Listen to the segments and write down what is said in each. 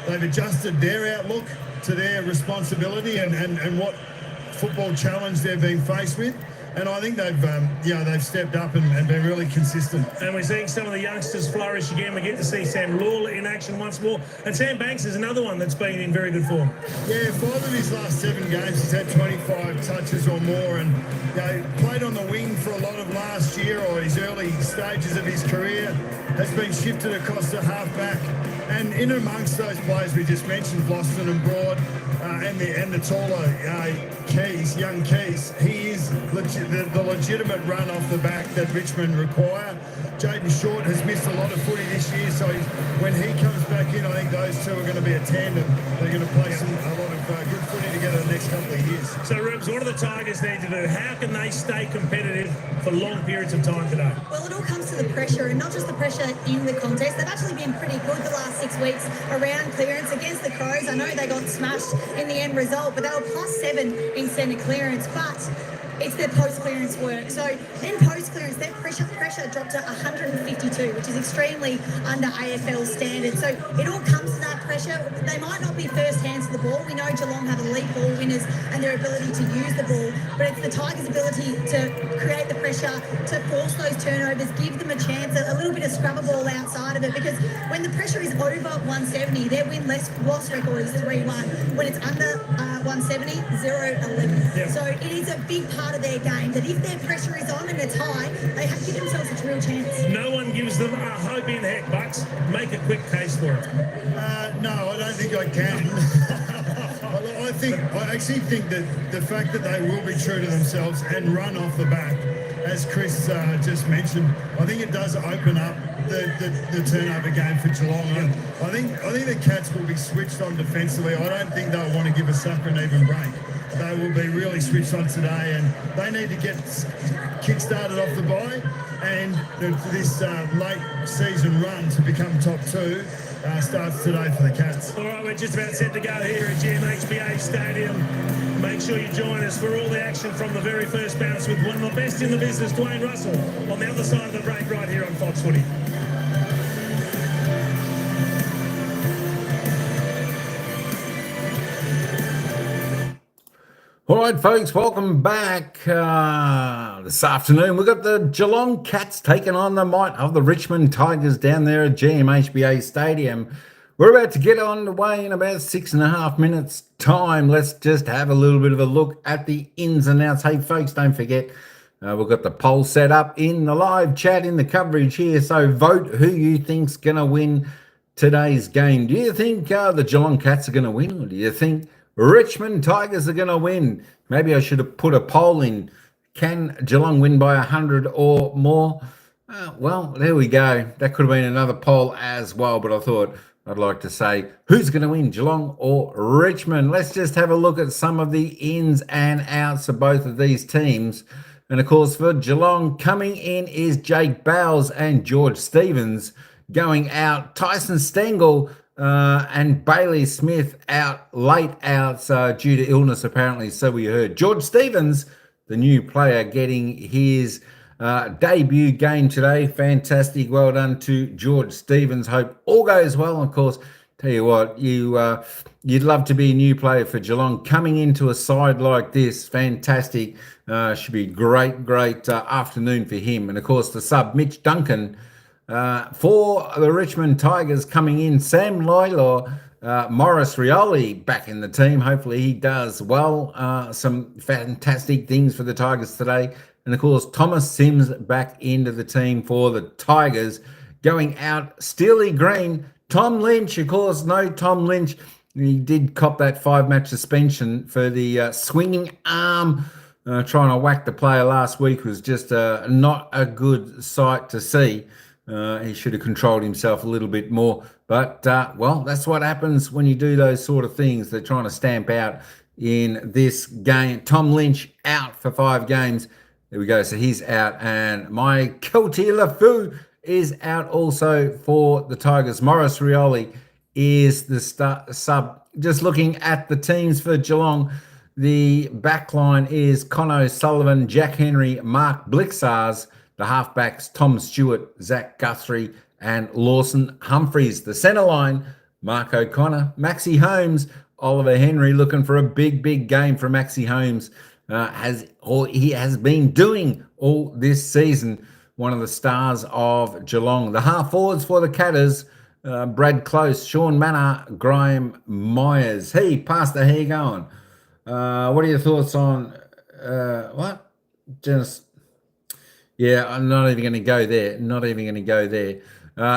they've adjusted their outlook to their responsibility and what football challenge they've been faced with. And I think they've stepped up and been really consistent. And we're seeing some of the youngsters flourish again. We get to see Sam Lawler in action once more. And Sam Banks is another one that's been in very good form. Yeah, 5 of his last 7 games, he's had 25 touches or more, and played on the wing for a lot of last year or his early stages of his career, has been shifted across the half-back. And in amongst those players we just mentioned, Boston and Broad, and the taller young Keys, he is the legitimate run off the back that Richmond require. Jaden Short has missed a lot of footy this year, so when he comes back in, I think those two are going to be a tandem. They're going to play a lot of good footy together the next couple of years. So, Rubes, what do the Tigers need to do? How can they stay competitive for long periods of time today? Well, it all comes to the pressure, and not just the pressure in the contest. They've actually been pretty good the last 6 weeks around clearance against the Crows. I know they got smashed in the end result, but they were +7 in centre clearance. But it's their post-clearance work. So in post-clearance, their pressure dropped to 152, which is extremely under AFL standards. So it all comes to that pressure. They might not be first hands to the ball. We know Geelong have elite ball winners and their ability to use the ball, but it's the Tigers' ability to create the pressure, to force those turnovers, give them a chance, a little bit of scrubber ball outside of it, because when the pressure is over 170, their win-loss record is 3-1. When it's under 170, 0-11. Yeah. So it is a big part of their game that if their pressure is on and it's high, they have to give themselves a real chance. No one gives them a hope in heck, Bucks. Make a quick case for it. No, I don't think I can. I actually think that the fact that they will be true to themselves and run off the back, as Chris just mentioned, I think it does open up the turnover game for Geelong. I think the Cats will be switched on defensively. I don't think they'll want to give a sucker an even break. They will be really switched on today, and they need to get kick-started off the bye, and this late season run to become top 2 starts today for the Cats. All right, we're just about set to go here at GMHBA Stadium. Make sure you join us for all the action from the very first bounce with one of the best in the business, Dwayne Russell, on the other side of the break right here on Fox Footy. All right, folks, welcome back this afternoon. We've got the Geelong Cats taking on the might of the Richmond Tigers down there at GMHBA Stadium. We're about to get on the way in about 6.5 minutes' time. Let's just have a little bit of a look at the ins and outs. Hey, folks, don't forget, we've got the poll set up in the live chat in the coverage here. So vote who you think's going to win today's game. Do you think the Geelong Cats are going to win, or do you think Richmond Tigers are going to win? Maybe I should have put a poll in. Can Geelong win by 100 or more? Well, there we go. That could have been another poll as well, but I thought I'd like to say who's going to win, Geelong or Richmond. Let's just have a look at some of the ins and outs of both of these teams. And, of course, for Geelong, coming in is Jake Bowles and George Stevens. Going out, Tyson Stengel and Bailey Smith late outs due to illness, apparently, so we heard. George Stevens, the new player, getting his debut game today. Fantastic. Well done to George Stevens. Hope all goes well. Of course, tell you what, you'd love to be a new player for Geelong. Coming into a side like this, fantastic. Should be great afternoon for him. And, of course, the sub, Mitch Duncan, for the Richmond Tigers coming in, Sam Lylor, Maurice Rioli back in the team. Hopefully he does well. Some fantastic things for the Tigers today. And, of course, Thomas Sims back into the team for the Tigers. Going out, Steely Green, Tom Lynch. Of course, no Tom Lynch. He did cop that 5-match suspension for the swinging arm. Trying to whack the player last week was just not a good sight to see. He should have controlled himself a little bit more. But, well, that's what happens when you do those sort of things. They're trying to stamp out in this game. Tom Lynch out for 5 games. There we go. So he's out. And my Kelty LaFou is out also for the Tigers. Maurice Rioli is the sub. Just looking at the teams for Geelong, the back line is Conno Sullivan, Jack Henry, Mark Blixars. The halfbacks, Tom Stewart, Zach Guthrie, and Lawson Humphreys. The centre line, Mark O'Connor, Maxie Holmes, Oliver Henry looking for a big game from Maxie Holmes. He has been doing all this season. One of the stars of Geelong. The half forwards for the Catters, Brad Close, Sean Manor, Graham Myers. Hey, Pastor, how you going? What are your thoughts on what? Just yeah, I'm not even going to go there.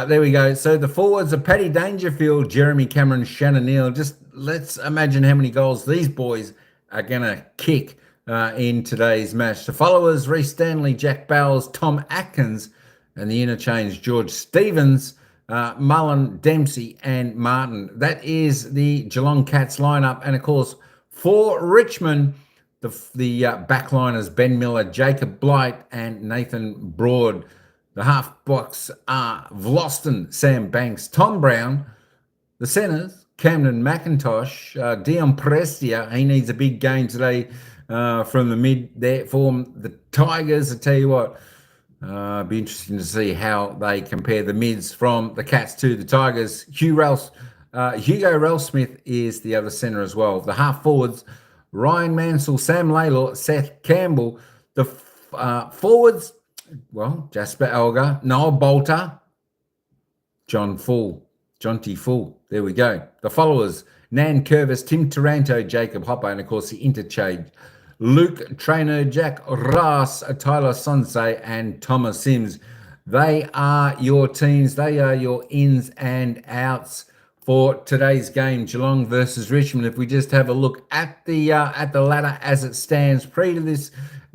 There we go. So the forwards are Paddy Dangerfield, Jeremy Cameron, Shannon Neal. Just let's imagine how many goals these boys are going to kick in today's match. The followers, Reece Stanley, Jack Bowles, Tom Atkins, and the interchange, George Stevens, Mullen, Dempsey, and Martin. That is the Geelong Cats lineup. And of course, for Richmond, the backliners, Ben Miller, Jacob Blight, and Nathan Broad. The half-backs are Vlosten, Sam Banks, Tom Brown. The centres, Camden McIntosh, Dion Prestia. He needs a big game today from the mid there for the Tigers. I tell you what, be interesting to see how they compare the mids from the Cats to the Tigers. Hugo Ralsmith is the other centre as well. The half-forwards, Ryan Mansell, Sam Laylor, Seth Campbell. The forwards, well, Jasper Alger, Noel Bolter, Jonty Full. There we go. The followers, Nan Curvis, Tim Taranto, Jacob Hopper, and of course the interchange, Luke Trainer, Jack Ross, Tyler Sonsei, and Thomas Sims. They are your teams. They are your ins and outs for today's game, Geelong versus Richmond. If we just have a look at the ladder as it stands pre to this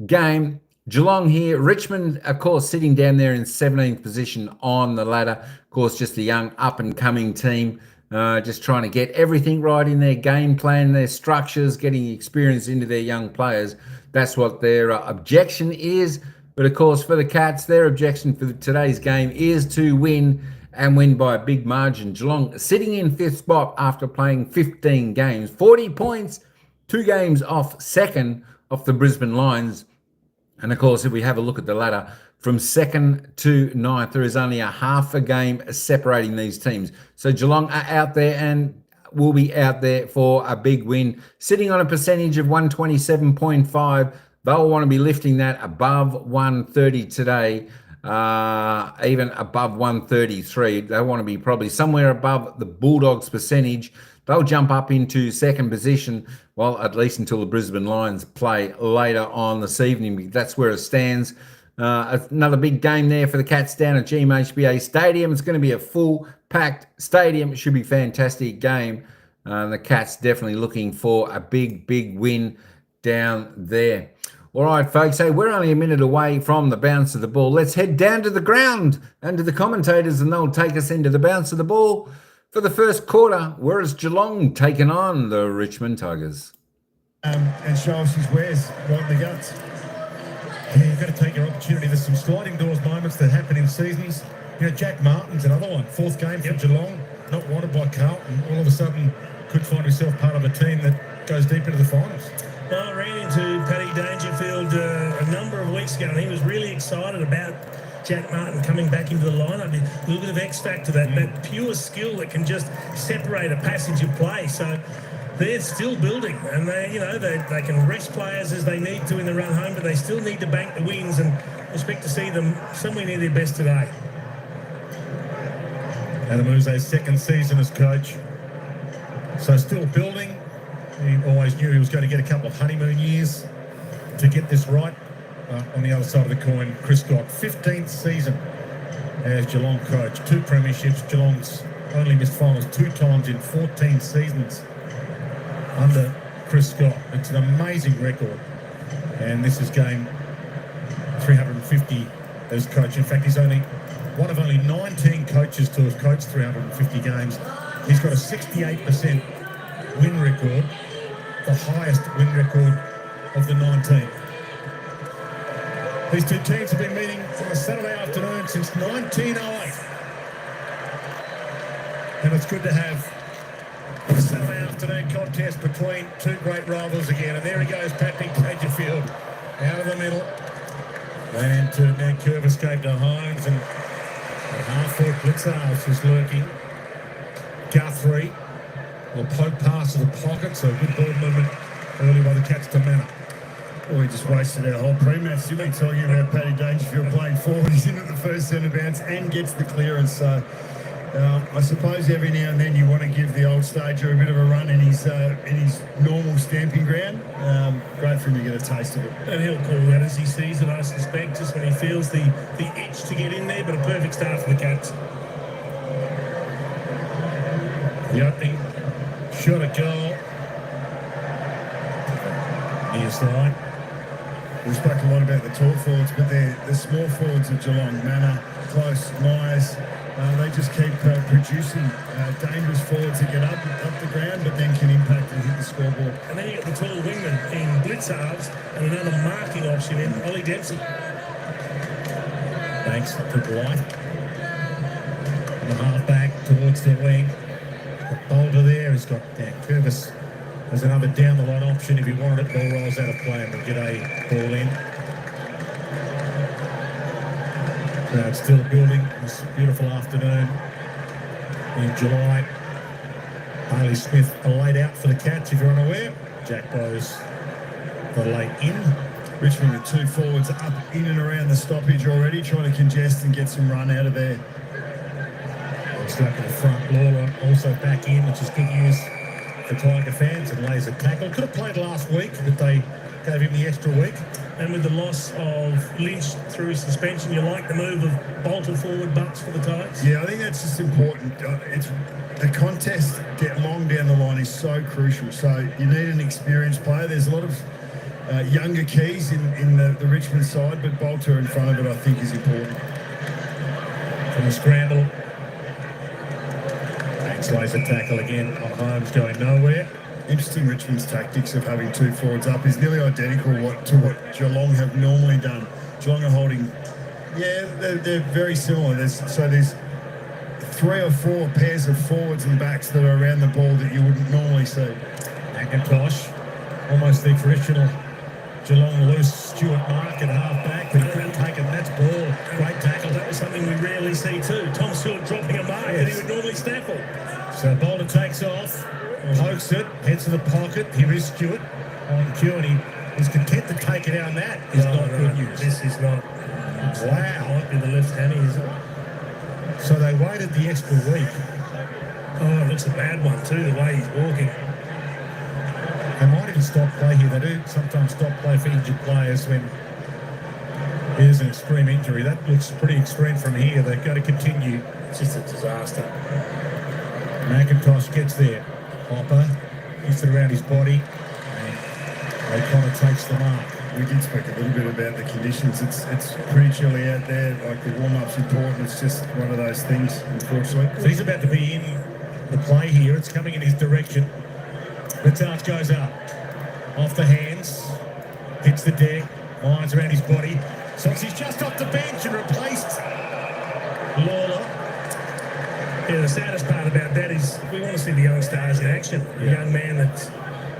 game, Geelong here, Richmond, of course, sitting down there in 17th position on the ladder. Of course, just a young up-and-coming team, just trying to get everything right in their game plan, their structures, getting experience into their young players. That's what their objection is. But, of course, for the Cats, their objection for today's game is to win and win by a big margin. Geelong sitting in 5th spot after playing 15 games, 40 points, 2 games off second off the Brisbane Lions. And, of course, if we have a look at the ladder, from 2nd to 9th, there is only a half a game separating these teams. So Geelong are out there and will be out there for a big win. Sitting on a percentage of 127.5, they'll want to be lifting that above 130 today, even above 133. They want to be probably somewhere above the Bulldogs percentage. They'll jump up into second position, well, at least until the Brisbane Lions play later on this evening. That's where it stands. Another big game there for the Cats down at GMHBA Stadium. It's going to be a full-packed stadium. It should be a fantastic game. The Cats definitely looking for a big win down there. All right, folks, hey, we're only a minute away from the bounce of the ball. Let's head down to the ground and to the commentators, and they'll take us into the bounce of the ball for the first quarter, whereas Geelong taking on the Richmond Tigers. And show us his wares right in the guts. Yeah, you've got to take your opportunity. There's some sliding doors moments that happen in seasons. You know, Jack Martin's another one. 4th game for Geelong, not wanted by Carlton. All of a sudden, could find himself part of a team that goes deep into the finals. Well, I ran into Paddy Dangerfield a number of weeks ago, and he was really excited about Jack Martin coming back into the lineup. A little bit of X factor, that pure skill that can just separate a passage of play. So they're still building, and they can rest players as they need to in the run home, but they still need to bank the wins, and expect to see them somewhere near their best today. Adam Uze's 2nd season as coach, so still building. He always knew he was going to get a couple of honeymoon years to get this right. On the other side of the coin, Chris Scott, 15th season as Geelong coach, 2 premierships. Geelong's only missed finals 2 times in 14 seasons under Chris Scott. It's an amazing record, and this is game 350 as coach. In fact, he's only one of only 19 coaches to have coached 350 games. He's got a 68% win record, the highest win record of the 19. These two teams have been meeting on a Saturday afternoon since 1908. And it's good to have a Saturday afternoon contest between 2 great rivals again. And there he goes, Patrick Dangerfield, out of the middle. And to Nankervis escaped to Hines, and a half-foot Blitzhouse is lurking. Guthrie. Will poke pass to the pocket, so good ball movement early by the Cats to Manor. Well, we just wasted our whole pre-match, didn't we? Talking about Paddy Dangerfield playing forward. He's in at the first centre bounce and gets the clearance. So I suppose every now and then you want to give the old stager a bit of a run in his normal stamping ground. Great for him to get a taste of it. And he'll call that as he sees it, I suspect, just when he feels the itch to get in there, but a perfect start for the Cats. The opening shot at goal. Near side. We spoke a lot about the tall forwards, but the small forwards of Geelong, Manor, Close, Myers, they just keep producing dangerous forwards that get up the ground, but then can impact and hit the scoreboard. And then you got the tall wingman in blitz halves and another marking option in Ollie Dempsey. Thanks to Blythe. The half back towards the wing. The Boulder there has got Curvis. There's another down the line option if he wanted it. Ball rolls out of play and we'll get a ball in. Crowd still building this beautiful afternoon in July. Bailey Smith laid out for the Cats, if you're unaware. Jack Bowes the late in. Richmond with two forwards up in and around the stoppage already, trying to congest and get some run out of there. Stuck in the front. Lawler also back in, which is good news for Tiger fans, and lays a tackle. Could have played last week, but they gave him the extra week. And with the loss of Lynch through suspension, you like the move of bolted forward butts for the Tigers? Yeah, I think that's just important. It's the contest get long down the line is so crucial. So you need an experienced player. There's a lot of younger keys in the Richmond side, but Bolter in front of it I think is important. From the scramble. Banks lays a tackle again on Holmes, going nowhere. Interesting, Richmond's tactics of having two forwards up is nearly identical to what Geelong have normally done. Geelong are holding, they're very similar. There's 3 or 4 pairs of forwards and backs that are around the ball that you wouldn't normally see. McIntosh, almost the traditional Geelong loose Stuart mark at half back, but he couldn't take it. That's ball. Great tackle. That was something we rarely see too. Tom Stewart dropping a mark that he would normally snaffle. So Boulder takes off, pokes it, heads to the pocket. Here is Stewart on cue, and he is content to take it out. That is not good news. This is not. Wow. Might be the left hammy, is it? So they waited the extra week. Oh, it looks a bad one too, the way he's walking. They might even stop play here. They do sometimes stop play for injured players when there's an extreme injury. That looks pretty extreme from here. They've got to continue. It's just a disaster. McIntosh gets there. Hopper gets it around his body. And O'Connor takes the mark. We did speak a little bit about the conditions. It's pretty chilly out there. Like the warm-up's important. It's just one of those things, unfortunately. So he's about to be in the play here. It's coming in his direction. Letarte goes up. Off the hands. Hits the deck. Lines around his body. So he's just off the bench and replaced Lawler. Yeah, the saddest part about that is we want to see the young stars in action. A young man that's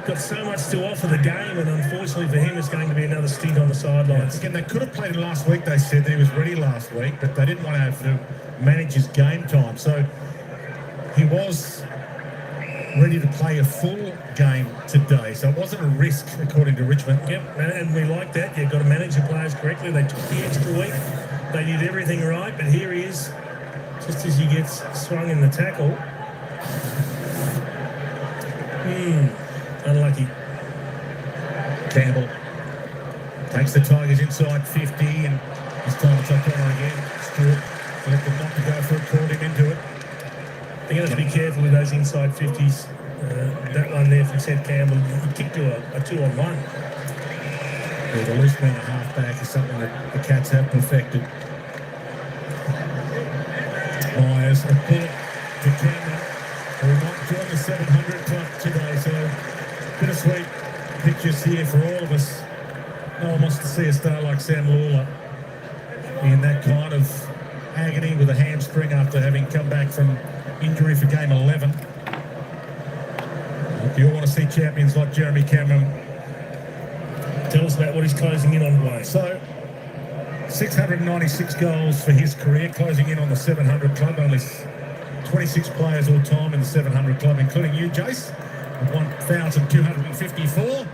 got so much to offer the game, and unfortunately for him, it's going to be another stint on the sidelines. Again, they could have played him last week. They said that he was ready last week, but they didn't want to have to manage his game time. So he was ready to play a full game today. So it wasn't a risk, according to Richmond. Yep, and we like that. You've got to manage your players correctly. They took the extra week. They did everything right, but here he is, just as he gets swung in the tackle. Unlucky. Campbell takes the Tigers inside 50, and this time it's O'Connor again. Stewart elected not to go for it, called him into it. They're going to have to be careful with those inside 50s. That one there from Seth Campbell, he kicked to a 2-on-1. Yeah, the loose man at half back is something that the Cats have perfected. Myers, a bullet to Campbell, who will not join the 700 club today. So bittersweet pictures here for all of us. No one wants to see a star like Sam Lawler in that kind of agony with a hamstring after having come back from injury for game 11. You all want to see champions like Jeremy Cameron. Tell us about what he's closing in on, Blaine. So, 696 goals for his career, closing in on the 700 club, only 2 26 players all time in the 700 club, including you, Jace. 1,254.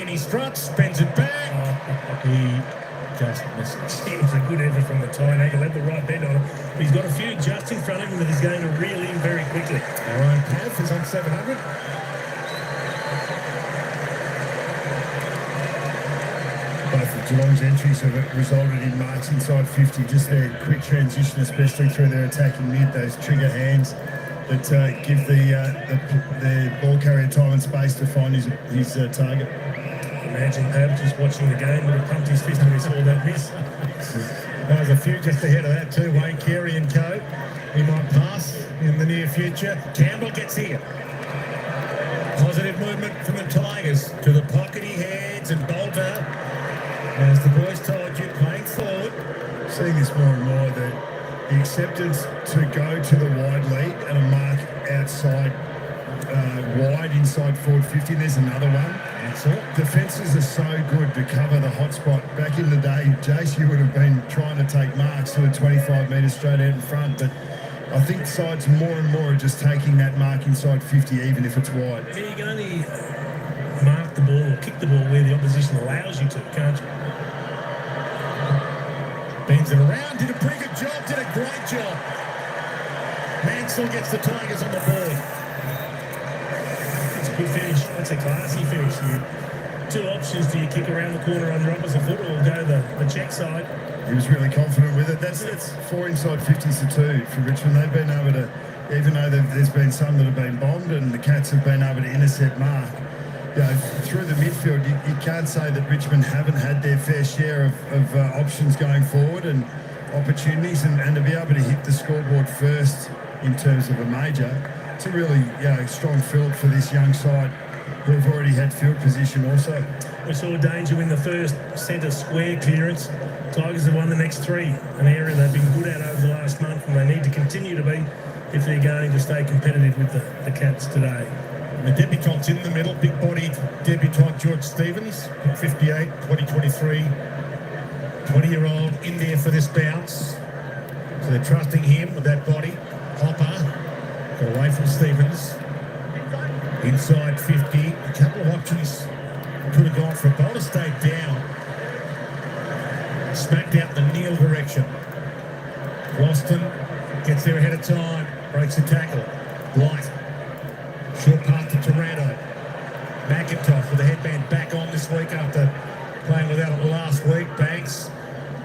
In he struts, bends it back. He just misses. It was a good effort from the tie. Now he'll have the right bend on it. He's got a few just in front of him that he's going to reel in very quickly. Our own Pav is on 700. Both of Geelong's entries have resulted in marks inside 50. Just their quick transition, especially through their attacking mid, those trigger hands that give the ball carrier time and space to find his target. Imagine Pav just watching the game would have pumped his fist when he saw that miss. There's a few just ahead of that too. Wayne Carey and co. He might pass in the near future. Campbell gets here. Positive movement from the Tigers. To the pocket he heads and Bolter. As the boys told you, playing forward. Seeing this more and more, the acceptance to go to the wide lead and a mark outside wide inside forward 50. There's another one. That's it. Defences are so good to cover the hot spot. Back in the day, Jace, you would have been trying to take marks to a 25 metres straight out in front, but I think sides more and more are just taking that mark inside 50, even if it's wide. Yeah, you can only mark the ball or kick the ball where the opposition allows you to, can't you? Bends it around, did a pretty good job, did a great job. Mansell gets the Tigers on the board. It's a good finish. That's a classy finish. Two options. Do you kick around the corner on your opposite foot or go the check side? He was really confident with it. That's 4 inside 50s to 2 for Richmond. They've been able to, even though there's been some that have been bombed and the Cats have been able to intercept mark, through the midfield, you can't say that Richmond haven't had their fair share of options going forward and opportunities, and to be able to hit the scoreboard first in terms of a major, it's a really strong field for this young side who have already had field position also. We saw Danger win the first centre square clearance. Tigers have won the next 3, an area they've been good at over the last month, and they need to continue to be if they're going to stay competitive with the Cats today. The debutante's in the middle, big-bodied debutant George Stevens, 58, 2023, 20-year-old in there for this bounce. So they're trusting him with that body. Hopper got away from Stevens. Inside 50, a couple of options could have gone for a Bolter, stayed down. Smacked out the Neil direction. Boston gets there ahead of time, breaks the tackle. White. Short pass to Toronto. McIntosh with the headband back on this week after playing without it last week. Banks,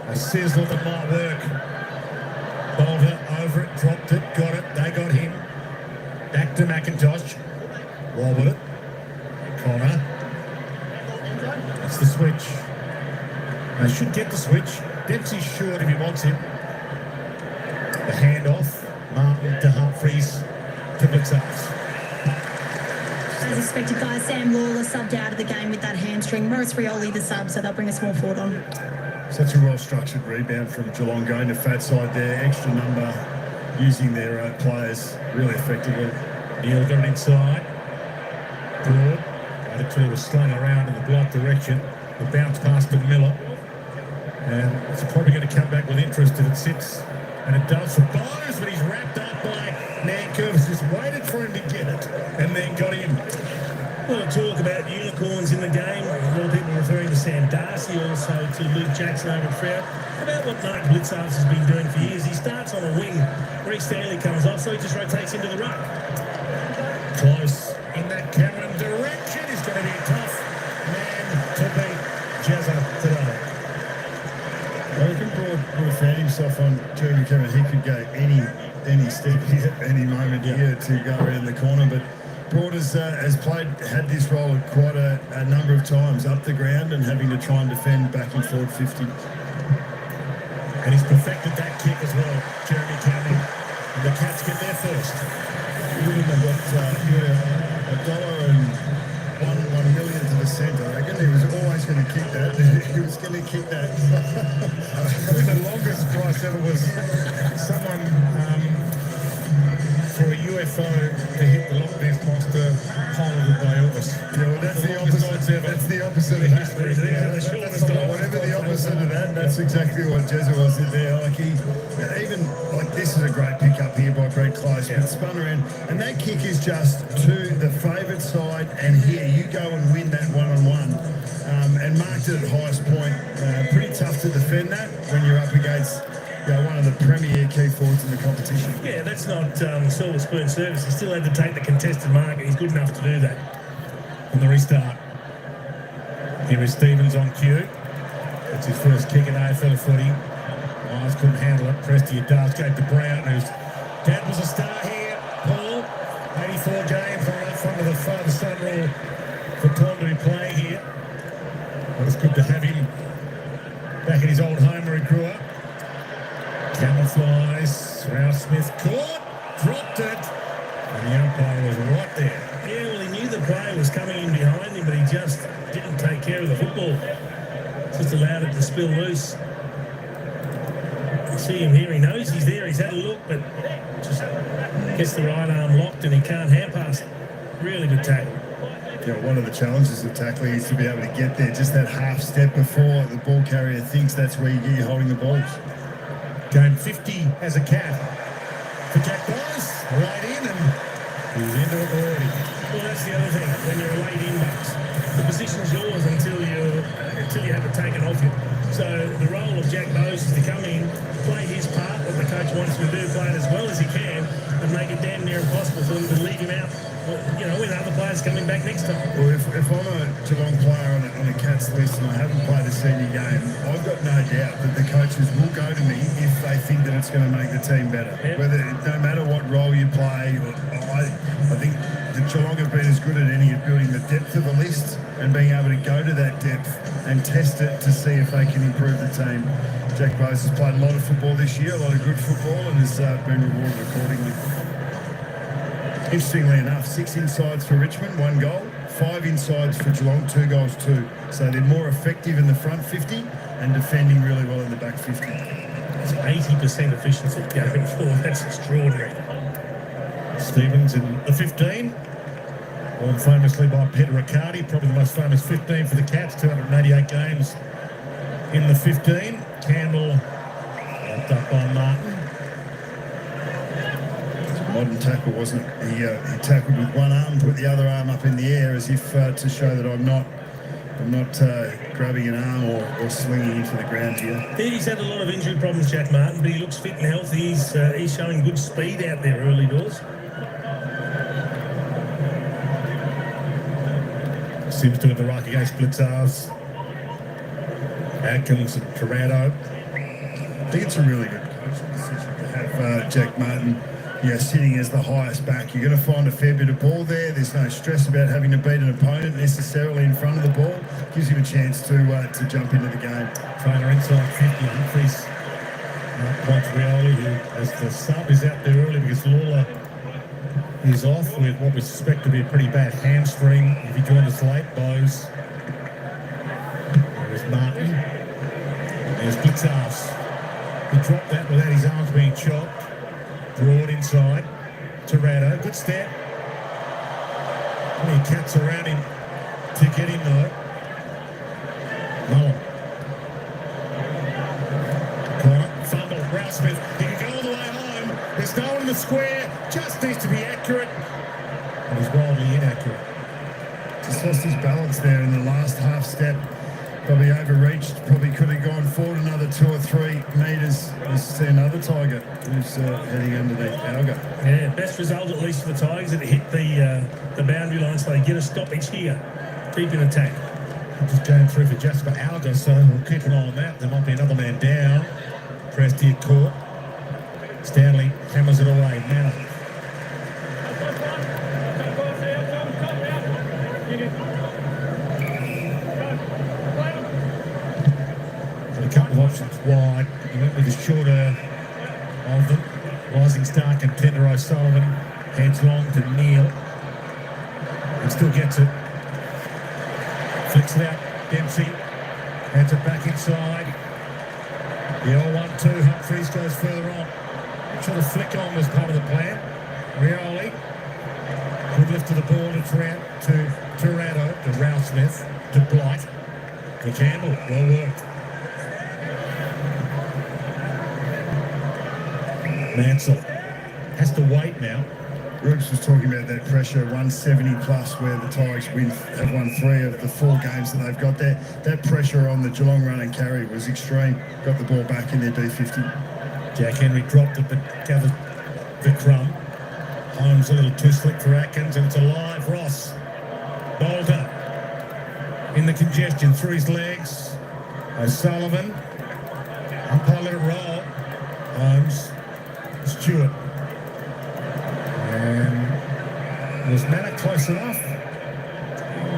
a sizzle that might work. Bolter over it, dropped it, got it, they got him. Back to McIntosh. Wobbled it. Connor. That's the switch. They should get the switch. Dempsey's short if he wants him. The handoff. Martin to Humphreys to Blitzards. As expected, guys, Sam Lawler subbed out of the game with that hamstring. Morris Rioli the sub, so they'll bring a small forward on. Such a well-structured rebound from Geelong, going to fat side there, extra number, using their players really effectively. Neil got it inside. Broad. Attitude was slung around in the block direction. The bounce pass to Miller. And it's probably going to come back with interest if it sits. And it does for Bowes, but he's wrapped up by Nankervis. Just waited for him to get it and then got him. Well, talk about unicorns in the game. A lot of people referring to Sam Darcy, also to Luke Jackson over at Frout. About what Mark Blitzards has been doing for years. He starts on a wing. Reece Stanley comes off, so he just rotates into the ruck. Close in that Cameron direction. He's going to be a tough man to beat Jazza today. I reckon Broad would have found himself on Jeremy Cameron. He could go any step here, any moment here to go around the corner, but Broad has had this role quite a number of times, up the ground and having to try and defend back and forward 50. And he's perfected that kick as well, Jeremy Cameron. And the Cats get there first. He wouldn't have got $1 million to the centre. I reckon he was always going to kick that. He was going to kick that. I think the longest price ever was someone for a UFO to hit the Loch Ness Monster hole of the shortest. Yeah, well, that's the longest opposite. odds ever. That's the opposite of that. Yeah, the shortest odds. Whatever the opposite of that, that's exactly what Jezza was in there. Like even like this is a great pick up here by Brett Close. But spun around, and that kick is just to the favoured side. And here you go and win that one-on-one, and marked it at highest point. Pretty tough to defend that when you're up against one of the premier key forwards in the competition. Yeah, that's not silver spoon service. He still had to take the contested mark, and he's good enough to do that. On the restart. Here is Stevens on cue. It's his first kick in AFL footy. Miles couldn't handle it. Presty it does. Gave to Brown, whose dad was a star here. Paul, 84 games on that front of the father son rule for Tom to be playing here. But it's good to have him back in his old home where he grew up. Camouflage, Rouse Smith caught, dropped it, and the umpire was right there. Yeah, well, he knew the player was coming in behind him, but he just didn't take care of the football. Just allowed it to spill loose. You see him here, he knows he's there, he's had a look, but just gets the right arm locked and he can't hand pass it. Really good tackle. Yeah, one of the challenges of tackling is to be able to get there just that half step before the ball carrier thinks that's where you get you holding the balls. Game 50 as a cat for Jack Bowes, right in, and he's into it already. Well, that's the other thing. When you're a late in-box, the position's yours until you have it taken off you. So the role of Jack Bowes is to come in, play his part, what the coach wants him to do, play it as well as he can, and make it damn near impossible for them to leave him out. When other players coming back next time. Well, if I'm a Geelong player on a Cats list and I haven't played a senior game, I've got no doubt that the coaches will go to me if they think that it's going to make the team better. Yep. Whether no matter what role you play, I think the Geelong have been as good at any at building the depth of a list and being able to go to that depth and test it to see if they can improve the team. Jack Bowes has played a lot of football this year, a lot of good football, and has been rewarded accordingly. Interestingly enough, 6 insides for Richmond, 1 goal, 5 insides for Geelong, 2 goals, 2. So they're more effective in the front 50 and defending really well in the back 50. That's 80% efficiency going forward. That's extraordinary. Stevens in the 15, won famously by Peter Riccardi, probably the most famous 15 for the Cats, 288 games in the 15. Campbell wrapped up by Martin. Modern tackle, wasn't it? He tackled with one arm, put the other arm up in the air as if to show that I'm not grabbing an arm or slinging into the ground here. He's had a lot of injury problems, Jack Martin, but he looks fit and healthy. He's showing good speed out there early doors. Sims doing the rock against Blitzars. Atkins and Toronto. I think it's a really good coaching decision to have Jack Martin sitting as the highest back. You're going to find a fair bit of ball there. There's no stress about having to beat an opponent necessarily in front of the ball. Gives him a chance to jump into the game. Trainer inside 50, Humphries. Montreal, who, as the sub, is out there early because Lawler is off with what we suspect to be a pretty bad hamstring. If he joined us late, Bowes. There's Martin. There's Blitzars. He dropped that without his arms being chopped. Broad inside. Toronto, good step. He cuts around him to get him though. Mullen. Corner, fumble, Rouse Smith. He can go all the way home. There's no one in the square. Just needs to be accurate. And he's wildly inaccurate. Just lost his balance there in the last half step. Probably overreached, probably could have gone forward another 2 or 3 metres. You see another Tiger who's heading underneath Alga. Yeah, best result at least for the Tigers that hit the boundary line, so they get a stoppage here. Keep in attack. Just going through for Jasper Alga, so we'll keep an eye on that. There might be another man down. Presty at court. Stanley hammers it away. Manor. A couple of options wide. He went with the shorter of them. Rising star contender O'Sullivan heads long to Neil and still gets it. Flicks it out. Dempsey hands it back inside. The 0-1-2. Humphries goes further on. Sure the flick on was part of the plan. Rioli Good lift of the ball to Toronto, to Ralph Smith, to Blight, to Campbell. Well worked. Mansell has to wait now. Roops was talking about that pressure, 170 plus, where the Tigers have won 3 of the 4 games that they've got there. That pressure on the Geelong run and carry was extreme. Got the ball back in their D50. Jack Henry dropped it, but gathered the crumb. Holmes a little too slick for Atkins, and it's alive. Ross. Bolter. In the congestion, through his legs. O'Sullivan. Umpire let it roll. Holmes. Stewart. And was Manna close enough?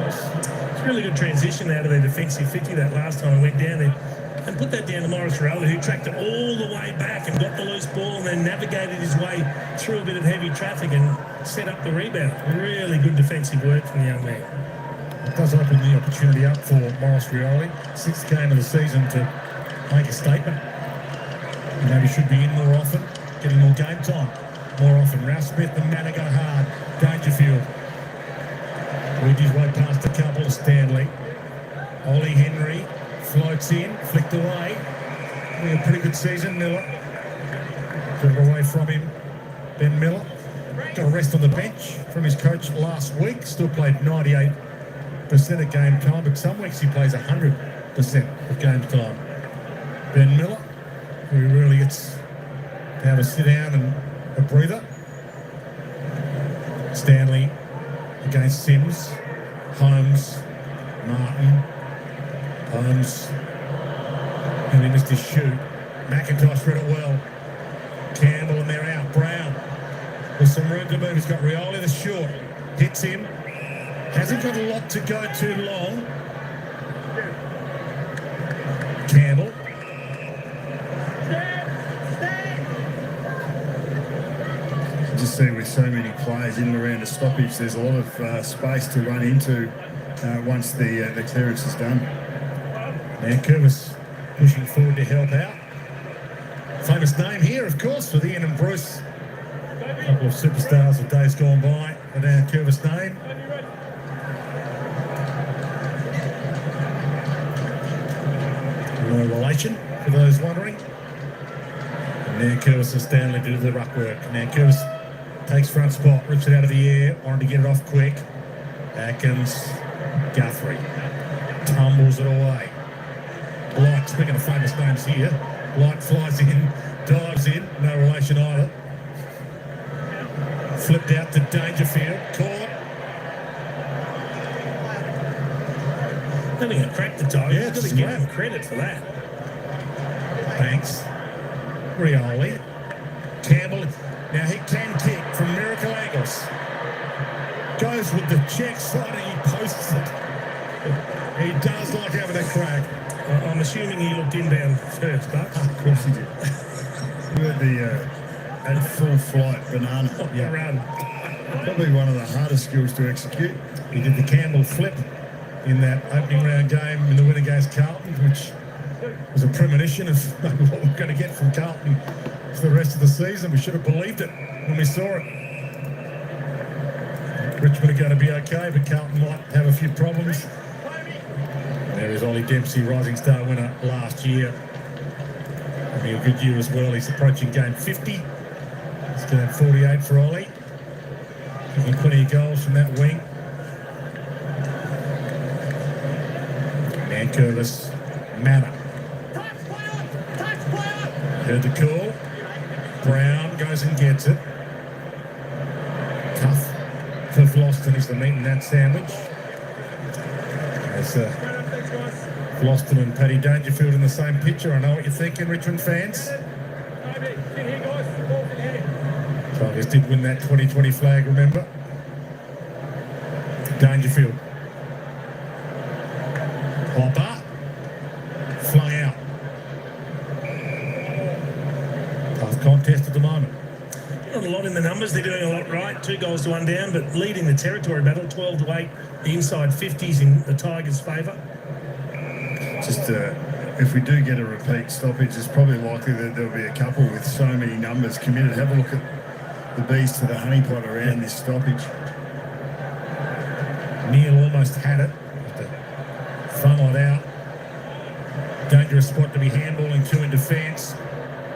It's a really good transition out of their defensive 50 that last time I went down there. And put that down to Morris Rowley, who tracked it all the way back and got the loose ball and then navigated his way through a bit of heavy traffic and set up the rebound. Really good defensive work from the young man. It does open the opportunity up for Morris Rioli, 6th game of the season, to make a statement. Maybe should be in more often, getting more game time more often. Ralph Smith and Manna go hard. Dangerfield weaved his way past a couple of Stanley. Ollie Henry floats in, flicked away. A pretty good season, Miller. Took it away from him, Ben Miller. Got a rest on the bench from his coach last week. Still played 98% of game time, but some weeks he plays 100% of game time. Ben Miller, who really gets to have a sit down and a breather. Stanley against Sims. Holmes, Martin. Holmes, and he missed his shoot. McIntosh read it well. Campbell, and they're out. Brown with some room to move. He's got Rioli the short. Hits him. Hasn't got a lot to go too long. Campbell. Just see with so many players in and around a stoppage, there's a lot of space to run into once the clearance is done. Curvis pushing forward to help out. Famous name here, of course, with Ian and Bruce. A couple of superstars of days gone by. The Dan Curvis name. No relation, for those wondering. And now Curvis and Stanley do the ruck work. Now Curvis takes front spot, rips it out of the air, wanted to get it off quick. Atkins, Guthrie tumbles it away. Blight, speaking of famous names here, Blight flies in, dives in, no relation either. Flipped out to Dangerfield, caught. Having a crack the Tigers. Yeah, Got to give him credit for that. Banks, Rioli, Campbell. Now he can kick from miracle angles. Goes with the check side and he posts it. He does like having a crack. I'm assuming he looked inbound first, but Of course he did. Look at the at full flight banana. yeah, run. Probably one of the hardest skills to execute. He did the Campbell flip in that opening round game in the win against Carlton, which was a premonition of maybe what we're going to get from Carlton for the rest of the season. We should have believed it when we saw it. Richmond are going to be okay, but Carlton might have a few problems. There is Ollie Dempsey, Rising Star winner last year. Having a good year as well. He's approaching game 50. He's going to have 48 for Ollie. Kicking plenty of goals from that wing. Man Curtis, Manna. Heard the call. Brown goes and gets it. Tough for Vlosten is the meat in that sandwich. As Vlosten and Paddy Dangerfield in the same picture. I know what you're thinking, Richmond fans. Tigers did win that 2020 flag, remember? Dangerfield. Hopper. Flung out. Tough contest at the moment. Not a lot in the numbers. They're doing a lot right. 2 goals to 1 down, but leading the territory battle, 12-8. The inside 50s in the Tigers' favour. Just if we do get a repeat stoppage, it's probably likely that there'll be a couple with so many numbers committed. Have a look at the bees to the honeypot around this stoppage. Neil almost had it. Funnel it out. Dangerous spot to be handballing to in defence.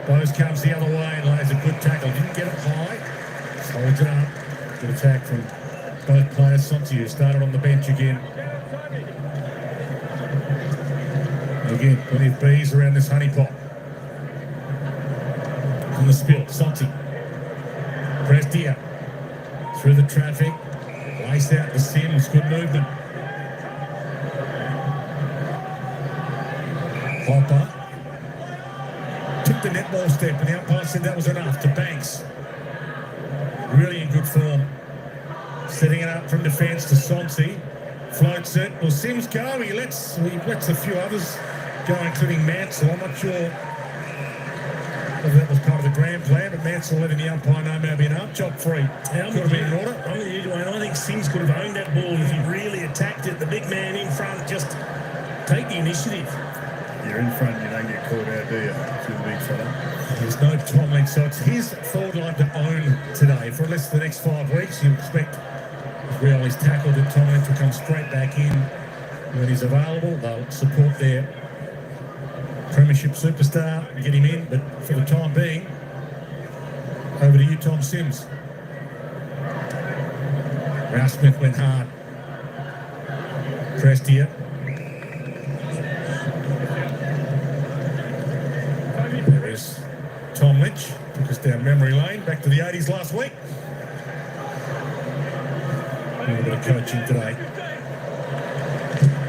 Bose comes the other way and lays a good tackle. Didn't get it high. Holds it up. Good attack from both players. Sonsi, who started on the bench again. Again, plenty of bees around this honeypot. From the spill, Sonsi. Prestia. Through the traffic. Lace out to Sims. Good movement. Hopper. Took the netball step and the umpire said that was enough to Banks. Really in good form. Setting it up from defence to Sonsi. Floats it. Will Sims go? He lets a few others go, including Mansell. I'm not sure whether that was part of the grand plan, but Mansell letting the umpire know maybe enough. Job free. Yeah, could have been in order. I'm with you, Dwayne. I think Sims could have owned that ball if he really attacked it. The big man in front, just take the initiative. You're in front, you don't get caught out, do you? If you're the big fella. There's no Tomlin, so it's his forward line to own today. For at least the next 5 weeks, you expect, as we always tackled, that Tomlin will come straight back in when he's available. They'll support their premiership superstar and get him in, but for the time being, over to you, Tom Sims. Rouse Smith went hard. Prestia. There is Tom Lynch. Took us down memory lane, back to the 80s last week. A little bit of coaching today.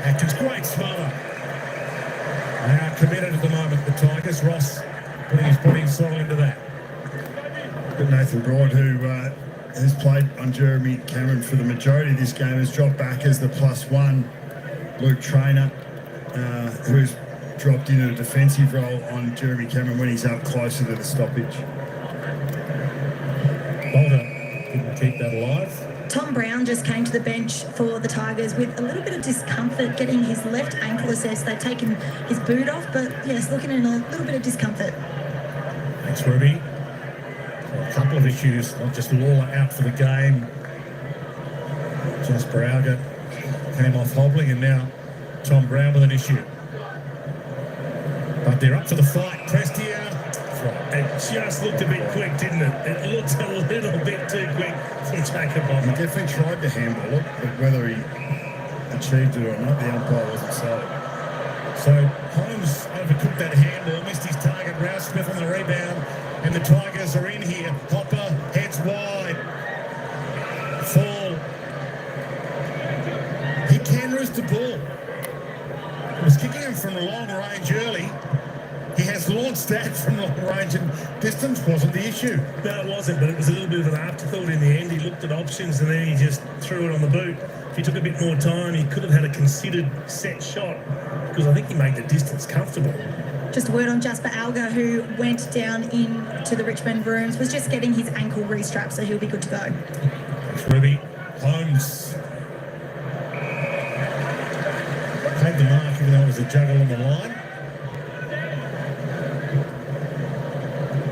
Atkins, great smother. They are committed at the moment, the Tigers. Ross putting his body and soul into that. But Nathan Broad, who has played on Jeremy Cameron for the majority of this game, has dropped back as the +1. Luke Traynor, who's dropped into a defensive role on Jeremy Cameron when he's up closer to the stoppage. Boulder couldn't keep that alive. Tom Brown just came to the bench for the Tigers with a little bit of discomfort getting his left ankle assessed. They've taken his boot off, but yes, looking in a little bit of discomfort. Thanks, Ruby. A couple of issues, not just Lawler out for the game. Jasper Alga came off hobbling, and now Tom Brown with an issue. But they're up for the fight. Prestia. It just looked a bit quick, didn't it? It looked a little bit too quick from Jacob He Hopper. definitely tried to handle it, but whether he achieved it or not, the umpire wasn't sold. So Holmes overcooked that handball, missed his target. Rouse Smith on the rebound, and the Tigers are in here. Hopper heads wide. Fall. He can roost the ball. He was kicking him from long range early. He has launched that from long range, and distance wasn't the issue. No, it wasn't, but it was a little bit of an afterthought in the end. He looked at options and then he just threw it on the boot. If he took a bit more time, he could have had a considered set shot, because I think he made the distance comfortable. Just a word on Jasper Alga, who went down into the Richmond rooms, was just getting his ankle restrapped, so he'll be good to go. Thanks, Ruby. Holmes. Paid the mark, even though it was a juggle on the line.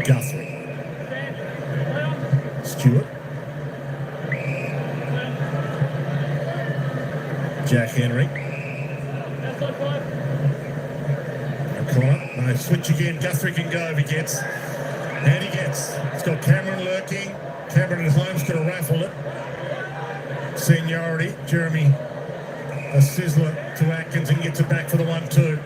Guthrie. Stewart. Jack Henry. O'Connor. No, switch again. Guthrie can go if he gets. And he gets. He's got Cameron lurking. Cameron and Holmes could have raffled it. Seniority. Jeremy a sizzler to Atkins and gets it back for the 1-2.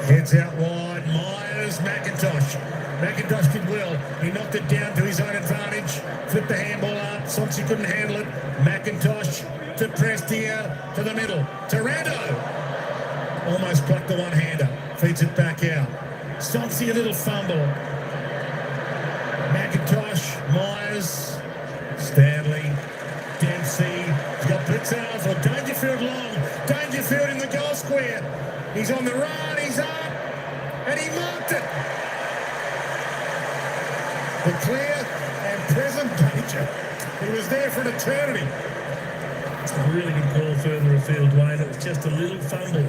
Heads out wide. Myers. McIntosh. McIntosh did well. He knocked it down to his own advantage. Flipped the handball up. Sonsi couldn't handle it. McIntosh to Prestia to the middle. Taranto. Almost blocked the one-hander. Feeds it back out. Sonsi a little fumble. McIntosh. Myers. Stanley. Dempsey. He's got Blitzhouse or Dangerfield long. Dangerfield in the goal square. He's on the run. He's up. And he marked it. The clear and present danger. He was there for an eternity. A really good call further afield, Dwayne. It was just a little fumble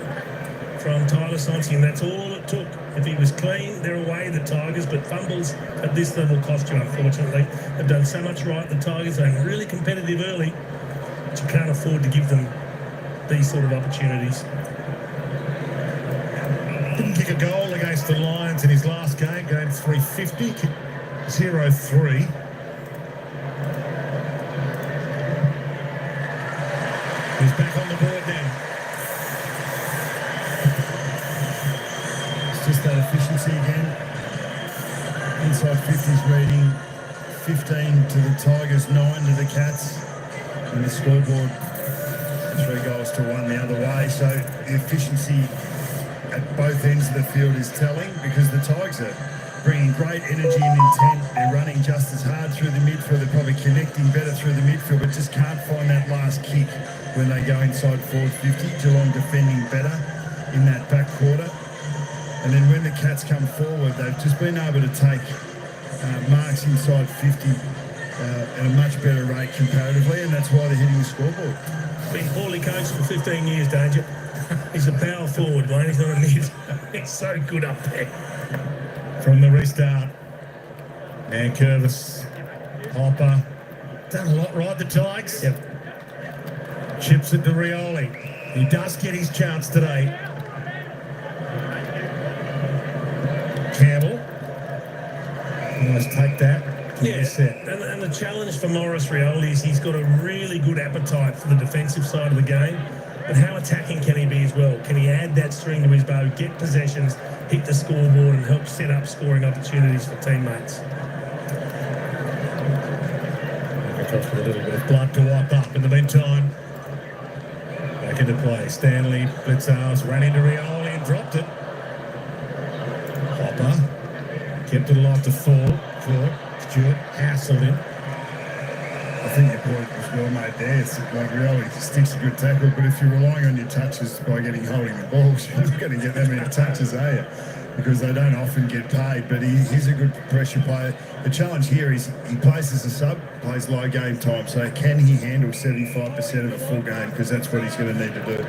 from Tyler Sonsi, and that's all it took. If he was clean, they're away, the Tigers, but fumbles at this level cost you, unfortunately. They've done so much right, the Tigers. They're really competitive early. But you can't afford to give them these sort of opportunities. Didn't kick a goal against the Lions in his last game, game 350, 0-3. He's back on the board now. It's just that efficiency again. Inside 50s reading 15 to the Tigers, 9 to the Cats. And the scoreboard 3-1 the other way. So the efficiency at both ends of the field is telling, because the Tigers are bringing great energy and intent. They're running just as hard through the midfield. They're probably connecting better through the midfield, but just can't find that last kick when they go inside forward 50. Geelong defending better in that back quarter. And then when the Cats come forward, they've just been able to take marks inside 50 at a much better rate comparatively, and that's why they're hitting the scoreboard. Been poorly coached for 15 years, Danger. He's a power forward, Wayne. He's not a mid. He's so good up there. From the restart. And Curvis, Hopper. Done a lot right, the Tigers. Yep. Chips it to Rioli. He does get his chance today. Campbell. Almost take that. Yeah, and the challenge for Maurice Rioli is he's got a really good appetite for the defensive side of the game. But how attacking can he be as well? Can he add that string to his bow, get possessions, hit the scoreboard, and help set up scoring opportunities for teammates? With a little bit of blood to wipe up in the meantime. Back into play. Stanley, Blitzars, ran into Rioli and dropped it. Hopper kept it alive to Ford. Stewart hassled him. I think your point was well made there. It's like Rioli sticks a good tackle, but if you're relying on your touches by holding the balls, you're not going to get that many touches, are you? Because they don't often get paid, but he's a good pressure player. The challenge here is he plays as a sub, plays low game time, so can he handle 75% of a full game? Because that's what he's going to need to do.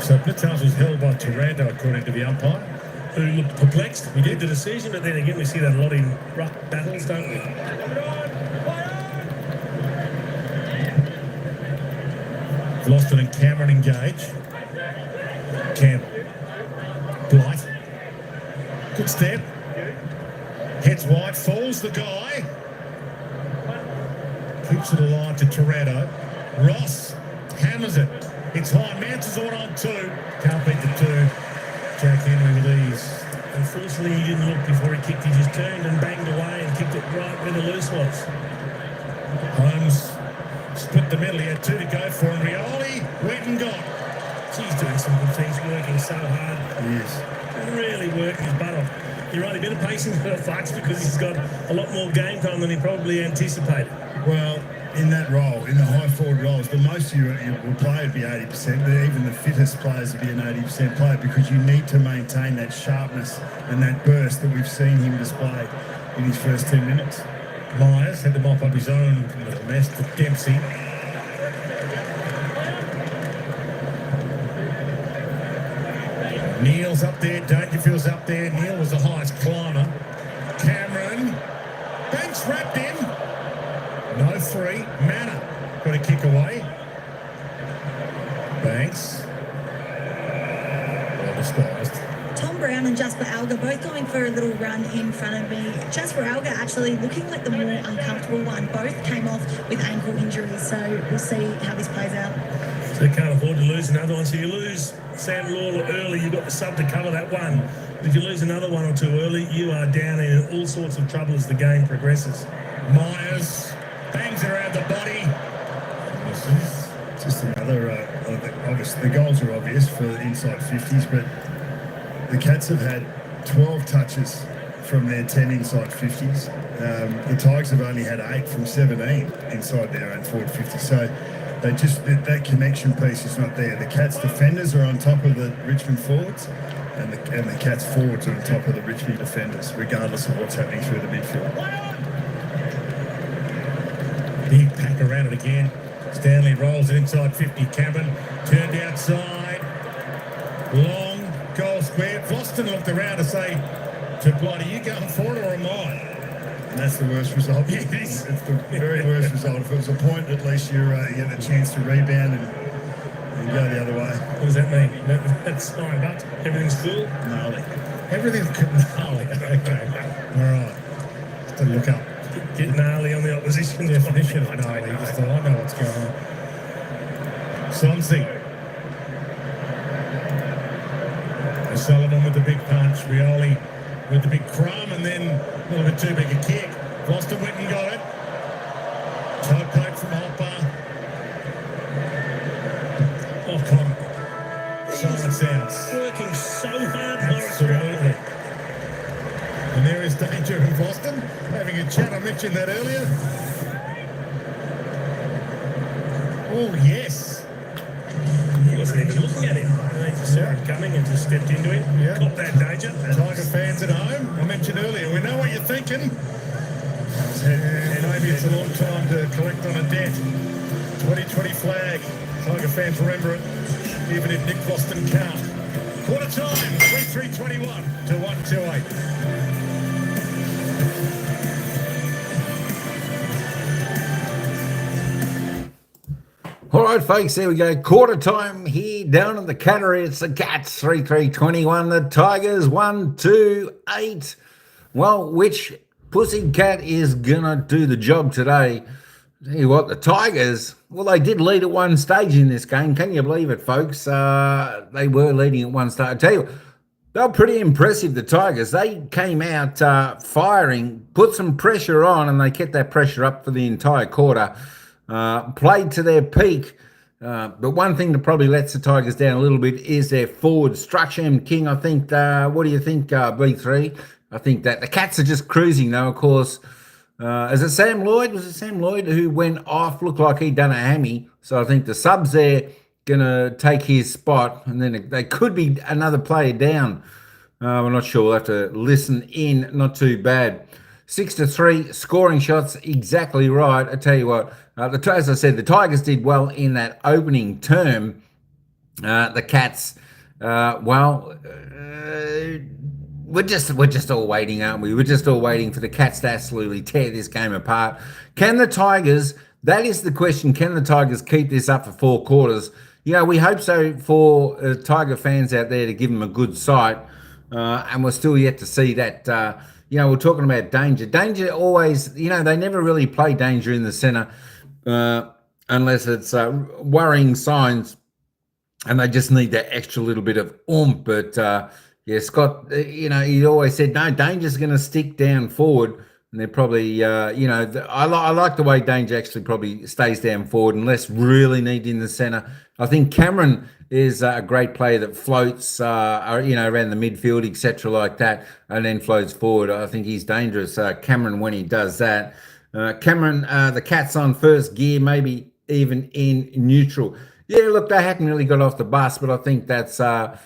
So Blitzars was held by Taranto, according to the umpire. Who looked perplexed. We did the decision, but then again we see that a lot in ruck battles, don't we? Loston and Cameron engage. Campbell. Blight. Good step. Heads wide, falls the guy. Keeps it alive to Taranto. Ross hammers it. It's high. Manses on 2. Can't beat the 2. Jack Henry with ease. Unfortunately, he didn't look before he kicked. He just turned and banged away and kicked it right where the loose was. Holmes split the middle. He had 2 to go for him. Rioli went and got. He's doing some good things, working so hard. Yes. Really working his butt off. You're right, a bit of patience for Fox because he's got a lot more game time than he probably anticipated. Well, in that role, in the high forward roles, the most you will play would be 80%, but even the fittest players would be an 80% player, because you need to maintain that sharpness and that burst that we've seen him display in his first 10 minutes. Myers had to mop up his own little mess to Dempsey. Neil's up there, Dangerfield's up there. Neil was the highest climber. Cameron, Banks wrapped him. No free. Manor got a kick away. Banks. Well disguised. Tom Brown and Jasper Alga both going for a little run in front of me. Jasper Alga actually looking like the more uncomfortable one. Both came off with ankle injuries, so we'll see how this plays out. So they can't afford to lose another one. So you lose Sam Lawler early, you've got the sub to cover that one. But if you lose another one or two early, you are down in all sorts of trouble as the game progresses. Myers bangs it around the body. This is just another, obviously the goals are obvious for inside 50s, but the Cats have had 12 touches from their 10 inside 50s. The Tigers have only had 8 from 17 inside their own forward 50. So they just, that connection piece is not there. The Cats defenders are on top of the Richmond forwards, and the Cats forwards are on top of the Richmond defenders, regardless of what's happening through the midfield. Big pack around it again. Stanley rolls it inside 50. Cameron turned outside. Long goal square. Boston looked around to say to Blight, are you going for it or am I? That's the worst result. Yes. It's the very worst result. If it was a point, at least you get a chance to rebound and go the other way. What does that mean? That's signed up. Everything's cool. Nailed it. Everything's gnarly. Okay. All right. Just look up. Get gnarly on the opposition. Definition of gnarly. Just so I know what's going on. Sonsi. Sullivan with the big punch. Rioli with the big crumb, and then a little bit too big a kick. Foster went and got it. Toe poke from Hopper. Oh, Con. Silence out. Working so hard. Absolutely. And there is danger in Boston. Having a chat, I mentioned that earlier. Oh, yes. He wasn't even looking at him. They just saw him coming and just stepped into him. Yeah. Caught that danger. Tiger fans at home, I mentioned earlier, we know what you're thinking. And maybe it's a long time to collect on a debt. 2020 flag. Tiger fans remember it, even if Nick Boston can't. Quarter time, 3-3-21 to 1-2-8. All right, folks, there we go. Quarter time here down in the Cattery. It's the Cats 3-3-21. The Tigers 1-2-8. Well, which pussycat is going to do the job today? Tell you what, the Tigers, well, they did lead at one stage in this game. Can you believe it, folks? They were leading at one stage. I tell you, they were pretty impressive, the Tigers. They came out firing, put some pressure on, and they kept that pressure up for the entire quarter. Played to their peak. But one thing that probably lets the Tigers down a little bit is their forward structure. And King, I think, what do you think, B3? I think that the Cats are just cruising, though, of course. Is it Sam Lloyd? Was it Sam Lloyd who went off? Looked like he'd done a hammy. So I think the subs there going to take his spot. And then they could be another player down. We're not sure. We'll have to listen in. Not too bad. 6-3, scoring shots exactly right. I tell you what, as I said, the Tigers did well in that opening term. The Cats, we're just all waiting, aren't we? We're just all waiting for the Cats to absolutely tear this game apart. Can the Tigers? That is the question. Can the Tigers keep this up for 4 quarters? You know, we hope so for Tiger fans out there to give them a good sight, and we're still yet to see that. You know, we're talking about danger. Danger always, you know, they never really play danger in the centre unless it's worrying signs and they just need that extra little bit of oomph. But, yeah, Scott, you know, he always said, no, danger's going to stick down forward. And they're probably, you know, I like the way Danger actually probably stays down forward unless really needed in the centre. I think Cameron is a great player that floats, you know, around the midfield, etc., like that, and then floats forward. I think he's dangerous, Cameron, when he does that. Cameron, the Cats on first gear, maybe even in neutral. Yeah, look, they hadn't really got off the bus, but I think that's, I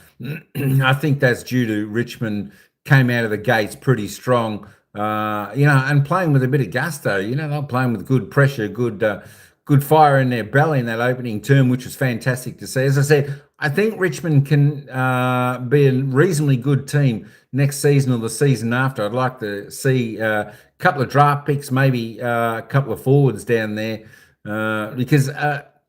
think that's due to Richmond came out of the gates pretty strong. You know, and playing with a bit of gusto. You know, they're playing with good pressure, good fire in their belly in that opening term, which was fantastic to see. As I said, I think Richmond can be a reasonably good team next season or the season after. I'd like to see a couple of draft picks, maybe a couple of forwards down there, because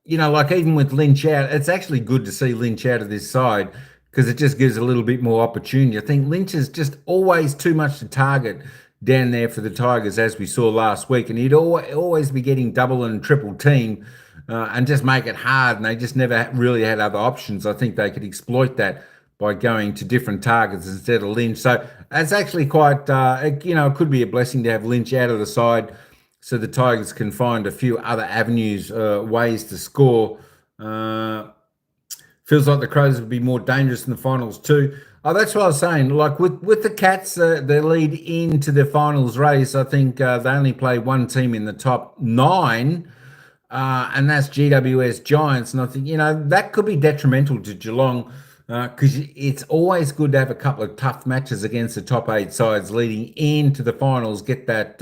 you know, like even with Lynch out, it's actually good to see Lynch out of this side because it just gives a little bit more opportunity. I think Lynch is just always too much to target down there for the Tigers, as we saw last week, and he'd always be getting double and triple team and just make it hard, and they just never really had other options. I think they could exploit that by going to different targets instead of Lynch. So that's actually quite, you know, it could be a blessing to have Lynch out of the side so the Tigers can find a few other avenues, ways to score. Feels like the Crows would be more dangerous in the finals too. Oh, that's what I was saying. Like with the Cats, their lead into the finals race, I think they only play one team in the top 9, and that's GWS Giants. And I think, you know, that could be detrimental to Geelong because it's always good to have a couple of tough matches against the top 8 sides leading into the finals. Get that,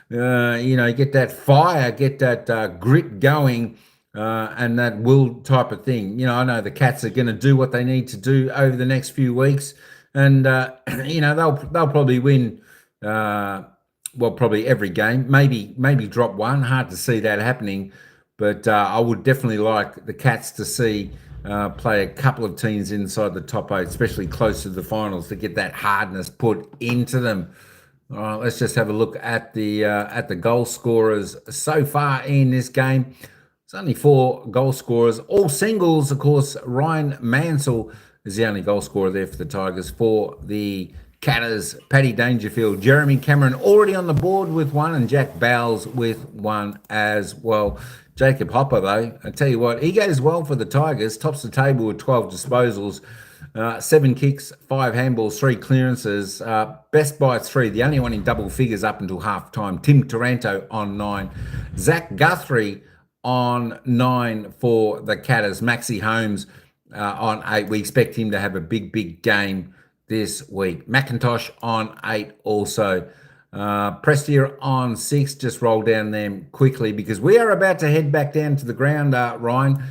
you know, get that fire, get that grit going. And that will type of thing. You know, I know the Cats are going to do what they need to do over the next few weeks, and you know they'll probably win well, probably every game. Maybe drop one. Hard to see that happening, but I would definitely like the Cats to see play a couple of teams inside the top 8, especially close to the finals, to get that hardness put into them. All right, let's just have a look at the goal scorers so far in this game. It's only 4 goal scorers, all singles. Of course, Ryan Mansell is the only goal scorer there for the Tigers. For the Catters, Paddy Dangerfield, Jeremy Cameron already on the board with 1, and Jack Bowles with 1 as well. Jacob Hopper, though, I tell you what, he goes well for the Tigers, tops the table with 12 disposals, 7 kicks, 5 handballs, 3 clearances, best by 3, the only one in double figures up until half-time. Tim Taranto on 9. Zach Guthrie on 9 for the Catters. Maxi Holmes on 8. We expect him to have a big game this week. McIntosh on 8 also. Prestia on 6. Just roll down them quickly because we are about to head back down to the ground, Ryan,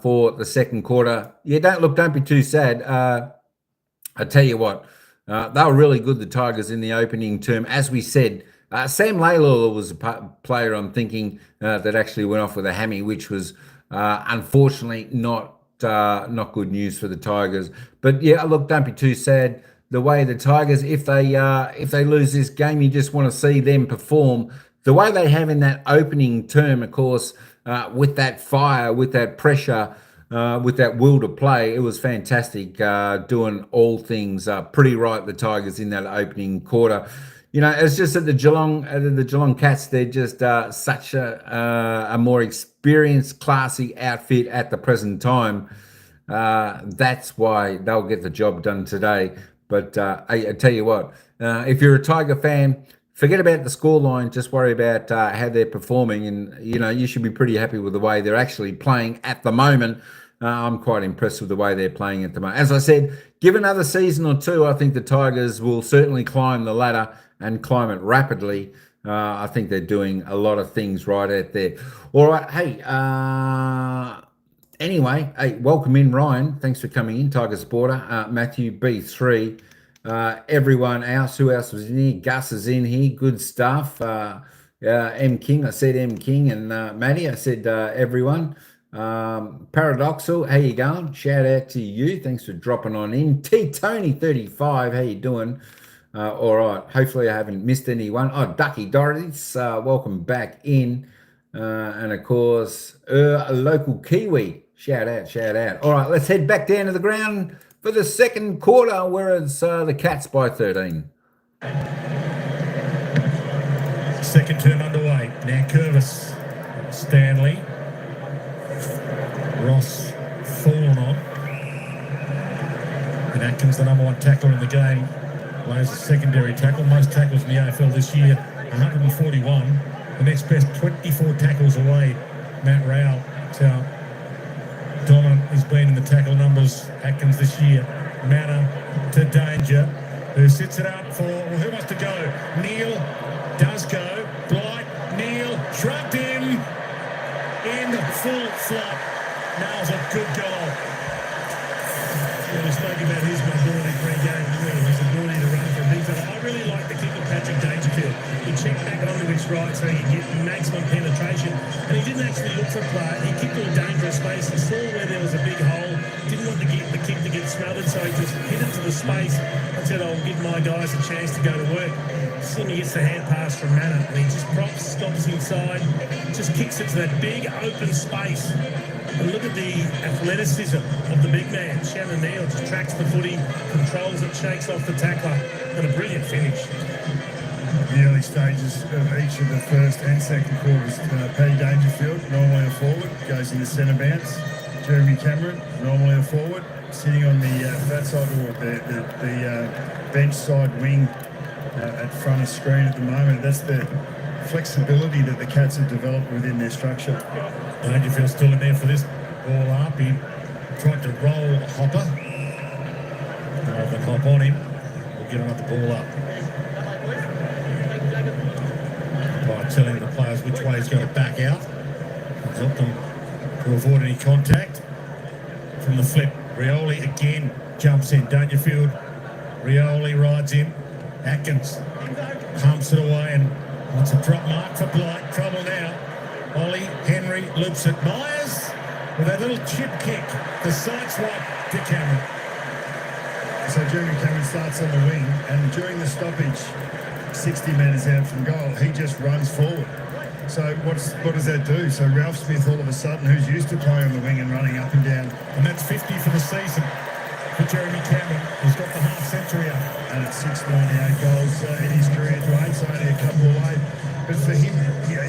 for the second quarter. Yeah, don't be too sad. I tell you what, they were really good, the Tigers, in the opening term. As we said, Sam Laylor was a player I'm thinking that actually went off with a hammy, which was unfortunately not good news for the Tigers. But yeah, look, don't be too sad. The way the Tigers, if they lose this game, you just want to see them perform the way they have in that opening term, of course, with that fire, with that pressure, with that will to play. It was fantastic, doing all things pretty right, the Tigers, in that opening quarter. You know, it's just that the Geelong Cats, they're just such a more experienced, classy outfit at the present time. That's why they'll get the job done today. But I tell you what, if you're a Tiger fan, forget about the scoreline. Just worry about how they're performing, and you know you should be pretty happy with the way they're actually playing at the moment. I'm quite impressed with the way they're playing at the moment. As I said, give another season or 2, I think the Tigers will certainly climb the ladder and climb it rapidly. I think they're doing a lot of things right out there. All right, hey. Anyway, hey, welcome in, Ryan. Thanks for coming in, Tiger Supporter. Matthew B3. Everyone else, who else was in here? Gus is in here. Good stuff. M King, I said M King, and Maddie, I said everyone. Paradoxal, how you going? Shout out to you. Thanks for dropping on in. T Tony 35, how you doing? All right. Hopefully I haven't missed anyone. Oh, Ducky Dorothy's, welcome back in. And of course, a local Kiwi. Shout out. All right, let's head back down to the ground for the second quarter, where it's the Cats by 13. Second term underway. Now Curvis, Stanley, Ross fallen on. And Atkins, the number 1 tackler in the game, lays a secondary tackle. Most tackles in the AFL this year, 141. The next best, 24 tackles away. Matt Rowell. That's how dominant he's been in the tackle numbers, Atkins, this year. Manor to Danger, who sits it up for, well, who wants to go? Neil does go. Blight, Neil, shrugged him. In full flop. Nails a good goal. We spoke about his mobility pre-game, his ability to run for a big fella. I really like the kick of Patrick Dangerfield. He checked back onto his right so he could get maximum penetration, and he didn't actually look for a play. He kicked all dangerous space. He saw where there was a big hole, didn't want to get the kick to get smothered, so he just hit it to the space and said, I'll give my guys a chance to go to work. Soon he gets the hand pass from Manor, and he just stops inside, just kicks it to that big open space. And look at the athleticism of the big man. Shannon Neal just tracks the footy, controls it, shakes off the tackler, and a brilliant finish. The early stages of each of the first and second quarters, Paddy Dangerfield, normally a forward, goes into centre bounce. Jeremy Cameron, normally a forward, sitting on the that side, or the bench side wing at front of screen at the moment. That's the flexibility that the Cats have developed within their structure. Dangerfield's still in there for this ball up. He tried to roll Hopper. Rather than hop on him, we'll get another ball up. By telling the players which way he's going to back out. Help them to avoid any contact. From the flip, Rioli again jumps in. Dangerfield, Rioli rides him. Atkins Pumps it away and wants a drop mark for Blight. Trouble now. Ollie Henry loops it. Myers with a little chip kick. The side swipe to Cameron. So Jeremy Cameron starts on the wing, and during the stoppage, 60 metres out from goal, he just runs forward. So what does that do? So Ralph Smith, all of a sudden, who's used to playing on the wing and running up and down, And that's 50 for the season for Jeremy Cameron, who's got the half-century up. and it's 698 goals in his career, right? So only a couple away. But for him,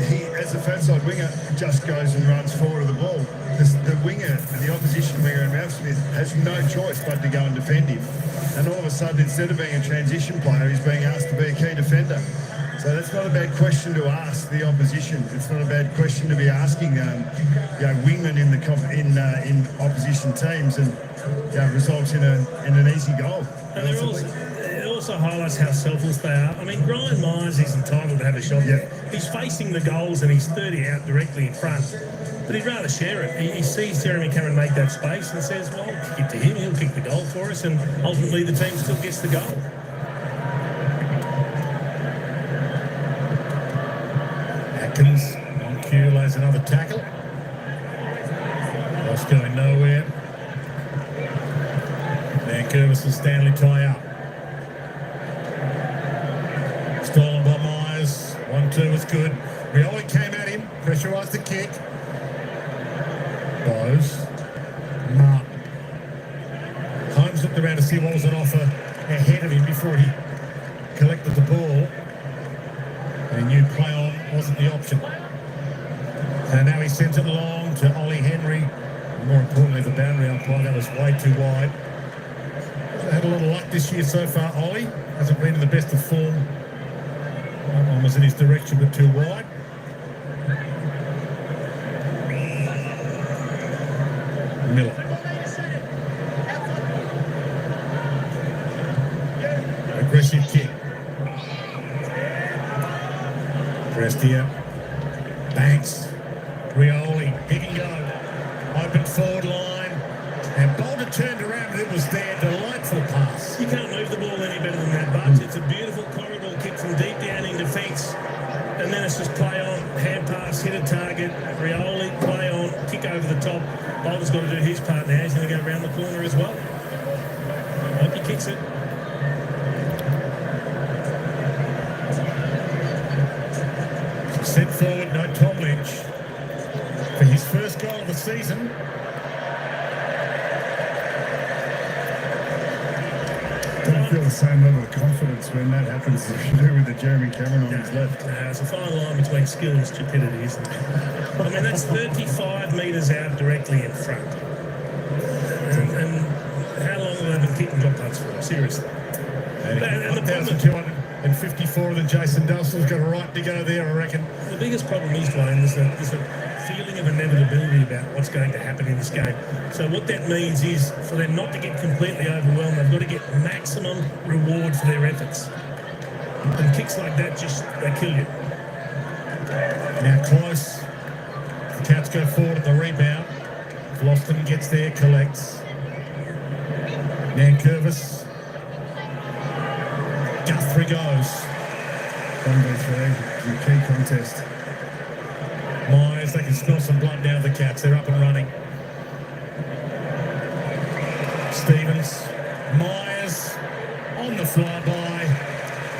he as a fat-side winger, just goes and runs forward of the ball. The winger, the opposition winger, and Ralph Smith has no choice but to go and defend him. And all of a sudden, instead of being a transition player, he's being asked to be a key defender. So that's not a bad question to ask the opposition. It's not a bad question to be asking, wingmen in opposition teams, and results in an easy goal. And it also highlights how selfless they are. I mean, Brian Myers is entitled to have a shot there. He's facing the goals and he's 30 out directly in front. But he'd rather share it. He sees Jeremy Cameron make that space and says, well, I'll kick it to him, he'll kick the goal for us, and ultimately the team still gets the goal. Atkins on cue lays another tackle. Loss going nowhere. Now Curvis and Stanley tie up. Stolen by Myers. 1-2 was good. Rioli came at him. Pressurised the kick. Bowes. Martin. Holmes looked around to see what was on offer ahead of him before he collected the ball. And he knew play on wasn't the option. And now he sends it along to Ollie Henry. More importantly, the boundary umpire, that was way too wide. Hasn't had a lot of luck this year so far, Ollie. Hasn't been in the best of form. That one was in his direction, but too wide. Miller. Aggressive kick. Prestia. Banks. Rioli. He can go. Open forward line. And Boulder turned around and it was their delightful pass. You can't move the ball any better than that, Budge. It's a beautiful corridor kick from deep down in defence. And then it's just play on, hand pass, hit a target, Rioli, play on, kick over the top. Boulder's got to do his part now. He's going to go around the corner as well. Hope he kicks it. Sent forward, no Tom Lynch for his first goal of the season. Don't feel the same level of confidence when that happens as you do with the Jeremy Cameron on his left. It's a fine line between skill and stupidity, isn't it? I mean, that's 35 metres out directly in front. And how long have they been kicking drop punts for? Seriously. And 1,254 of the Jason Delson's got a right to go there, I reckon. The biggest problem is, Wayne, there's a feeling of inevitability about what's going to happen in this game. So what that means is for them not to get completely overwhelmed, they've got to get maximum reward for their efforts. And kicks like that they kill you. Now close. The Cats go forward at the rebound. Gloston gets there, collects. Nankervis. Guthrie goes. 1v3, the key contest. Myers, they can smell some blood down the Cats. They're up and running. Stevens. Myers on the flyby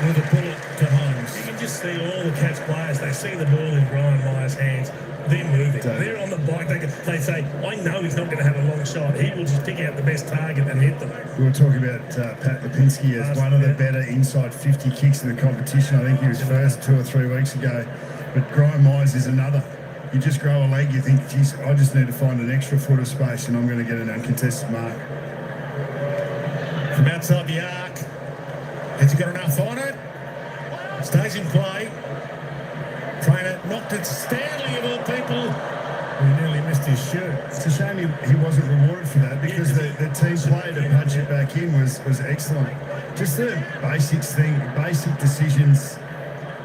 with a bullet to Holmes. You can just see all the Cats players, they see the ball in Brian Myers' hands. They're moving. They're on the bike. They say, I know he's not going to have a long shot. He will just pick out the best target and hit them. We were talking about Pat Lipinski as one of the better inside 50 kicks in the competition. I think he was first 2 or 3 weeks ago. But Brian Myers is another. You just grow a leg, you think, geez, I just need to find an extra foot of space and I'm going to get an uncontested mark. From outside the arc. Has he got enough on it? Stays in play. Trainer knocked it. Stanley, of all people, who nearly missed his shoot. It's a shame he wasn't rewarded for that because the team play to punch it back in was excellent. Just the basic decisions,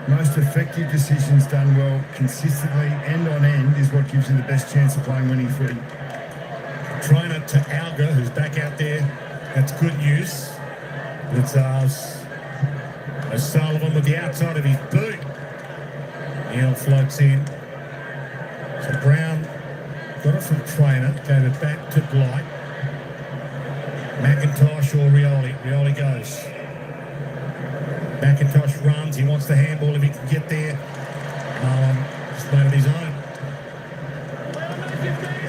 most effective decisions done well, consistently, end on end, is what gives you the best chance of playing winning footy. Trainer to Alga, who's back out there. That's good news. It's ours. O'Sullivan with the outside of his boot. Neil floats in. So Brown got it from Trainer, gave it back to Blight. McIntosh or Rioli. Rioli goes. McIntosh runs. He wants the handball if he can get there. Just made it his own.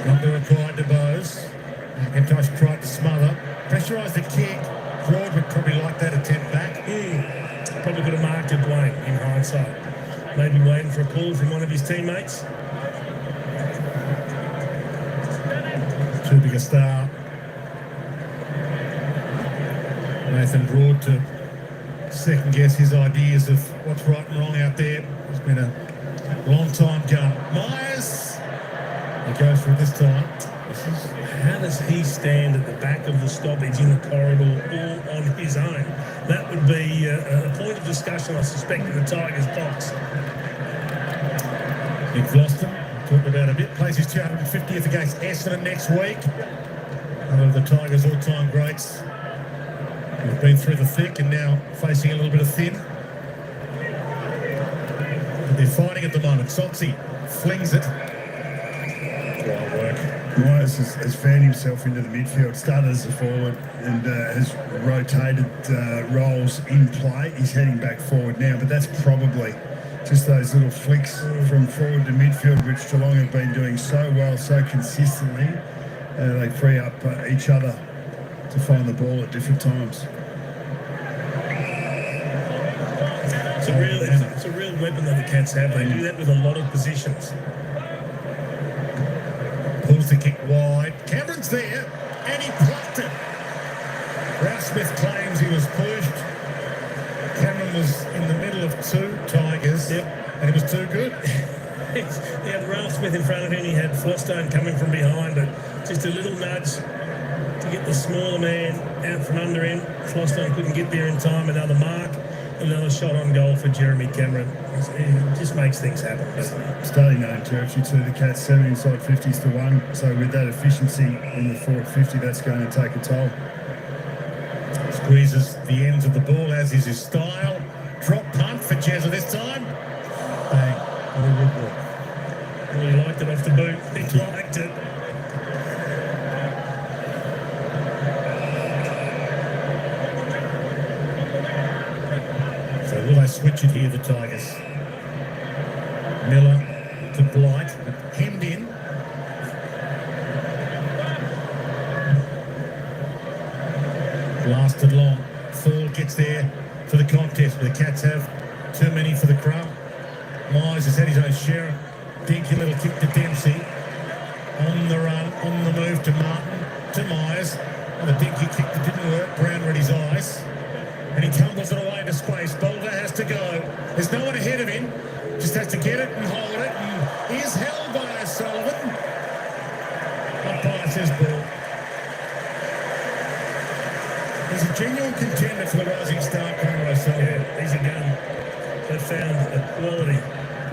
Not the required to Bose. McIntosh tried to smother. Pressurised the kick. Broad would probably like that attempt back. Probably could have marked it, Wayne, in hindsight. Maybe waiting for a pull from one of his teammates. Too big a star. Nathan Broad to second guess his ideas of what's right and wrong out there. It's been a long time gun. Myers. He goes for it this time. How does he stand at the back of the stoppage in the corridor all on his own? That would be a point of discussion, I suspect, in the Tigers box. Nick Vlosten, talked about a bit, plays his 250th against Essendon next week. One of the Tigers' all-time greats. We've been through the thick and now facing a little bit of thin. But they're fighting at the moment. Soxy flings it. Wild work. Myers has found himself into the midfield, started as a forward and has rotated roles in play. He's heading back forward now, but that's probably just those little flicks from forward to midfield, which Geelong have been doing so well, so consistently. They free up each other to find the ball at different times. It's a real weapon that the Cats have. They do that with a lot of positions. Pulls the kick wide. Cameron's there, and he plucked it. Ralph Smith claims he was pushed. Cameron was in the middle of two Tigers, and he was too good. He had Ralph Smith in front of him. He had Flostone coming from behind, but just a little nudge to get the smaller man out from under him. Flostone couldn't get there in time. Another mark. Another shot on goal for Jeremy Cameron. It just makes things happen, doesn't it? Starting known territory to the Cats, 7 inside 50s to 1. So with that efficiency in the forward 50, that's going to take a toll. Squeezes the ends of the ball, as is his style. Drop punt for Jezza this time. Bang. What a good ball. Well, he liked it off the boot. He liked it. Will they switch it here, the Tigers? Miller to Blight, hemmed in. Blasted long. Fall gets there for the contest, but the Cats have too many for the crowd. Myers has had his own share. Dinky little kick to Dempsey. On the run, on the move to Martin, to Myers. And a dinky kick that didn't work. Brown read his eyes. And he tumbles it away into space. Boulder has to go. There's no one ahead of him. Just has to get it and hold it. And he is held by O'Sullivan. Umpire says ball. He's a genuine contender for the Rising Star, Connor O'Sullivan. Yeah, he's a gun. They found a quality.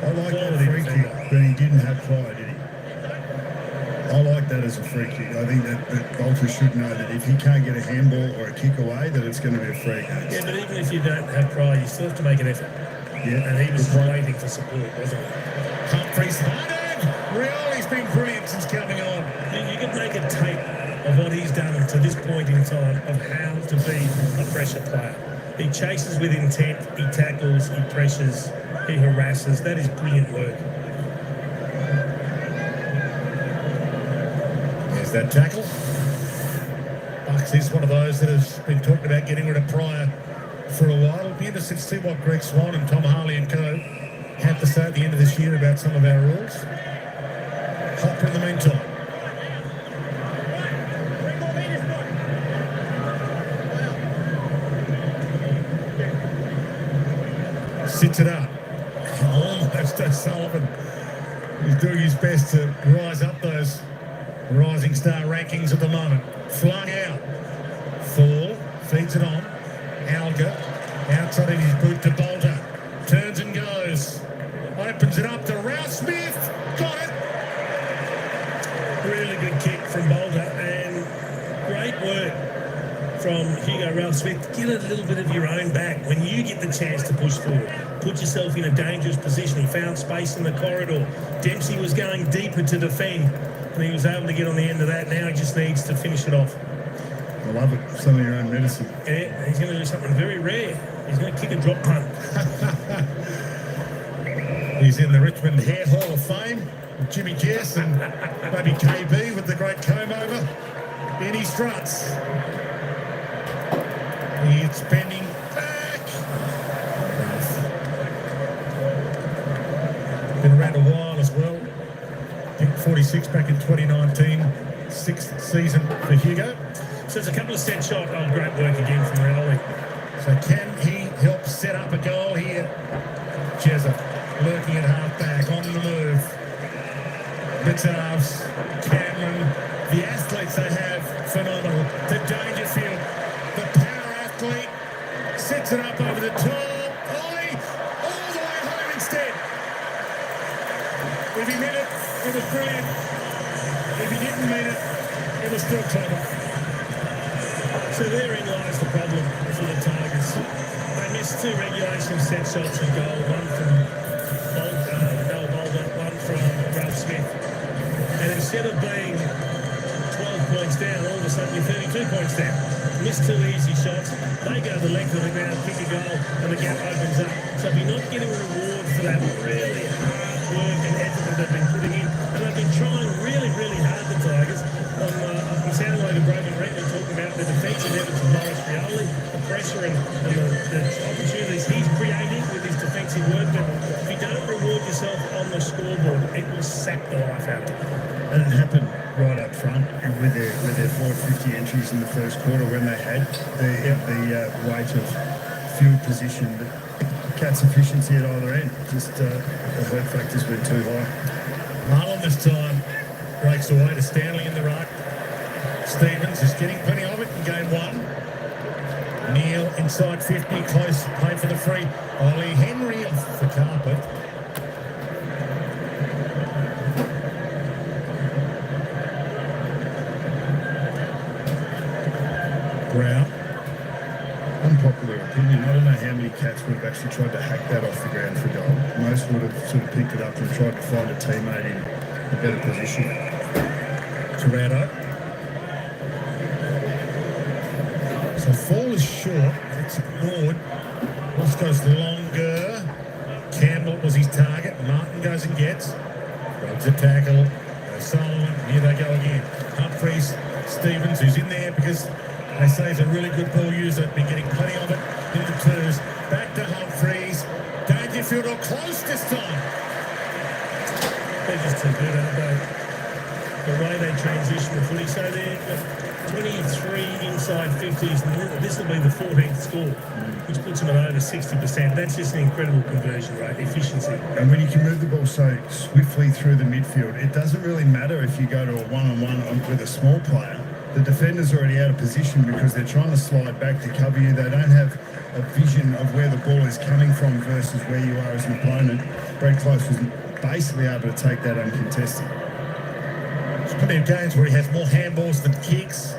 I like that free kick, but he didn't have fire, did he? I like that as a free kick. I think that Bolter should know that if he can't get a handball or a kick away, that it's going to be a free against. Yeah, but even if you don't have pride, you still have to make an effort. Yeah. And he was waiting for support, wasn't he? Humphrey's hunted. Rioli's been brilliant since coming on. You could make a tape of what he's done to this point in time of how to be a pressure player. He chases with intent, he tackles, he pressures, he harasses. That is brilliant work. There's that tackle. Bucks is one of those that has been talked about getting rid of Pryor for a while. It'll be interesting to see what Greg Swan and Tom Harley and co have to say at the end of this year about some of our rules. Hopper in the meantime. Sits it up. Almost O'Sullivan. He's doing his best to rise up those Rising Star rankings at the moment. Flung out. Fall. Feeds it on. Alga. Outside of his boot to Bolter. Turns and goes. Opens it up to Ralph Smith. Got it. Really good kick from Bolter and great work from Hugo Ralph Smith, get a little bit of your own back when you get the chance to push forward. Put yourself in a dangerous position. He found space in the corridor. Dempsey was going deeper to defend, and he was able to get on the end of that. Now he just needs to finish it off. I love it. Some of your own medicine. Yeah, he's going to do something very rare. He's going to kick a drop punt. He's in the Richmond Hair Hall of Fame. Jimmy Jess and maybe KB with the great comb over. In he struts. It's bending back. Been around a while as well. I think 46 back in 2019. Sixth season for Hugo. So it's a couple of set shot. Oh, great work again from Rowley. So can he help set up a goal here? Jezza lurking at half back, on the move. Bittarves, Cameron, the athletes they have, phenomenal. The Dangerfield, the power athlete, sets it up over the top. Ollie, all the way home instead. If he meant it, it was brilliant. If he didn't mean it, it was still clever. So therein lies the problem for the Tigers. They missed 2 regulation set shots and goal, one from Noel Bolden, one from Ralph Smith. And instead of being 12 points down, all of a sudden you're 32 points down. Missed 2 easy shots. They go the length of the ground, kick a goal, and the gap opens up. So if you're not getting a reward for that really hard work and effort that they've been putting in, and they've been trying really, really hard, the Tigers. It sounded like a broken record talking about the defensive efforts of Morris Rioli, the pressure and the opportunities he's creating with his defensive work. But if you don't reward yourself on the scoreboard, it will sack the life out of you. And it happened right up front with their 450 entries in the first quarter when they had the weight of field position. But Cats' efficiency at either end, just the hurt factor's been too high. Marlon this time breaks away to Stanley in the right. Stevens is getting plenty of it in game 1. Neil inside 50, close, play for the free. Ollie Henry off the carpet. Brown. Unpopular opinion. I don't know how many Cats would have actually tried to hack that off the ground for goal. Most would have sort of picked it up and tried to find a teammate in a better position. Toretto. So fall is short. It's ignored. Ross goes longer. Campbell was his target. Martin goes and gets. Rugs a tackle. Sullivan. Here they go again. Humphreys. Stevens, who's in there because they say he's a really good ball user. Been getting plenty of it in the twos. Back to Humphreys. Dangerfield or close this time. They're just too good, aren't they? The way they transition the footy. So they're 23 inside 50s, and this will be the 14th score, which puts them at over 60%. That's just an incredible conversion rate, efficiency. And when you can move the ball so swiftly through the midfield, it doesn't really matter if you go to a one-on-one with a small player. The defender's already out of position because they're trying to slide back to cover you. They don't have a vision of where the ball is coming from versus where you are as an opponent. Brad Close was basically able to take that uncontested. There's plenty of games where he has more handballs than kicks.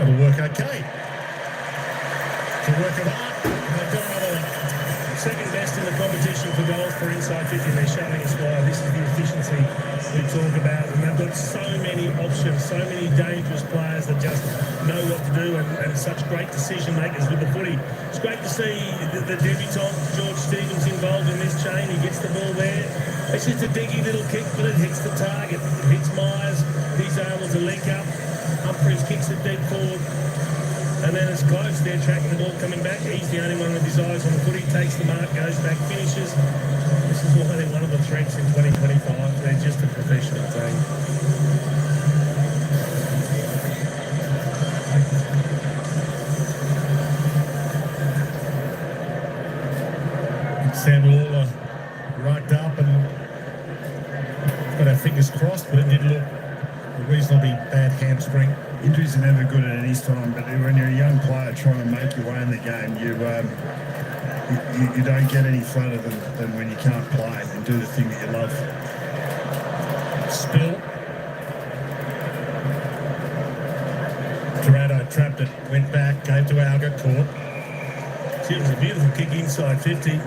That'll work okay. It's a work of art. And they've got another one. Second best in the competition for goals for inside 50. They're showing us why. This is the efficiency we talk about. And they've got so many options, so many dangerous players that just know what to do and such great decision makers with the footy. It's great to see the debutant, George Stevens, involved in this chain. He gets the ball there. It's just a diggy little kick, but it hits the target. It hits Myers. He's able to link up. Humphreys kicks it deep forward. And then it's Close. They're tracking the ball coming back. He's the only one with his eyes on the footy. Takes the mark, goes back, finishes. This is why they're one of the threats in 2025. They're just a professional team. Samuel rugged up and got our fingers crossed, but it did look a reasonably bad hamstring. Injuries are never good at any time, but when you're a young player trying to make your way in the game, you don't get any flatter than when you can't play and do the thing that you love. Spill. Toretto it. Went back, gave to Alga, caught. See, it was a beautiful kick inside 50.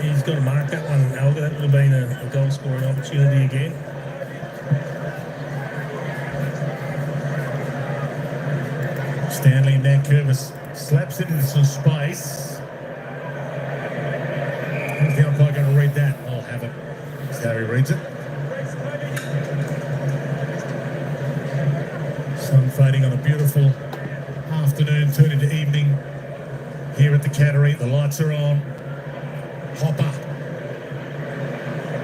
He's got to mark that one, Alga. That would have been a goal scoring opportunity again. Stanley and Nankervis slaps it into some space. How's the umpire going to read that? I'll have it. That's how he reads it. Sun fading on a beautiful afternoon, turning to evening here at the Cattery. The lights are on. Hopper.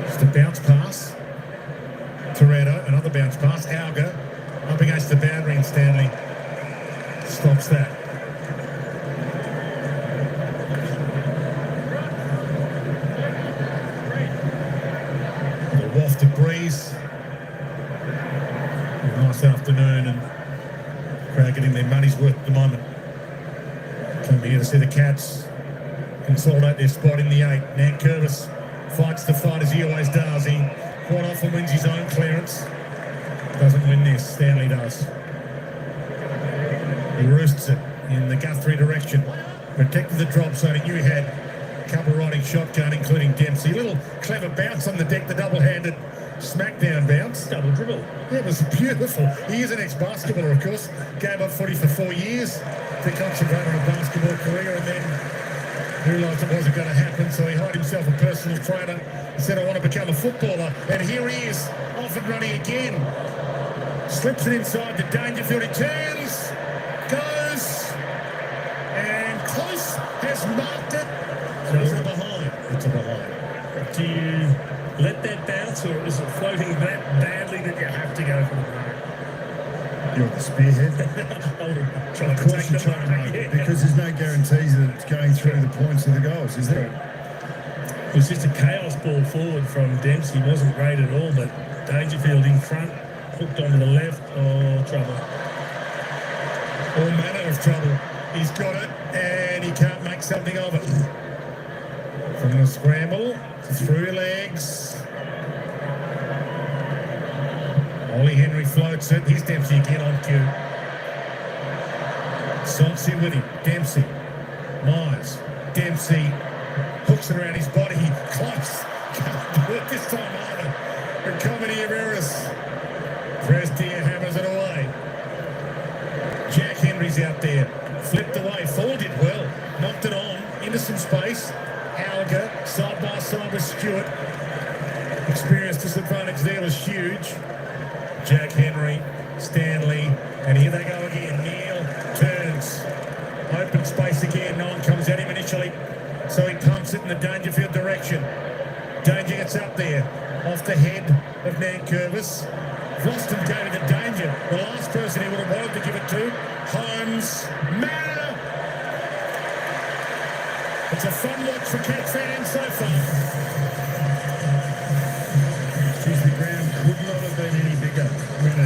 Just a bounce pass. Toretto, another bounce pass. Alga up against the boundary, and Stanley stops that. A wafted breeze. A nice afternoon, and crowd getting their money's worth at the moment. Come here to see the Cats consolidate their spot in the 8. Nankervis fights the fight as he always does. He quite often wins his own clearance. Doesn't win this. Stanley does. He roosts it in the Guthrie direction. Protected the drop zone. He knew he had a couple riding shotgun, including Dempsey. A little clever bounce on the deck, the double-handed smackdown bounce. Double dribble. Yeah, it was beautiful. He is an ex-basketballer, of course. Gave up footy for 4 years to concentrate on a basketball career, and then realised it wasn't going to happen, so he hired himself a personal trainer. He said, I want to become a footballer. And here he is, off and running again. Slips it inside the Dangerfield. He turns, goes, and close has marked it. So it's a behind. It's a behind. Do you let that bounce, or is it floating that badly that you have to go for the mark? You're the spearhead. Of course you try to mark it, because there's no guarantees that it's going through the points of the goals, is there? It was just a chaos ball forward from Dempsey. Wasn't great at all, but Dangerfield in front, hooked onto the left. Oh, trouble. All manner of trouble. He's got it, and he can't make something of it. From the scramble, through legs. Ollie Henry floats it. Here's Dempsey again on cue. Sonsi with him. Dempsey. Myers. Dempsey hooks it around his body. Close. Can't do it this time either. A comedy of errors. Prestia hammers it away. Jack Henry's out there. Flipped away. Fuller did well. Knocked it on. Into some space. Alga side by side with Stewart. Experience disadvantage there was huge. Jack Henry, Stanley, and here they go again. Neil turns. Open space again. No one comes at him initially, so he pumps it in the Dangerfield direction. Danger gets up there. Off the head of Nankervis. Voston gave it to Danger. The last person he would have wanted to give it to. Holmes. Manor. It's a fun watch for Cat fans so far. The ground could not have been any bigger when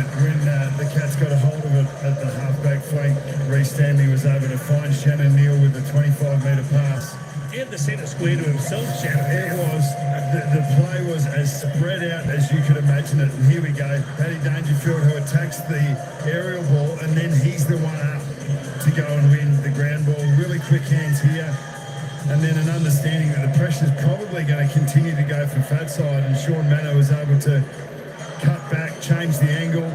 the Cats got a hold of it at the half-back flank. Reece Stanley was able to find Shannon Neal with a 25-metre pass. He had the centre square to himself, Shannon. It was. The play was as spread out as you could imagine it. And here we go. Paddy Dangerfield, who attacks the aerial ball, and then he's the one up to go and win the ground ball. Really quick hands here. And then an understanding that the pressure's probably going to continue to go for Fatside, and Sean Manor was able to cut back, change the angle,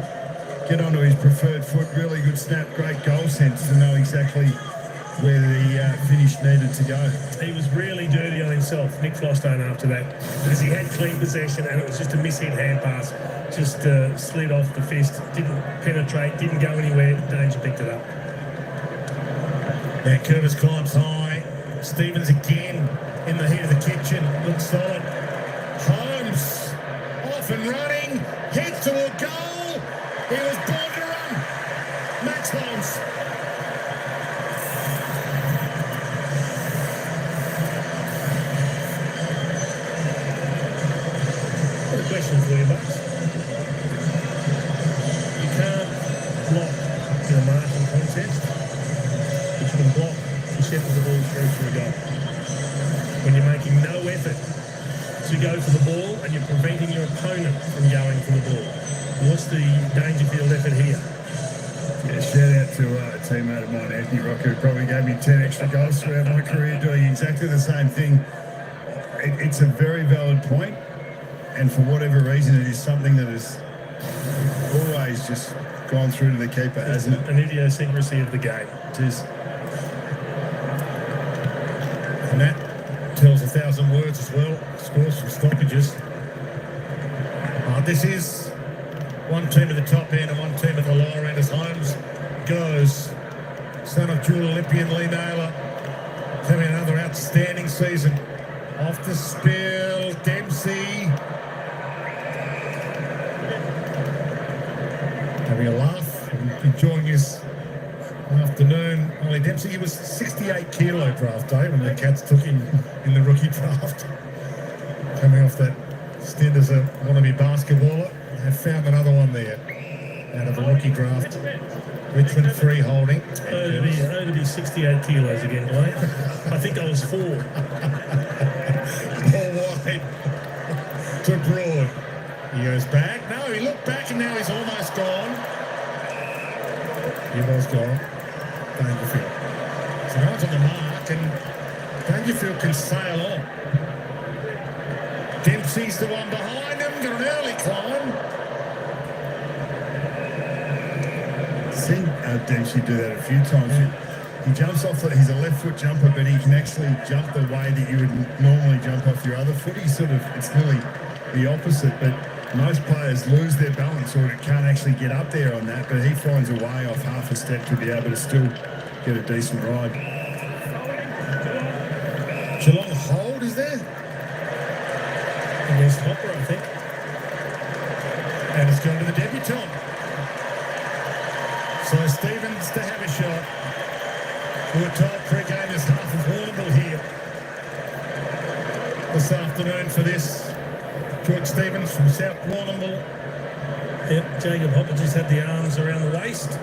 get onto his preferred foot. Really good snap, great goal sense to know exactly where the finish needed to go. He was really dirty on himself, Nick Flostone, after that, because he had clean possession and it was just a mishit hand pass. Just slid off the fist, didn't penetrate, didn't go anywhere. Danger picked it up. Curvis climbs high. Stevens again in the heat of the kitchen. Looks solid. Holmes off and running. Heads to a goal. He was born to run. Max Holmes. Got a question for you, Bucks. You can't block in a marking contest, but you can block to set the ball through for a goal. When you're making no effort to go for the ball and you're preventing your opponent from going for the ball. What's the Dangerfield effort here? Yeah, shout out to a teammate of mine, Anthony Rocker, who probably gave me 10 extra goals throughout my career doing exactly the same thing. It's a very valid point, and for whatever reason, it is something that has always just gone through to the keeper, hasn't it? An idiosyncrasy of the game. It is. And that tells 1,000 words as well. Scores from stoppages. This is one team at the top end and one team at the lower end as Holmes goes. Son of dual Olympian Lee Naylor having another outstanding season. Off the spill, Dempsey having a laugh and enjoying his afternoon. Ollie Dempsey, he was 68 kilo draft day when the Cats took him in the rookie draft. Coming off that stint as a wannabe basketballer, have found another one there out of the rookie draft. Richmond free holding. To be 68 kilos again, Blake. I think I was 4. Paul White to Broad. He goes back. No, he looked back and now he's almost gone. He was gone. Dangerfield. So now it's on the mark and Dangerfield can sail on. Dempsey's the one behind him. Got an early climb. Seen Dempsey do that a few times. He jumps off, he's a left foot jumper, but he can actually jump the way that you would normally jump off your other foot. He's sort of, it's nearly the opposite, but most players lose their balance or can't actually get up there on that, but he finds a way off half a step to be able to still get a decent ride. Geelong hold, is there? Against Hopper, I think. And it's going to the debutant. So Stevens to have a shot. We were told pre-game there's half of Warrnambool here this afternoon for this. George Stevens from South Warrnambool. Yep, Jacob Hopper just had the arms around the waist.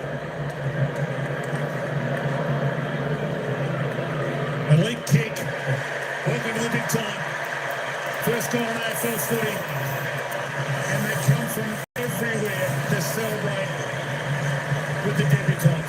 Elite kick. Welcome to the big time. First goal on AFL footy. And they come from everywhere to celebrate with the debutant.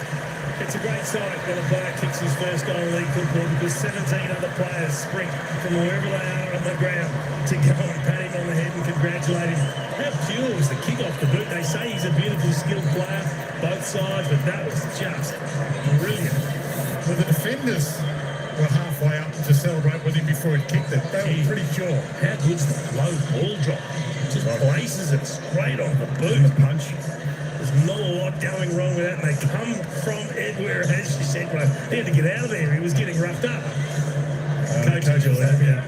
It's a great sight when a player kicks his first goal in league football because 17 other players sprint from wherever they are on the ground to go and pat him on the head and congratulate him. How pure was the kick off the boot? They say he's a beautifully skilled player, both sides, but that was just brilliant. Well, the defenders were halfway up to celebrate with him before he kicked it. They were pretty sure. How good's the low ball drop? Just places it straight on the boot. The punch. There's not a lot going wrong with that, and they come from everywhere, as you said, bro. He had to get out of there. He was getting roughed up. Coach that, yeah.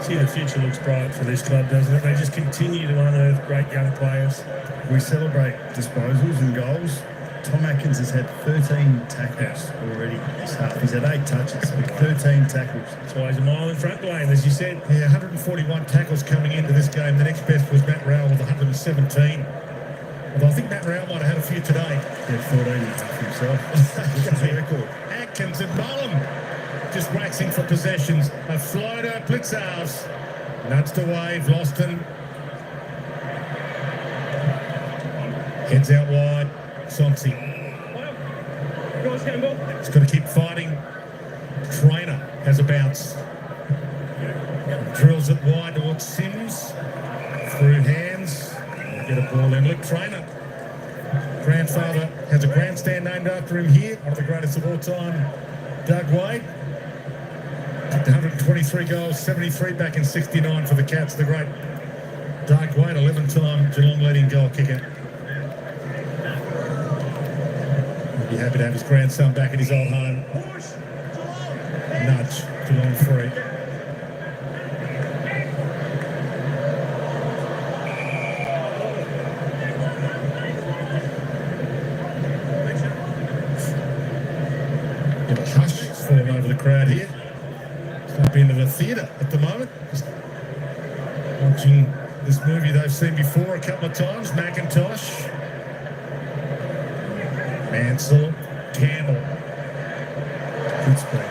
See, the future looks bright for this club, doesn't it? They just continue to unearth great young players. We celebrate disposals and goals. Tom Atkins has had 13 tackles already this half. He's had 8 touches, but 13 tackles. That's why he's a mile in front, Dwayne, as you said. Yeah, 141 tackles coming into this game. The next best was Matt Rowell with 117. Although I think Matt Rowell might have had a few today. Yeah, 14 himself. That's a record. Atkins and Mullum just waxing for possessions. A floater, Blitzhouse. Nudged away, Vlosten. Heads out wide. Sonsi. He's got to keep fighting. Trainer has a bounce. Drills it wide towards Sims. Through hands. Get a ball in. Look, Trainer. Grandfather has a grandstand named after him here. One of the greatest of all time. Doug Wade. 123 goals, 73 back in 69 for the Cats. The great Doug Wade, 11-time Geelong leading goal kicker. Be happy to have his grandson back at his old home. Nudge, Geelong free. Bit of hush is falling over the crowd here. It's like being in a theatre at the moment. Just watching this movie they've seen before a couple of times, Macintosh. Mansell, Campbell. Good speed.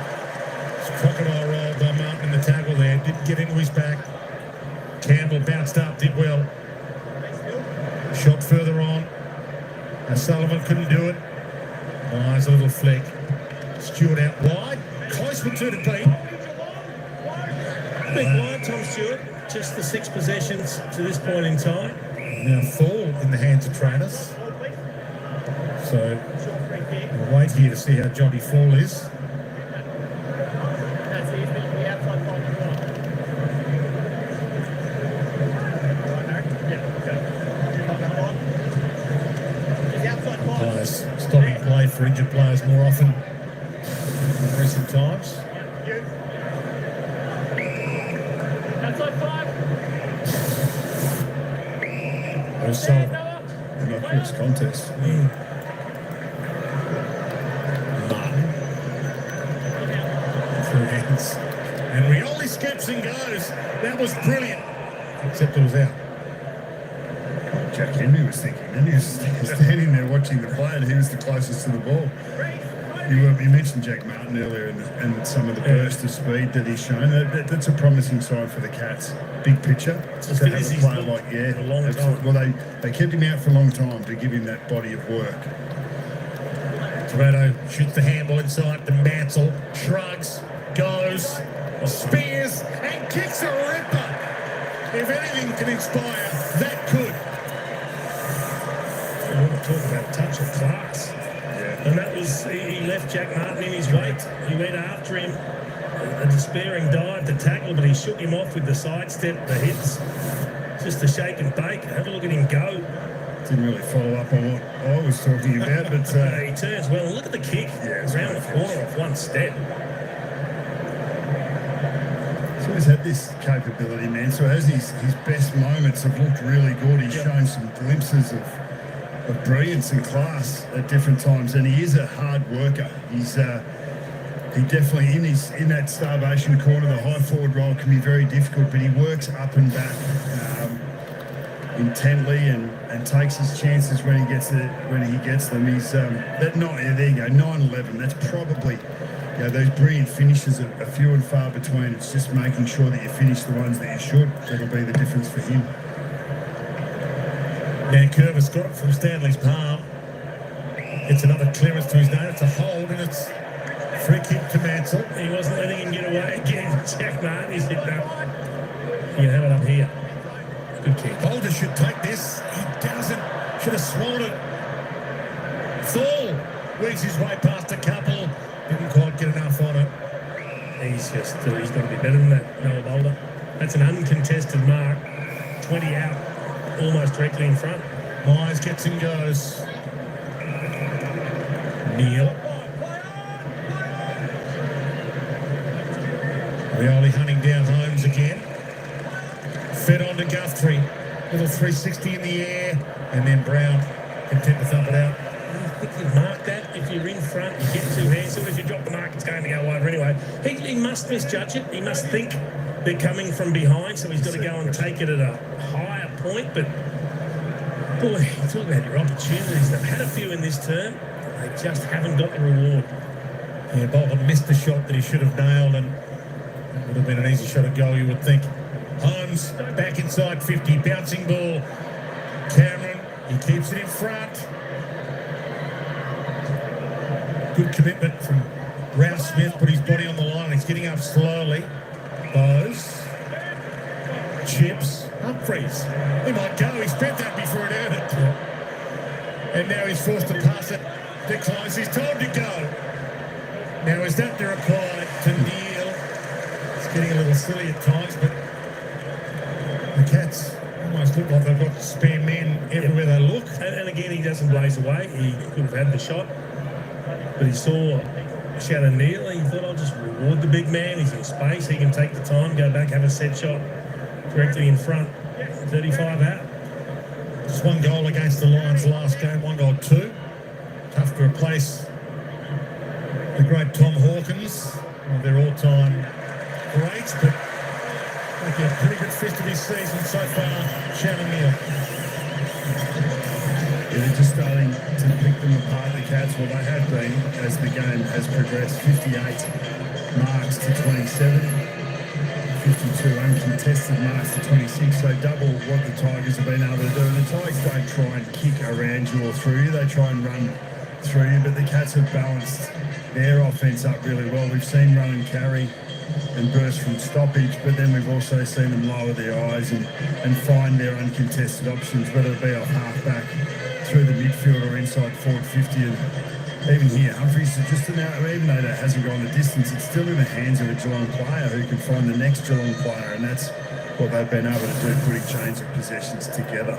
It's crocodile roll by Martin in the tackle there. Didn't get into his back. Campbell bounced up, did well. Shot further on. Sullivan couldn't do it. Oh, there's a little flick. Stewart out wide. Close for 2 to beat. Big line, Tom Stewart. Just the 6 possessions to this point in time. Now fall in the hands of trainers. So we'll wait here to see how Johnny Fall is. Players stopping play for injured players more often in recent times. And of course, contest. Through hands. And Rioli skips and goes. That was brilliant. Except it was out. Jack Henry was thinking, and he was standing there watching the play, and he was the closest to the ball. You mentioned Jack Martin earlier and some of the burst of speed that he's shown. That's a promising sign for the Cats. Big picture. To have a player like, a long time. Well, they kept him out for a long time to give him that body of work. Toretto shoots the handball inside to Mansell. Shrugs, goes, spears, and kicks a ripper. If anything can inspire, that could. I want to talk about touch of class. And that was, he left Jack Martin in his weight. He went after him, a despairing dive to tackle, but he shook him off with the sidestep, the hits. Just a shake and bake. Have a look at him go. Didn't really follow up on what I was talking about, but... he turns well. Look at the kick. Around the corner off one step. So he's had this capability, man. So as his best moments have looked really good. He's shown some glimpses of brilliance and class at different times, and he is a hard worker. He's he definitely in that starvation corner, the high forward role can be very difficult, but he works up and back intently and takes his chances when he gets them. He's that there you go, 9-11. That's probably those brilliant finishes are few and far between. It's just making sure that you finish the ones that you should. That'll be the difference for him. And Curvis got it from Stanley's palm. It's another clearance to his name. It's a hold, and it's free kick to Mansell. He wasn't letting him get away again. Jack Martin, he said, no. You have it up here. Good kick. Holder should take this. He doesn't. Should have swallowed it. Thal weaves his way past a couple. Didn't quite get enough on it. He's got to be better than that, Noah Boulder. That's an uncontested mark. 20 out. Almost directly in front. Myers gets and goes. Neal. Rioli hunting down Holmes again. Fed on to Guthrie. Little 360 in the air. And then Brown content to thump it out. I think you've marked that. If you're in front, you get 2 hands. So if you drop the mark, it's going to go over anyway. He must misjudge it. He must think they're coming from behind, so he's got to go and take it at a higher point. But boy, you talk about your opportunities. They've had a few in this term. They just haven't got the reward. Yeah, Bolton missed the shot that he should have nailed, and it would have been an easy shot at goal, you would think. Holmes back inside 50, bouncing ball. Cameron, he keeps it in front. Good commitment from Rouse Smith, put his body on the line. He's getting up slowly. Bose. Chips. Humphreys. He might go. He spent that before it earned it. And now he's forced to pass it to close. He's told to go. Now, is that required to Neal? It's getting a little silly at times, but the Cats almost look like they've got spare men everywhere they look. And again, he doesn't blaze away. He could have had the shot. But he saw Shannon Neal. He thought, I'll just reward the big man. He's in space. He can take the time, go back, have a set shot directly in front. 35 out. Just 1 goal against the Lions last game, 1 goal 2. Tough to replace the great Tom Hawkins, one of their all-time greats, but making a pretty good fist of his season so far, Shannon Neal. Yeah, they're just starting to pick them apart, the Cats. Well, they have been as the game has progressed. 58 marks to 27, 52 uncontested marks to 26, so double what the Tigers have been able to do. And the Tigers don't try and kick around you or through you. They try and run through you, but the Cats have balanced their offence up really well. We've seen run and carry and burst from stoppage, but then we've also seen them lower their eyes and find their uncontested options, whether it be off half-back, through the midfield or inside forward 50. And even here, Humphries is just even though that hasn't gone the distance, it's still in the hands of a Geelong player who can find the next Geelong player, and that's what they've been able to do, putting chains of possessions together.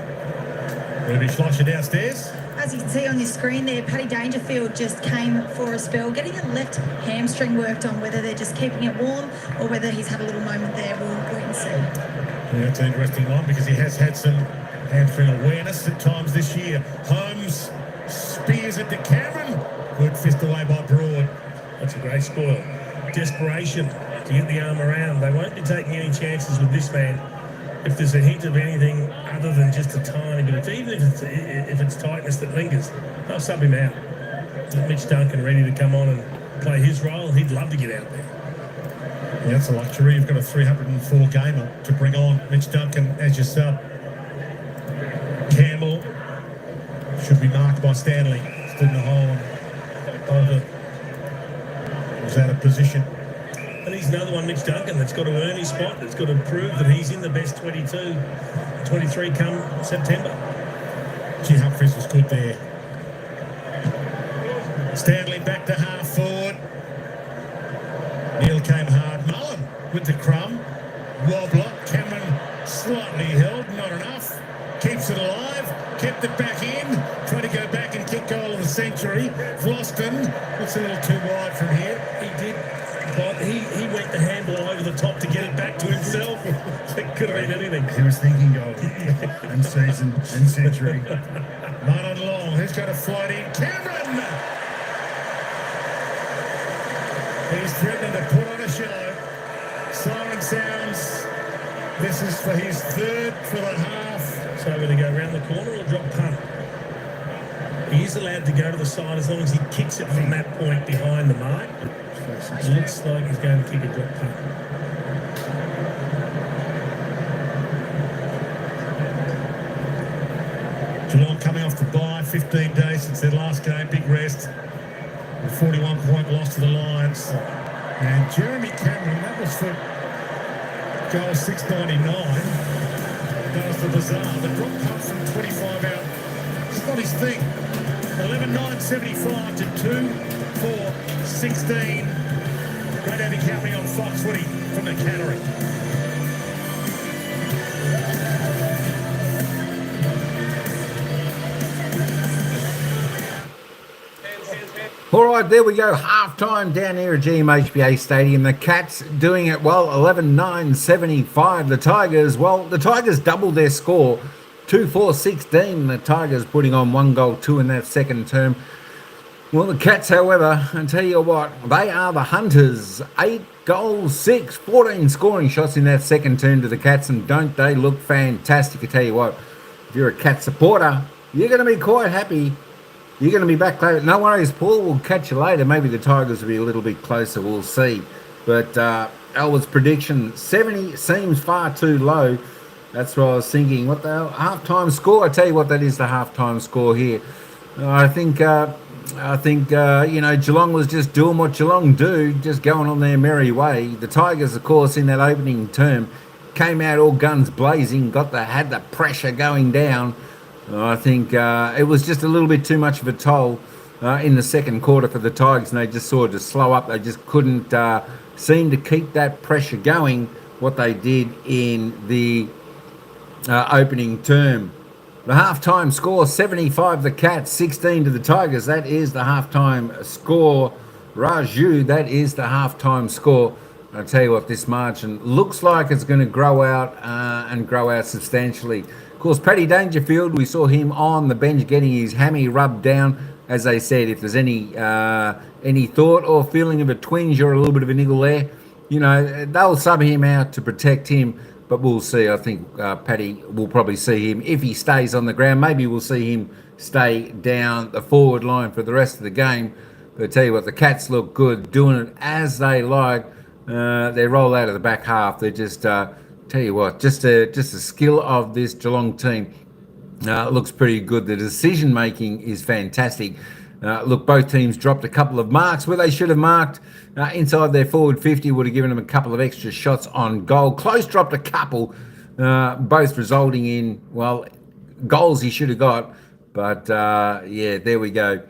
Will be flushing downstairs. As you can see on your screen there, Paddy Dangerfield just came for a spell, getting a left hamstring worked on. Whether they're just keeping it warm or whether he's had a little moment there, we'll wait and see. Yeah, it's an interesting one because he has had some hamstring awareness at times this year. Holmes spears it to Cameron. Good fist away by Broad. That's a great score. Desperation to get the arm around. They won't be taking any chances with this man. If there's a hint of anything other than just a tiny bit of, even if it's tightness that lingers, they'll sub him out. Mitch Duncan ready to come on and play his role. He'd love to get out there. Yeah, that's a luxury. You've got a 304 gamer to bring on. Mitch Duncan as your sub. Campbell should be marked by Stanley. Stood in the hole and Bolger was out of position. And he's another one, Mitch Duncan, that's got to earn his spot. That's got to prove that he's in the best 22, 23 come September. Gee, Humphries was good there. Stanley back to half forward. Neil came hard. Mullen with the crumb. Wobbler. Cameron slightly held, not enough. Keeps it alive. Kept it back in. Trying to go back and kick goal of the century. Vlosten looks a little too wide from here. He did. But he went the handball over the top to get it back to himself. It could have been anything. He was thinking goal and season and century. Mullen long. Who's got to float in? Cameron! He's threatening to put on a show. Siren sounds. This is for his third for the half. So whether to go around the corner or drop punt. He is allowed to go to the side as long as he kicks it from that point behind the mark. It looks like he's going to kick a drop punt. Geelong coming off the bye, 15 days since their last game, big rest. A 41-point loss to the Lions. And Jeremy Cameron, that was for goal 699. That was the bizarre. The drop punt from 25 out. It's not his thing. 11-9-75 to 2-4-16. Great having company on Fox Footy from the Cannery. All right, there we go. Half-time down here at GMHBA Stadium. The Cats doing it well, 11-9-75. The Tigers doubled their score, 2-4-16. The Tigers putting on 1 goal, 2 in that second term. Well, the Cats, however, I tell you what, they are the Hunters. 8 goals, 6, 14 scoring shots in that second term to the Cats, and don't they look fantastic? I tell you what, if you're a Cat supporter, you're going to be quite happy. You're going to be back later. No worries, Paul. We'll catch you later. Maybe the Tigers will be a little bit closer. We'll see. But Albert's prediction, 70 seems far too low. That's what I was thinking. What the hell? Half-time score? I tell you what, that is the half-time score here. I think Geelong was just doing what Geelong do, just going on their merry way. The Tigers, of course, in that opening term, came out all guns blazing, had the pressure going down. I think it was just a little bit too much of a toll in the second quarter for the Tigers, and they just sort of slow up. They just couldn't seem to keep that pressure going, what they did in the opening term. The halftime score, 75 the Cats, 16 to the Tigers. That is the halftime score. Raju, that is the halftime score. I'll tell you what, this margin looks like it's going to grow out and grow out substantially. Of course, Paddy Dangerfield, we saw him on the bench getting his hammy rubbed down. As I said, if there's any thought or feeling of a twinge or a little bit of a niggle there, they'll sub him out to protect him. But we'll see. I think Paddy will probably see him if he stays on the ground. Maybe we'll see him stay down the forward line for the rest of the game. But I tell you what, the Cats look good, doing it as they like. They roll out of the back half. They're just, tell you what, just a skill of this Geelong team. Looks pretty good. The decision making is fantastic. Look, both teams dropped a couple of marks where they should have marked inside their forward 50, would have given them a couple of extra shots on goal. Close dropped a couple, both resulting in, well, goals he should have got. But yeah, there we go.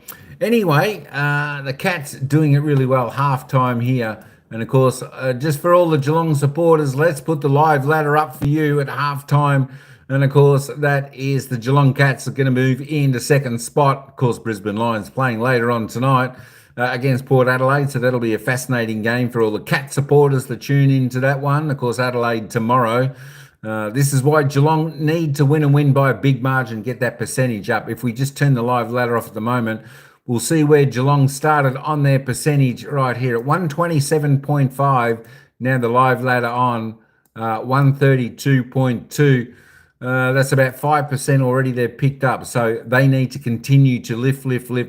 Anyway, the Cats doing it really well half-time here. And of course, just for all the Geelong supporters, let's put the live ladder up for you at half-time. And of course, that is the Geelong Cats are going to move into second spot. Of course, Brisbane Lions playing later on tonight against Port Adelaide. So that'll be a fascinating game for all the Cat supporters to tune into that one. Of course, Adelaide tomorrow. This is why Geelong need to win and win by a big margin, get that percentage up. If we just turn the live ladder off at the moment, we'll see where Geelong started on their percentage right here at 127.5. Now the live ladder on 132.2. That's about 5% already they've picked up. So they need to continue to lift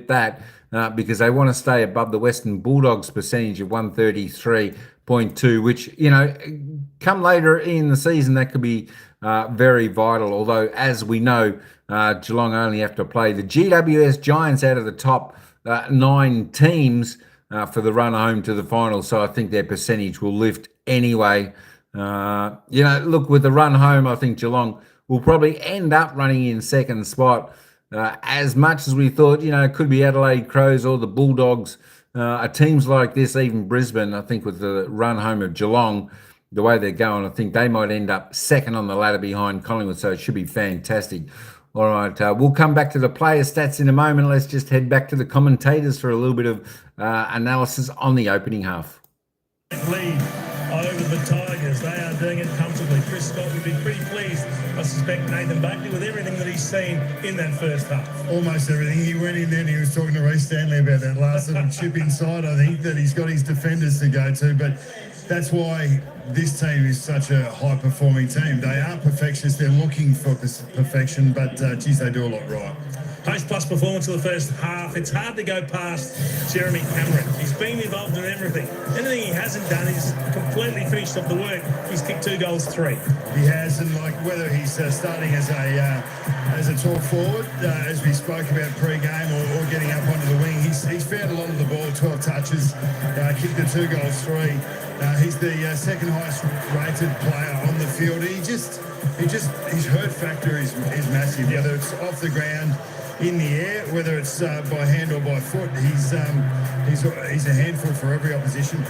that because they want to stay above the Western Bulldogs percentage of 133.2, which, you know, come later in the season, that could be very vital. Although, as we know, Geelong only have to play the GWS Giants out of the top 9 teams for the run home to the final. So I think their percentage will lift anyway. You know, look, with the run home, I think Geelong will probably end up running in second spot. As much as we thought, you know, it could be Adelaide Crows or the Bulldogs. Teams like this, even Brisbane, I think with the run home of Geelong, the way they're going, I think they might end up second on the ladder behind Collingwood, so it should be fantastic. All right, we'll come back to the player stats in a moment. Let's just head back to the commentators for a little bit of analysis on the opening half. Lead over the Tigers. They are doing it comfortably. Chris Scott would be pretty pleased, I suspect, Nathan Buckley, with everything that he's seen in that first half. Almost everything. He went in there and he was talking to Reece Stanley about that last little chip inside, I think, that he's got his defenders to go to. But that's why this team is such a high-performing team. They are perfectionists. They're looking for perfection, but, geez, they do a lot right. Post-plus performance of the first half. It's hard to go past Jeremy Cameron. He's been involved in everything. Anything he hasn't done is completely finished off the work. He's kicked 2 goals, 3. He has, and like whether he's starting as a tall forward, as we spoke about pre-game, or getting up onto the wing, he's found a lot of the ball, 12 touches, kicked the 2 goals, 3. He's the second highest rated player on the field. His hurt factor is massive, whether it's off the ground, in the air, whether it's by hand or by foot. He's a handful for every opposition.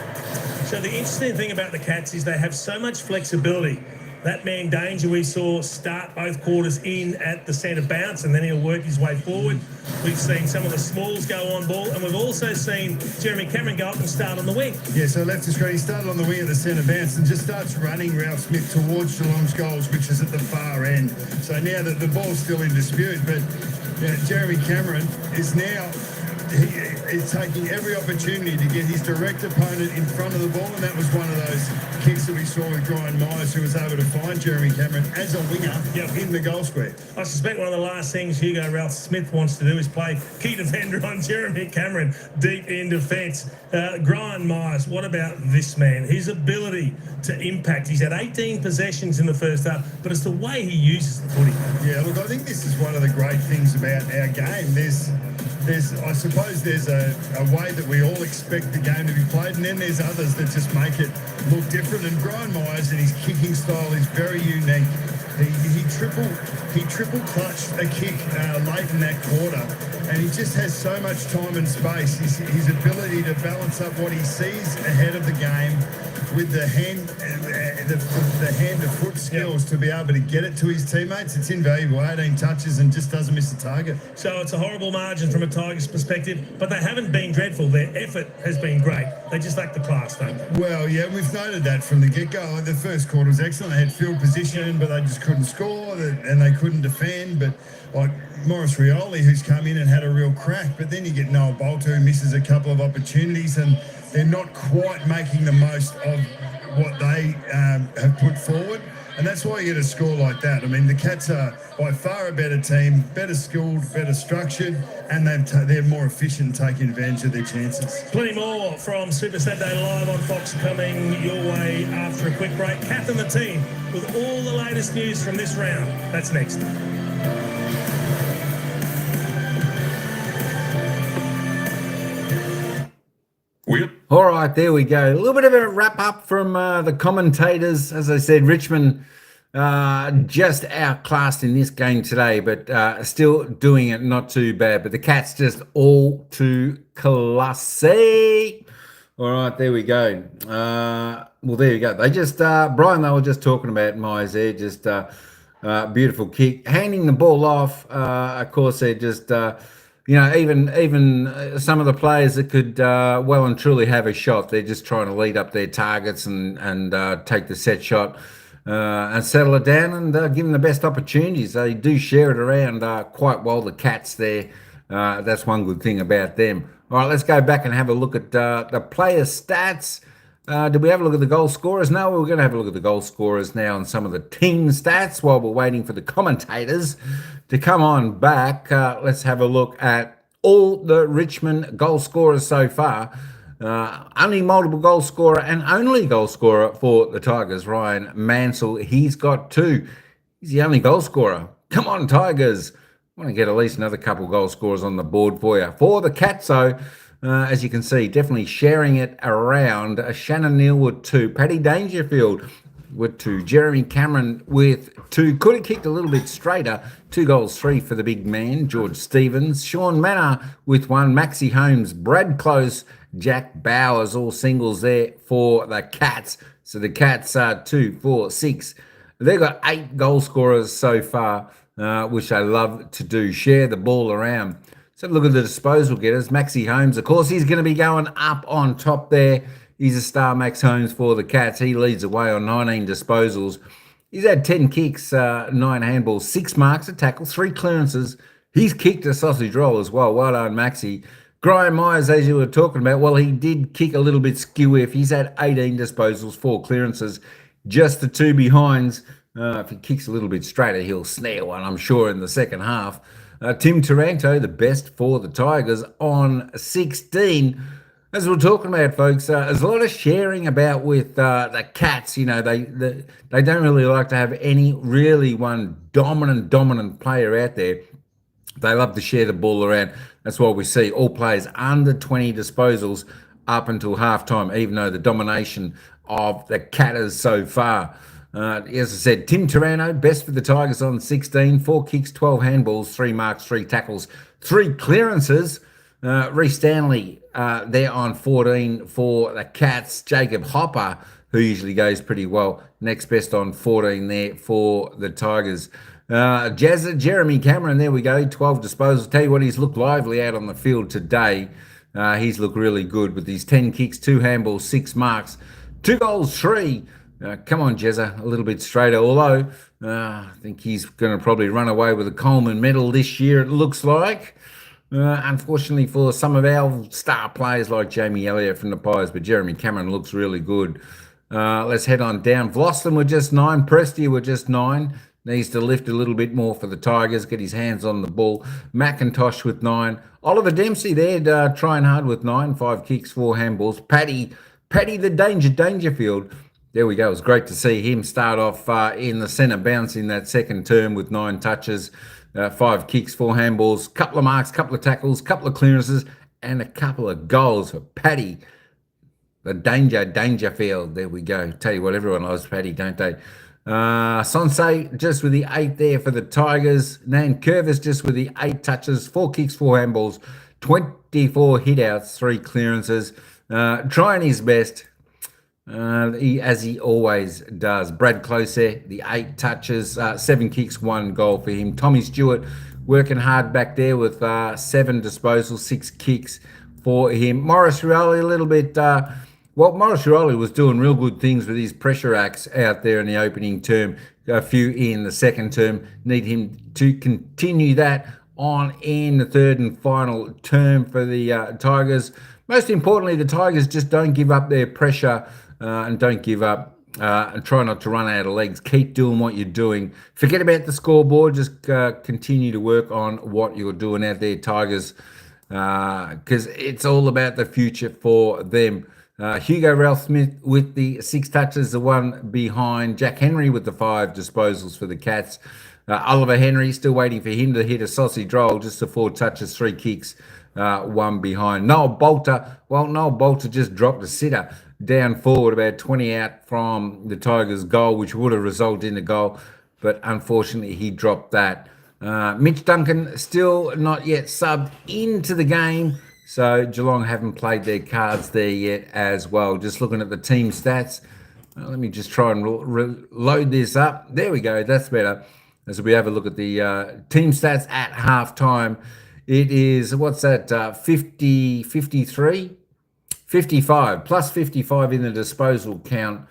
So the interesting thing about the Cats is they have so much flexibility. That man Danger we saw start both quarters in at the centre bounce, and then he'll work his way forward. We've seen some of the smalls go on ball, and we've also seen Jeremy Cameron go up and start on the wing. Yeah, so left to screen, he started on the wing at the centre bounce and just starts running Ralph Smith towards Geelong's goals, which is at the far end. So now that the ball's still in dispute, but Jeremy Cameron is now is taking every opportunity to get his direct opponent in front of the ball, and that was one of those kicks that we saw with Brian Myers, who was able to find Jeremy Cameron as a winger in the goal square. I suspect one of the last things Hugo Ralph Smith wants to do is play key defender on Jeremy Cameron deep in defence. Brian Myers, what about this man? His ability to impact. He's had 18 possessions in the first half, but it's the way he uses the footy. Yeah, look, I think this is one of the great things about our game. I suppose there's a way that we all expect the game to be played, and then there's others that just make it look different. And Brian Myers and his kicking style is very unique. He triple clutched a kick late in that quarter, and he just has so much time and space. His ability to balance up what he sees ahead of the game with the hand to foot skills to be able to get it to his teammates, it's invaluable. 18 touches and just doesn't miss the target. So it's a horrible margin from a Tigers perspective, but they haven't been dreadful. Their effort has been great. They just lack the class, don't they? Well, yeah, we've noted that from the get-go. The first quarter was excellent. They had field position, but they just couldn't score, and they couldn't defend. But like Morris Rioli, who's come in and had a real crack, but then you get Noel Bolter, who misses a couple of opportunities, and they're not quite making the most of what they have put forward. And that's why you get a score like that. I mean, the Cats are by far a better team, better skilled, better structured, and they're more efficient taking advantage of their chances. Plenty more from Super Saturday Live on Fox coming your way after a quick break. Kath and the team with all the latest news from this round. That's next. All right, there we go. A little bit of a wrap up from the commentators. As I said, Richmond just outclassed in this game today, but still doing it not too bad. But the Cats just all too classy. All right, there we go. Well, there you go. They just, Brian, they were just talking about Myers there, just beautiful kick. Handing the ball off, of course, they're just, even some of the players that could well and truly have a shot, they're just trying to lead up their targets and take the set shot and settle it down and give them the best opportunities. They do share it around quite well, the Cats there. That's one good thing about them. All right, let's go back and have a look at the player stats. Did we have a look at the goal scorers? No, we're going to have a look at the goal scorers now and some of the team stats while we're waiting for the commentators to come on back. Let's have a look at all the Richmond goal scorers so far. Only multiple goal scorer and only goal scorer for the Tigers, Ryan Mansell. He's got 2. He's the only goal scorer. Come on, Tigers. I want to get at least another couple goal scorers on the board for you. For the Cats, though, as you can see, definitely sharing it around. Shannon Neal with 2. Paddy Dangerfield with 2. Jeremy Cameron with 2. Could have kicked a little bit straighter. 2 goals, 3 for the big man, George Stevens. Sean Manor with 1. Maxie Holmes, Brad Close, Jack Bowers, all singles there for the Cats. So the Cats are 2, 4, 6. They've got 8 goal scorers so far, which I love to do. Share the ball around. So look at the disposal getters. Maxie Holmes, of course, he's going to be going up on top there. He's a star, Max Holmes, for the Cats. He leads the way on 19 disposals. He's had 10 kicks, 9 handballs, 6 marks, a tackle, 3 clearances. He's kicked a sausage roll as well. Well done, Maxie. Graham Myers, as you were talking about, well, he did kick a little bit skew-if. He's had 18 disposals, 4 clearances, just the 2 behinds. If he kicks a little bit straighter, he'll snare one, I'm sure, in the second half. Tim Taranto, the best for the Tigers, on 16. As we're talking about, folks, there's a lot of sharing about with the Cats. You know, they don't really like to have any really one dominant player out there. They love to share the ball around. That's why we see all players under 20 disposals up until halftime, even though the domination of the Catters so far. As I said, Tim Taranto, best for the Tigers on 16, 4 kicks, 12 handballs, 3 marks, 3 tackles, 3 clearances. Reece Stanley there on 14 for the Cats. Jacob Hopper, who usually goes pretty well, next best on 14 there for the Tigers. Jeremy Cameron, there we go, 12 disposals. Tell you what, he's looked lively out on the field today. He's looked really good with his 10 kicks, 2 handballs, 6 marks, 2 goals, 3. Come on, Jezza, a little bit straighter, although I think he's going to probably run away with a Coleman medal this year, it looks like. Unfortunately for some of our star players like Jamie Elliott from the Pies, but Jeremy Cameron looks really good. Let's head on down. Vlosston were just 9. Prestia were just 9. Needs to lift a little bit more for the Tigers, get his hands on the ball. McIntosh with 9. Oliver Dempsey there trying hard with 9. 5 kicks, 4 handballs. Paddy the Dangerfield. There we go. It was great to see him start off in the centre bounce in that second term with 9 touches, 5 kicks, 4 handballs, couple of marks, couple of tackles, couple of clearances, and a couple of goals for Paddy, the Dangerfield. There we go. Tell you what, everyone loves Paddy, don't they? Sonsei just with the 8 there for the Tigers. Nan Curvis just with the 8 touches, 4 kicks, 4 handballs, 24 hitouts, 3 clearances. Trying his best. As he always does. Brad Close there, the 8 touches, 7 kicks, 1 goal for him. Tommy Stewart working hard back there with 7 disposals, 6 kicks for him. Morris Rioli a little bit, Morris Rioli was doing real good things with his pressure acts out there in the opening term, a few in the second term. Need him to continue that on in the third and final term for the Tigers. Most importantly, the Tigers just don't give up their pressure and don't give up and try not to run out of legs. Keep doing what you're doing. Forget about the scoreboard. Just continue to work on what you're doing out there, Tigers, because it's all about the future for them. Hugo Ralph Smith with the 6 touches, the 1 behind. Jack Henry with the 5 disposals for the Cats. Oliver Henry, still waiting for him to hit a sausage roll, just the 4 touches, 3 kicks, 1 behind. Noel Bolter, well, Noel Bolter just dropped a sitter down forward about 20 out from the Tigers' goal, which would have resulted in a goal, but unfortunately he dropped that. Mitch Duncan still not yet subbed into the game, so Geelong haven't played their cards there yet as well. Just looking at the team stats. Let me just try and load this up. There we go. That's better. As we have a look at the team stats at halftime, it is, what's that, 50, 53? 55, plus 55 in the disposal count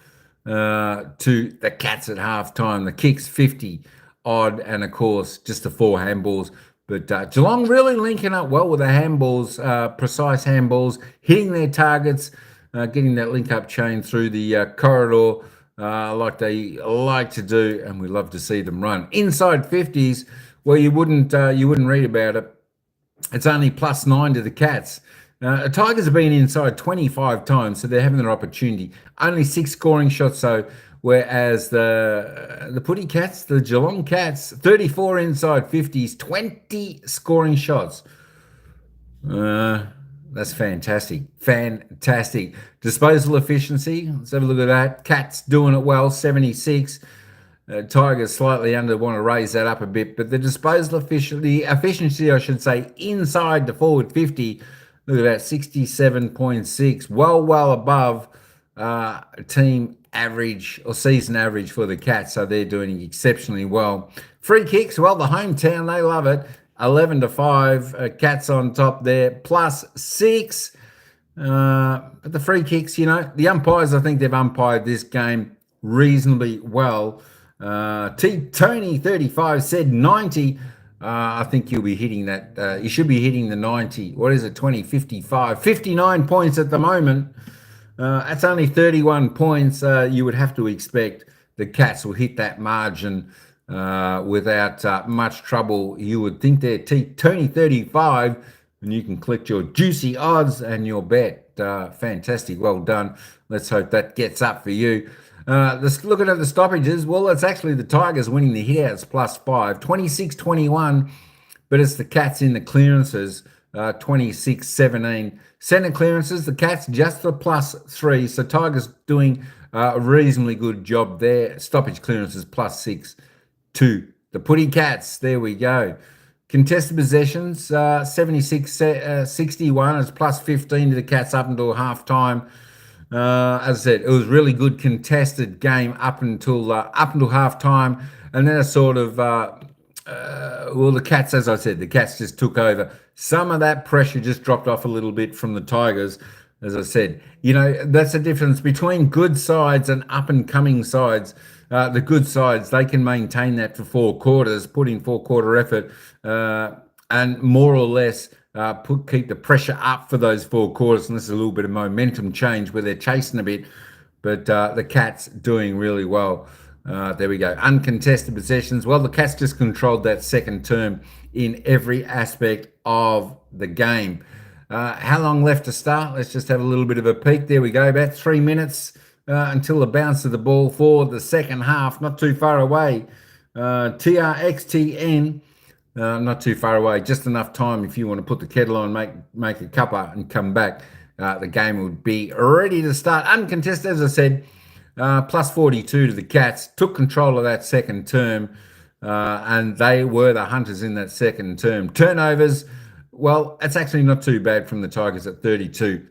to the Cats at halftime. The kicks 50 odd, and of course, just the 4 handballs. But Geelong really linking up well with the handballs, precise handballs, hitting their targets, getting that link-up chain through the corridor like they like to do, and we love to see them run. Inside 50s, well, you wouldn't read about it. It's only plus 9 to the Cats. The Tigers have been inside 25 times, so they're having their opportunity. Only 6 scoring shots, so whereas the Putty Cats, the Geelong Cats, 34 inside 50s, 20 scoring shots. That's fantastic. Fantastic. Disposal efficiency, let's have a look at that. Cats doing it well, 76. Tigers slightly under, want to raise that up a bit, but the disposal efficiency, I should say, inside the forward 50, look at that, 67.6, well above team average or season average for the Cats, so they're doing exceptionally well. Free kicks, well, the hometown, they love it. 11-5, Cats on top there, plus 6. But the free kicks, you know, the umpires, I think they've umpired this game reasonably well. Tony 35 said 90. I think you'll be hitting that. You should be hitting the 90. What is it? 20, 55, 59 points at the moment. That's only 31 points. You would have to expect the Cats will hit that margin without much trouble. You would think they're Tony 35, and you can collect your juicy odds and your bet. Fantastic. Well done. Let's hope that gets up for you. Looking at the stoppages, well, it's actually the Tigers winning the hitouts plus 5, 26-21, but it's the Cats in the clearances, 26-17. Centre clearances, the Cats just the plus 3, so Tigers doing a reasonably good job there. Stoppage clearances plus 6 to the Putty Cats. There we go. Contested possessions, 76-61, it's plus 15 to the Cats up until half time. As I said, it was really good contested game up until half time, and then a sort of well, the Cats, as I said, the Cats just took over. Some of that pressure just dropped off a little bit from the Tigers. As I said, you know, that's the difference between good sides and up and coming sides. The good sides, they can maintain that for 4 quarters, put in 4-quarter effort, and more or less keep the pressure up for those 4 quarters. And this is a little bit of momentum change where they're chasing a bit, but the Cats doing really well. There we go. Uncontested possessions. Well, the Cats just controlled that second term in every aspect of the game. How long left to start? Let's just have a little bit of a peek. There we go. About 3 minutes until the bounce of the ball for the second half. Not too far away. TRXTN. Not too far away. Just enough time if you want to put the kettle on, make a cuppa and come back. The game would be ready to start. Uncontested, as I said, plus 42 to the Cats. Took control of that second term, and they were the hunters in that second term. Turnovers, well, it's actually not too bad from the Tigers at 32.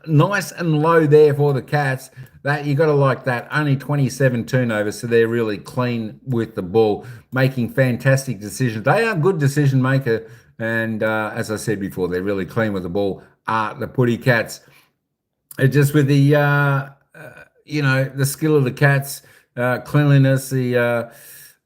Nice and low there for the Cats. That you got to like that. Only 27 turnovers, so they're really clean with the ball, making fantastic decisions. They are a good decision maker, and as I said before, they're really clean with the ball. The Putty Cats, just with the you know, the skill of the Cats, cleanliness, the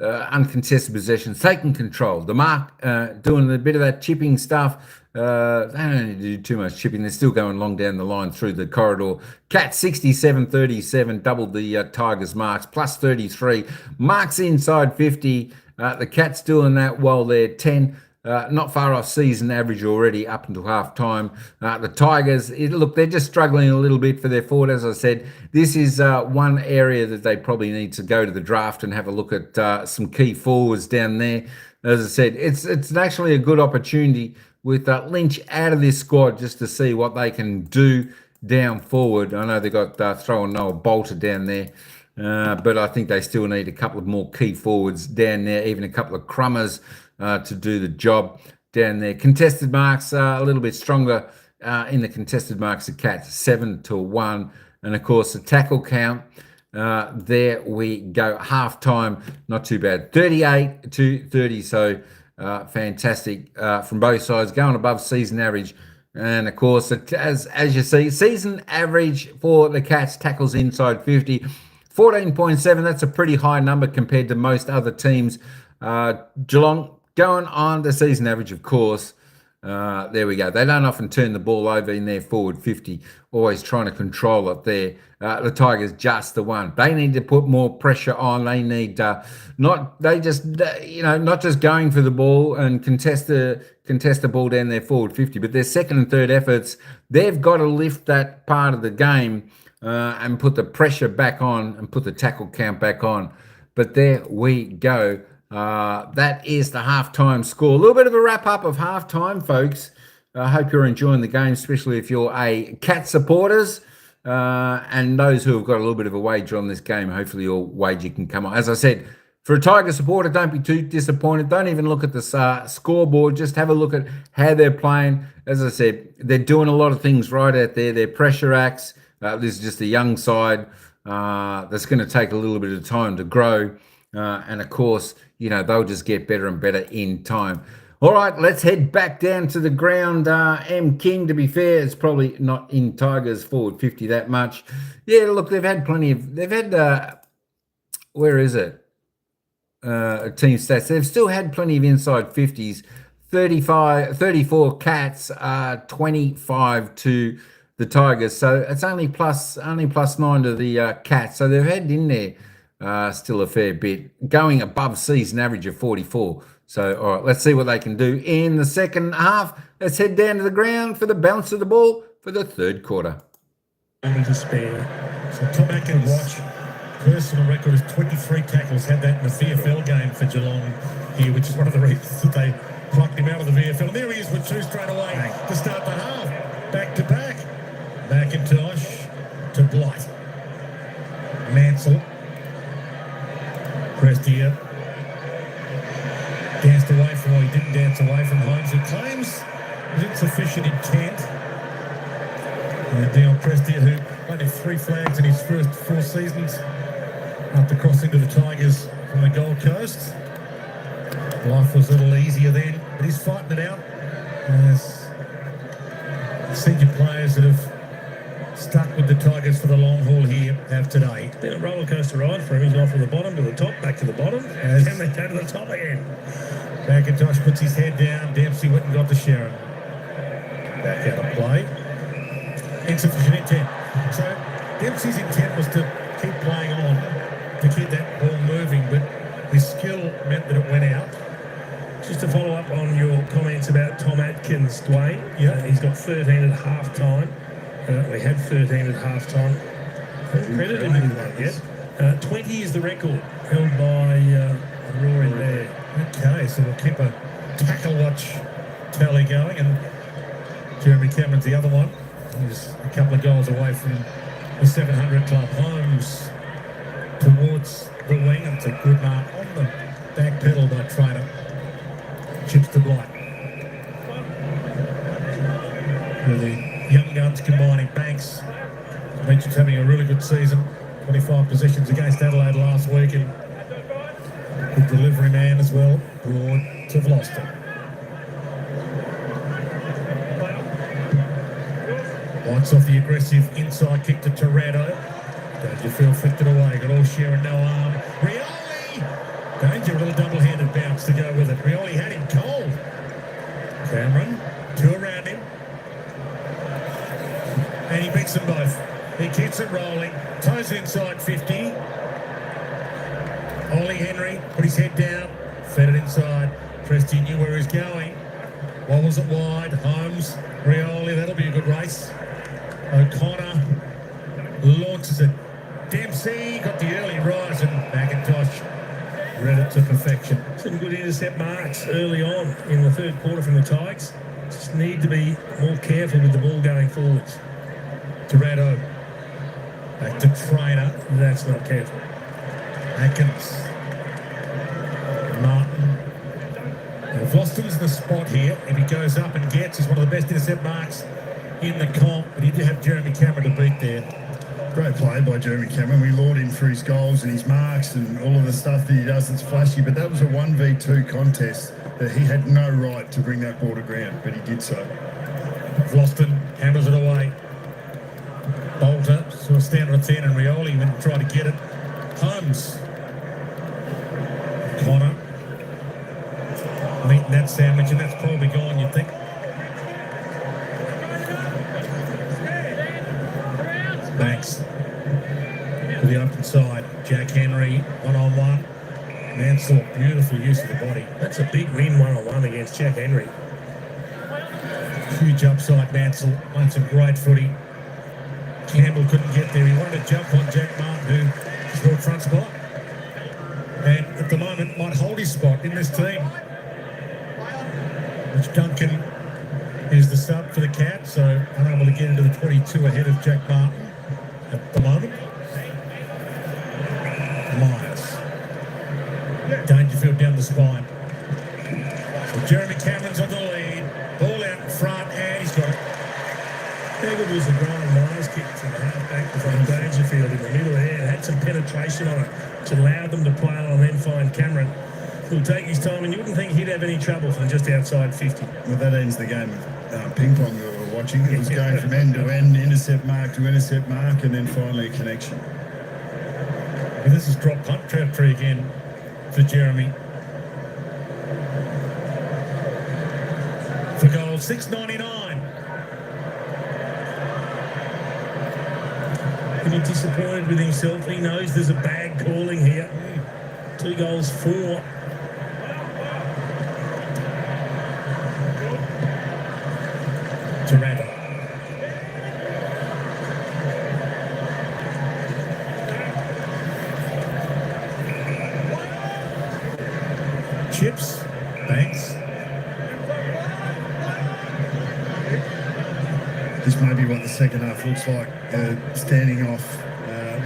uncontested possessions, taking control. The mark doing a bit of that chipping stuff. They don't need to do too much chipping. They're still going long down the line through the corridor. Cats 67-37, doubled the Tigers' marks, plus 33. Marks inside 50. The Cats doing that well there, 10. not far off season average already up until half time. The Tigers, look, they're just struggling a little bit for their forward. As I said, this is one area that they probably need to go to the draft and have a look at some key forwards down there. As I said, it's actually a good opportunity with Lynch out of this squad just to see what they can do down forward. I know they got throwing Noah Bolter down there, but I think they still need a couple of more key forwards down there, even a couple of crummers to do the job down there. Contested marks are a little bit stronger in the contested marks of Cats, 7-1. And of course, the tackle count, there we go. Half time, not too bad, 38-30. So fantastic from both sides, going above season average. And of course, as you see, season average for the Cats, tackles inside 50, 14.7. That's a pretty high number compared to most other teams. Geelong going on the season average, of course. There we go. They don't often turn the ball over in their forward 50, always trying to control it there. The Tigers just the one. They need to put more pressure on. They need not just going for the ball and contest the ball down their forward 50, but their second and third efforts, they've got to lift that part of the game and put the pressure back on and put the tackle count back on. But there we go. That is the halftime score. A little bit of a wrap up of halftime, folks. I hope you're enjoying the game, especially if you're a Cat supporters and those who have got a little bit of a wager on this game. Hopefully your wager can come on. As I said, for a Tiger supporter, don't be too disappointed. Don't even look at the scoreboard. Just have a look at how they're playing. As I said, they're doing a lot of things right out there. They're pressure acts. This is just a young side that's going to take a little bit of time to grow. And of course, they'll just get better and better in time. All right, let's head back down to the ground. M. King, to be fair, it's probably not in Tigers forward 50 that much. Yeah, look, they've had where is it? Team stats. They've still had plenty of inside 50s. 34 Cats, 25 to the Tigers. So it's only plus 9 to the Cats. So they've had in there still a fair bit, going above season average of 44. So, all right, let's see what they can do in the second half. Let's head down to the ground for the bounce of the ball for the third quarter. To spare. So Tom Atkins' watch, personal record is 23 tackles. Had that in the VFL game for Geelong here, which is one of the reasons that they plucked him out of the VFL. And there he is with two straight away to start the half. Back to back. McIntosh to Blight. Mansell. Prestia danced away from, he didn't dance away from Holmes, who claims insufficient intent. And Dion Prestia, who only 3 flags in his first 4 seasons after crossing to the Tigers from the Gold Coast. Life was a little easier then, but he's fighting it out as senior players that have stuck with the Tigers for the long haul here have today. It's been a roller coaster ride for him. He's gone from the bottom to the top, back to the bottom, and then down to the top again. McIntosh puts his head down. Dempsey went and got the Sharon. Back out of play. Insufficient intent. So Dempsey's intent was to keep playing on, to keep that ball moving, but his skill meant that it went out. Just to follow up on your comments about Tom Atkins, Dwayne. Yeah. He's got 13 at half time. We had 13 at half time. Credited anyone yet? 20 is the record held by Rory there. Okay, so we'll keep a tackle watch tally going, and Jeremy Cameron's the other one. He's a couple of goals away from the 700 club. Holmes towards the wing, and it's a good mark on the back pedal by Trainer. Chips to Blight. Really young guns combining. Banks mentioned having a really good season. 25 possessions against Adelaide last week, and good delivery man as well. Broad to Vloster. Lights off the aggressive inside kick to Torrado. Dangerfield flicked it away. Got all Sharon, no arm. Rioli! Danger, a little double-handed bounce to go with it. Rioli had him cold. Cameron, 2 around him. And he beats them both. He keeps it rolling. Toes inside 50. Ollie Henry put his head down, fed it inside. Christie knew where he was going. Wobbles it wide. Holmes, Rioli, that'll be a good race. O'Connor launches it. Dempsey got the early rise, and McIntosh read it to perfection. Some good intercept marks early on in the third quarter from the Tigers. Just need to be more careful with the ball going forwards. Dorado back to Trainer. That's not careful. Atkins. Martin. Now, Voston's in the spot here. If he goes up and gets, he's one of the best intercept marks in the comp. But he did have Jeremy Cameron to beat there. Great play by Jeremy Cameron. We laud him for his goals and his marks and all of the stuff that he does that's flashy, but that was a 1v2 contest that he had no right to bring that ball to ground, but he did so. Voston handles it away. Bolter, sort of stand on its end, and Rioli went and tried to get it. Holmes. Connor. Meeting that sandwich, and that's probably gone, you'd think. Banks to the open side. Jack Henry, one-on-one. Mansell, beautiful use of the body. That's a big win one-on-one against Jack Henry. Huge upside, Mansell. Won some great footy. Campbell couldn't get there. He wanted to jump on Jack Martin, who scored front spot. And at the moment, might hold his spot in this team. Which Duncan is the sub for the Cats, so unable to get into the 22 ahead of Jack Martin at the moment. Myers. Dangerfield down the spine. So Jeremy Cameron's on the lead. Ball out in front, and he's got it. How good was the Brian Myers kick from the half-back from Dangerfield in the middle there? It had some penetration on it, which allowed them to play on and then find Cameron, who'll take his time, and you wouldn't think he'd have any trouble from just outside 50. Well, that ends the game of ping pong that we were watching. It was going from end to end, intercept mark to intercept mark, and then finally a connection. And this is drop punt territory again for Jeremy. For goal, $6.99. He'll be disappointed with himself. He knows there's a bag calling here. 2 goals, 4. Durant. Chips. Banks. This may be what the second half looks like, standing off,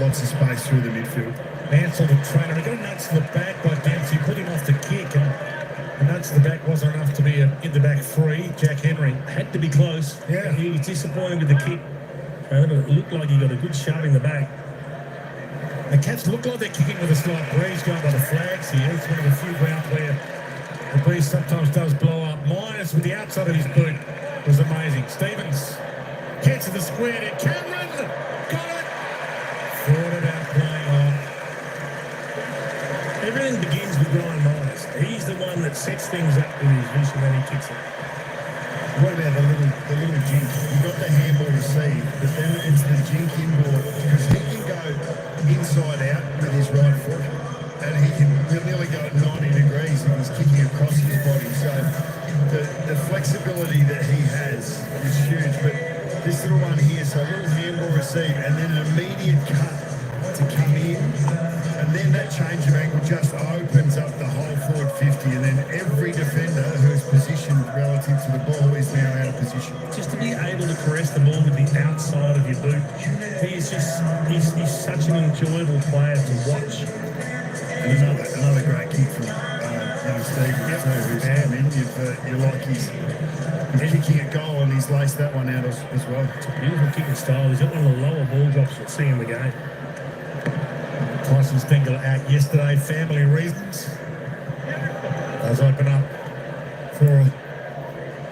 lots of space through the midfield. Mansell, the trainer, he got nuts to the back by Dempsey, put him off the kick, and the nuts to the back wasn't enough to be in the back free. Jack Henry Had to be close. Yeah. He was disappointed with the kick. But it looked like he got a good shove in the back. The Cats look like they're kicking with a slight breeze going by the flags here. It's one of the few grounds where the breeze sometimes does blow up. Myers with the outside of his boot was amazing. Stevens gets to the square there. Cameron got it. Thought about playing on. Everything begins with Brian Myers. He's the one that sets things up with his vision when he kicks it. What about the little jink? You got the handball receive, but then it's the jink inboard, because he can go inside out with his right foot, and he can nearly go at 90 degrees if he's kicking across his body. So the flexibility that he has is huge. But this little one here, so a little handball receive, and then an immediate cut to come in, and then that change of angle just opens up the whole forward 50, and then every defender who's positioned relative to the ball is now out of position. Just to be able to caress the ball with the outside of your boot, he's such an enjoyable player to watch. And another great kick from young Stevens too, who's come in. You like he's kicking a goal, and he's laced that one out as well. It's a beautiful kicking style. He's got one of the lower ball drops you'll see in the game. Tyson Stengel out yesterday, family reasons. Does open up for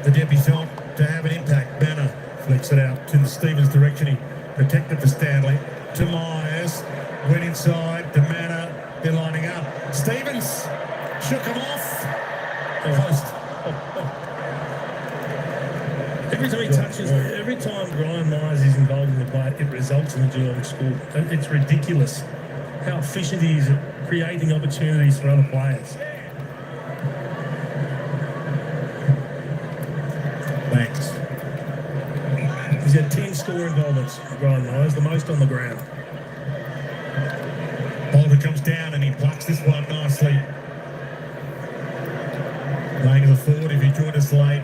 the debutant to have an impact. Banner flicks it out to the Stevens direction. He protected for Stanley. To Myers. Went inside. To Manor. They're lining up. Stevens shook him off. Post. Every time Brian Myers is involved in the play, it results in a Geelong score. It's ridiculous how efficient he is at creating opportunities for other players. Thanks. He's had 10 score involvements, Brian Myers, the most on the ground. Bolter comes down and he plucks this one nicely. Playing to the forward if you joined us late.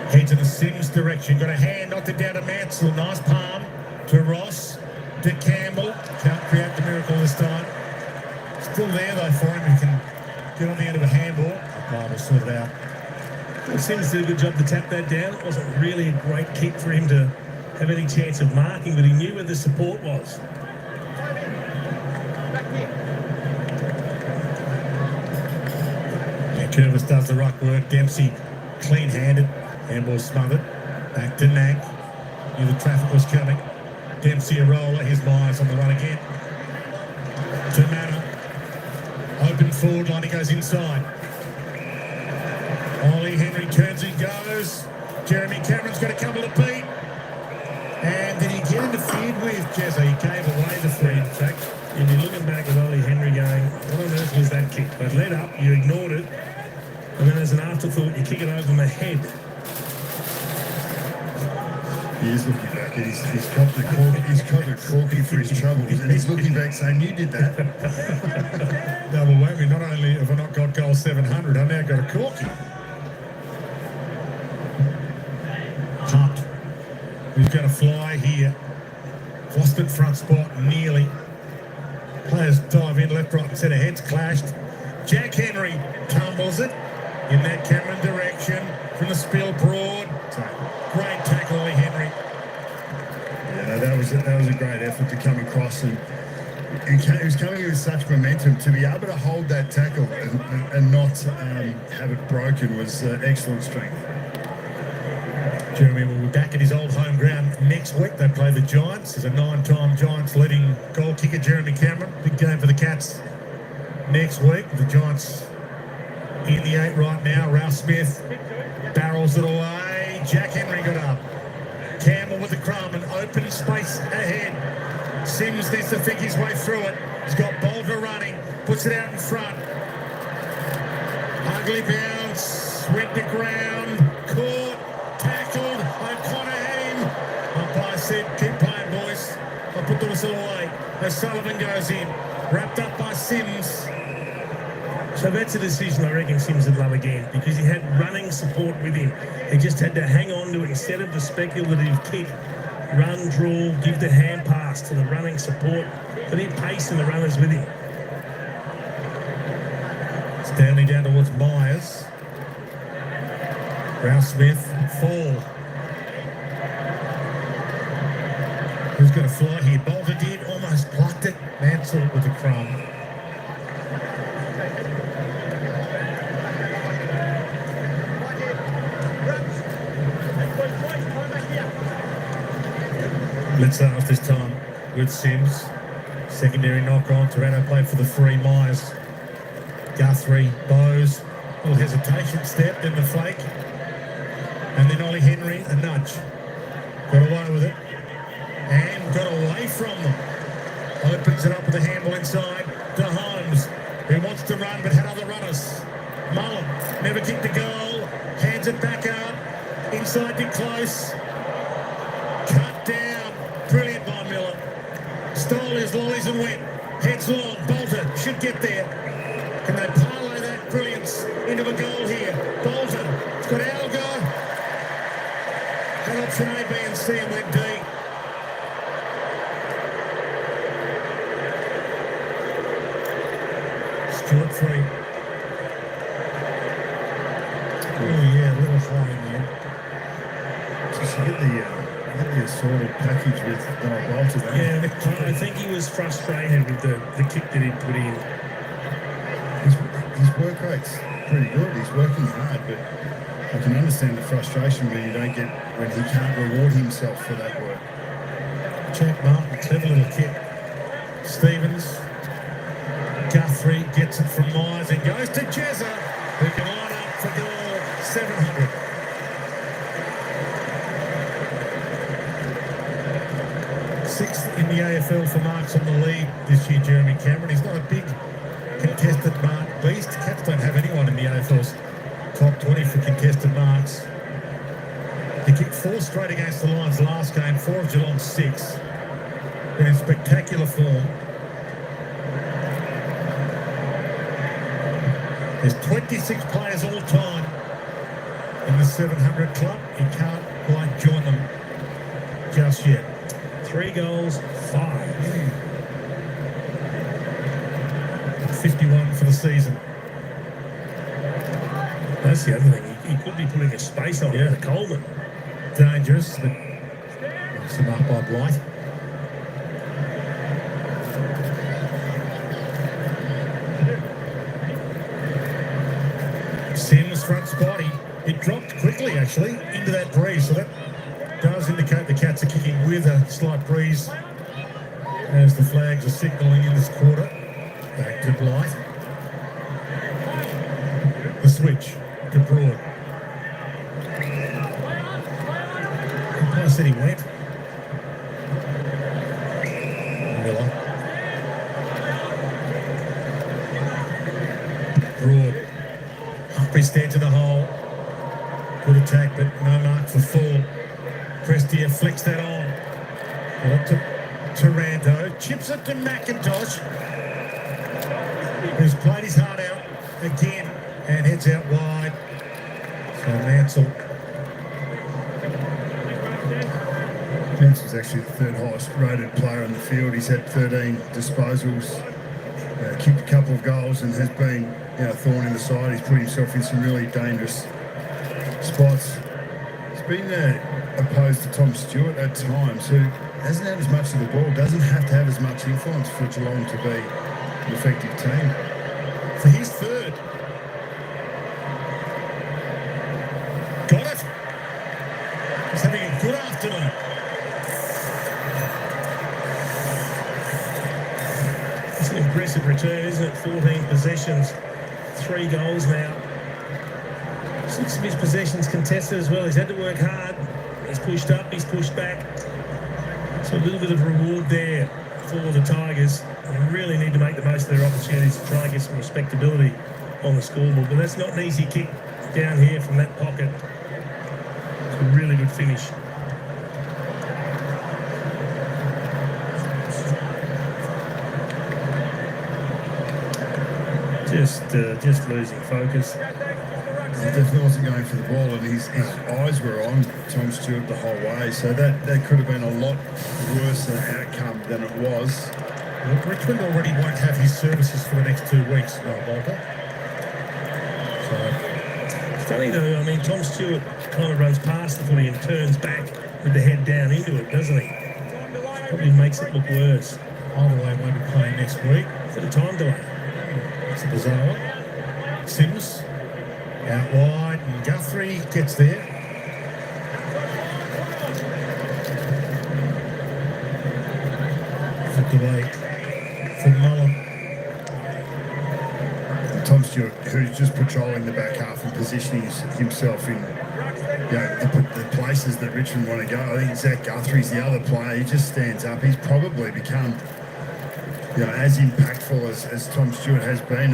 Heads in the Sims direction. Got a hand, knocked it down to Mansell. Nice palm to Ross, to Campbell. Can't create the miracle this time. Still there though for him. He can get on the end of a handball. Oh, we'll sort it out. Sims did a good job to tap that down. It wasn't really a great kick for him to have any chance of marking, but he knew where the support was. Yeah, Curvis does the ruck work. Dempsey clean-handed. Handball smothered. Back to Nack. Knew the traffic was coming. Dempsey a roller. Here's Myers on the run again. To Manor. Open forward line. He goes inside. Ollie Henry turns and goes. Jeremy Cameron's got a couple to beat. And did he get interfered with, Jezza? He gave away the free, in fact. You'd be looking back at Ollie Henry going, what on earth was that kick? They led up, you ignored it, and then as an afterthought, you kick it over the head. He is looking back. He's copped the corky for his troubles, and he's looking back saying, "You did that." Double whammy. Not only have I not got goal 700, I've now got a corky. Punt. Who's going to fly here? Lost it front spot nearly. Players dive in left, right, and centre. Heads clashed. Jack Henry tumbles it in that Cameron direction from the spill broad. Great tackle, Ollie Henry. Yeah, no, that was a great effort to come across, and he was coming with such momentum to be able to hold that tackle and not have it broken was excellent strength. Jeremy will be back at his old home ground next week. They play the Giants. There's a 9-time Giants leading goal kicker, Jeremy Cameron. Big game for the Cats next week. The Giants in the 8 right now. Ralph Smith barrels it away. Jack Henry got up. Campbell with the crumb and open space ahead. Sims needs to think his way through it. He's got Bolter running. Puts it out in front. Ugly bounce. Went to ground. Caught. Tackled. O'Connor had him. Umpire said, keep playing, boys. I'll put the whistle away. O'Sullivan goes in. Wrapped up by Sims. So that's a decision I reckon Sims would love again, because he had running support with him. He just had to hang on to it instead of the speculative kick. Run, draw, give the hand pass to the running support. But he had pace in the runners with him. Stanley down towards Myers. Ralph Smith, fall. Who's going to fly here? Bolter did, almost plucked it. Mansell with the crumb. Let's off this time with Sims. Secondary knock on. Toronto played for the 3. Myers. Guthrie, Bowes. Little hesitation step, then the flake. And then Ollie Henry, a nudge. Got away with it. And got away from them. Opens it up with a handball inside to Holmes, who wants to run but had other runners. Mullen never kicked the goal. Hands it back out. Inside to close. Cut down. Brilliant by Miller. Stole his lollies and went. Heads long. Bolter should get there. Can they parlay that brilliance into a goal here? Bolter. It's got Algo. Had option A, B and C and went D. Stewart free. Oh yeah, a little flying there. Just to get the assorted package with Bolter. Yeah, I think he was frustrated with the kick that he put in. His work rate's pretty good. He's working hard, but I can understand the frustration when he can't reward himself for that work. Jack Martin, clever little kick. Stevens. Guthrie gets it from Myers and goes to Jezza, who can line up for goal 700. Sixth in the AFL for marks on the lead this year, Jeremy Cameron. He's not a big contested mark beast. Cats don't have anyone in the AFL's top 20 for contested marks. He kicked 4 straight against the Lions last game, 4 of Geelong's 6. Been in spectacular form. There's 26 players all time in the 700 club. He can't quite join them just yet. 3 goals, 5. 51 for the season. That's the other thing. He could be putting a space on the Coleman. Dangerous, but knocks him up by Blight. Sims front spot. He dropped quickly actually into that breeze, so that does indicate the Cats are kicking with a slight breeze as the flags are signalling in this quarter. Back to Blight. The switch to Broad. I said he went. Miller. Broad. Humphrey stands in the hole. Good attack, but no mark for full. Prestia flicks that on. Up to Taranto. Chips it to McIntosh, who's played his heart out again and heads out wide. So Mansell. Mansell's actually the 3rd highest rated player in the field. He's had 13 disposals, kicked a couple of goals, and has been a thorn in the side. He's put himself in some really dangerous spots. He's been opposed to Tom Stewart at times, who hasn't had as much of the ball, doesn't have to have as much influence for Geelong to be an effective team. For his 3rd. Got it. He's having a good afternoon. It's an impressive return, isn't it? 14 possessions, 3 goals now. 6 of his possessions contested as well. He's had to work hard. He's pushed up, he's pushed back. So a little bit of reward there for the Tigers. They really need to make the most of their opportunities to try and get some respectability on the scoreboard. But that's not an easy kick down here from that pocket. It's a really good finish. Just losing focus. He definitely wasn't going for the ball, and his eyes were on Tom Stewart the whole way, so that could have been a lot worse an outcome than it was. Well, Richmond already won't have his services for the next 2 weeks, Walter. So It's funny though, I mean, Tom Stewart kind of runs past the footy and turns back with the head down into it, doesn't he? Probably makes it look worse. either way, won't be playing next week. For the time delay. It's a bizarre one. Sims out wide, and Guthrie gets there. 58 from Mullen. Tom Stewart, who's just patrolling the back half and positioning himself in the places that Richmond want to go. I think Zach Guthrie's the other player. He just stands up. He's probably become as impactful as Tom Stewart has been.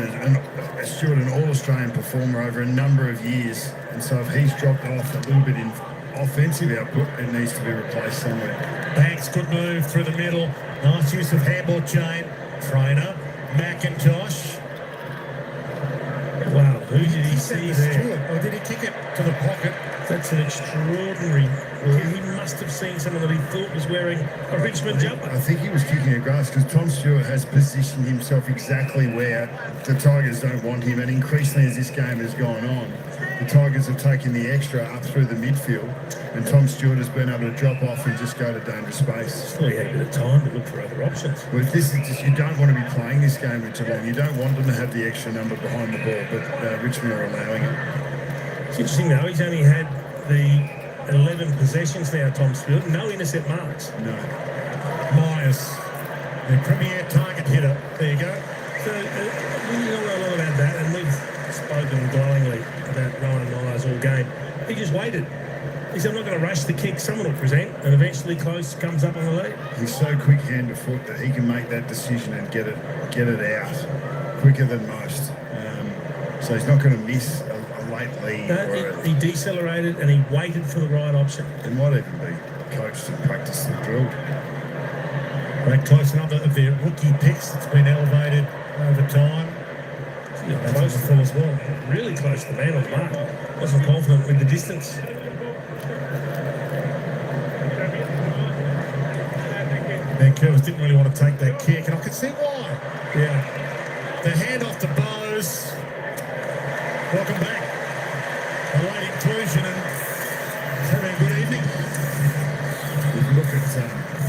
Stewart, an All-Australian performer over a number of years. And so if he's dropped off a little bit in offensive output, it needs to be replaced somewhere. Banks, good move through the middle. Nice use of handball chain. Trainer, McIntosh. Wow, who did he see there? Or did he kick it to the pocket? That's an extraordinary. He must have seen someone that he thought was wearing a Richmond jumper. I think he was kicking a grass because Tom Stewart has positioned himself exactly where the Tigers don't want him, and increasingly as this game has gone on, the Tigers have taken the extra up through the midfield, and Tom Stewart has been able to drop off and just go to dangerous space. Well, he had a bit of time to look for other options. Well, if this is just, you don't want to be playing this game with Geelong. You don't want them to have the extra number behind the ball, but Richmond are allowing it. It's interesting though, he's only had the 11 possessions now, Tom Stewart, no intercept marks. No. Myers, the premier target hitter. There you go. So we know a lot about that, and we've spoken glowingly about Ryan Myers all game. He just waited. He said, I'm not going to rush the kick, someone will present, and eventually Close comes up on the lead. He's so quick hand to foot that he can make that decision and get it out quicker than most. So he's not going to miss a late lead. No, he decelerated and he waited for the right option. It might even be coached and practiced and drilled. Right close number of their rookie picks. It's been elevated over time. Yeah, Close to full as well. Really close to the man on the mark. Wasn't confident with the distance. Vancouver didn't really want to take that kick, and I can see why. Yeah. The hand off to Bowes. Welcome back. A late inclusion and having a good evening. If you look at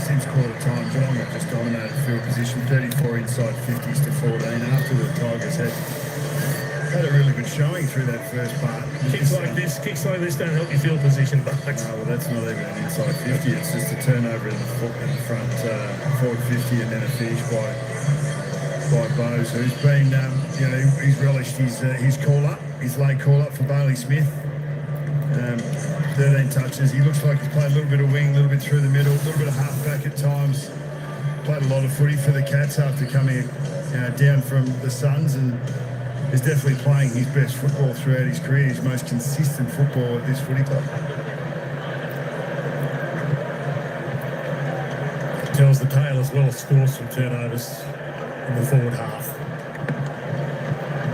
since quarter time, Geelong have just dominated field position, 34 inside 50s to 14 after the Tigers had a really good showing through that first part. Kicks like this don't help your field position, but well, that's not even an inside 50. It's just a turnover in the front forward 50 and then a finish by Bowes, who's been, he's relished his call up, his late call up for Bailey Smith. 13 touches. He looks like he's played a little bit of wing, a little bit through the middle, a little bit of half back at times. Played a lot of footy for the Cats after coming down from the Suns, and is definitely playing his best football throughout his career, his most consistent football at this footy club. Tells the tale as well as scores from turnovers in the forward half.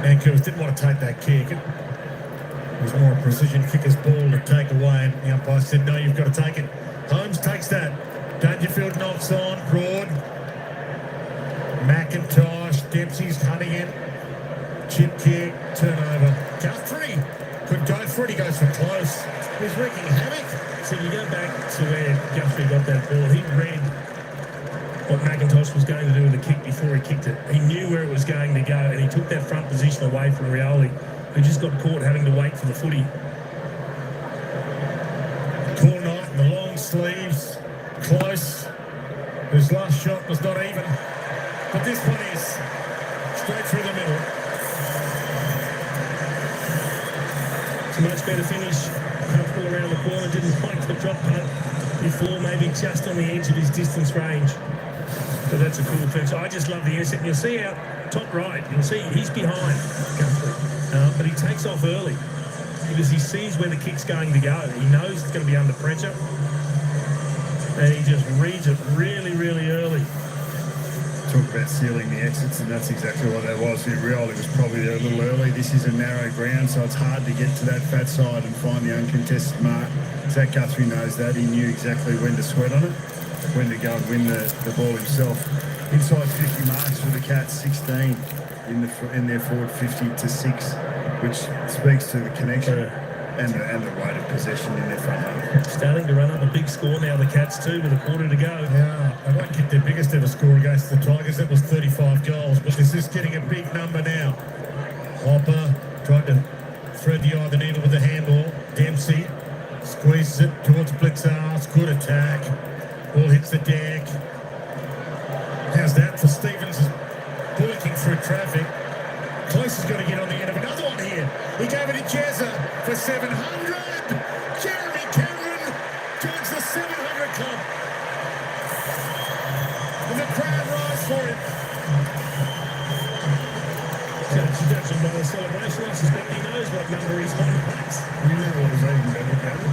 Vancouver didn't want to take that kick. It was more a precision kicker's ball to take away, and the umpire said, no, you've got to take it. Holmes takes that. Dangerfield knocks on. Broad. McIntosh. Dempsey's hunting it. Chip kick. Turnover. Guthrie could go for it. He goes for close. He's wreaking havoc. so you go back to where Guthrie got that ball. He read what McIntosh was going to do with the kick before he kicked it. He knew where it was going to go, and he took that front position away from Rioli, who just got caught having to wait for the footy. Cool night in the long sleeves, close. His last shot was not even, but this one is straight through the middle. It's a much better finish, comfortable around the corner, didn't like the drop punt before, maybe just on the edge of his distance range. But that's a cool finish. I just love the intercept. You'll see out top right, you'll see he's behind Guthrie, but he takes off early because he sees where the kick's going to go. He knows it's going to be under pressure, and he just reads it really, really early. Talk about sealing the exits, and that's exactly what that was. Rioli was probably there a little early. This is a narrow ground, so it's hard to get to that fat side and find the uncontested mark. Zach Guthrie knows that. He knew exactly when to sweat on it, when to go and win the ball himself. Inside 50 marks for the Cats, 16 in their forward 50 to 6, which speaks to the connection and the rate of possession in their front half. Starting to run up a big score now, the Cats too, with a quarter to go. Yeah, they won't get their biggest ever score against the Tigers. That was 35 goals, but this is getting a big number now. Hopper tried to thread the eye of the needle with the handball. Dempsey squeezes it towards Blitzar's. Good attack. Ball hits the deck. How's that for Stevens? Bullocking through traffic. Close has got to get on the end of another one here. He gave it to Jezza for 700. Jeremy Cameron joins the 700 club. And the crowd rise for him. Judging by the celebration, I suspect he knows what number he's on the base. You know what was even better about it?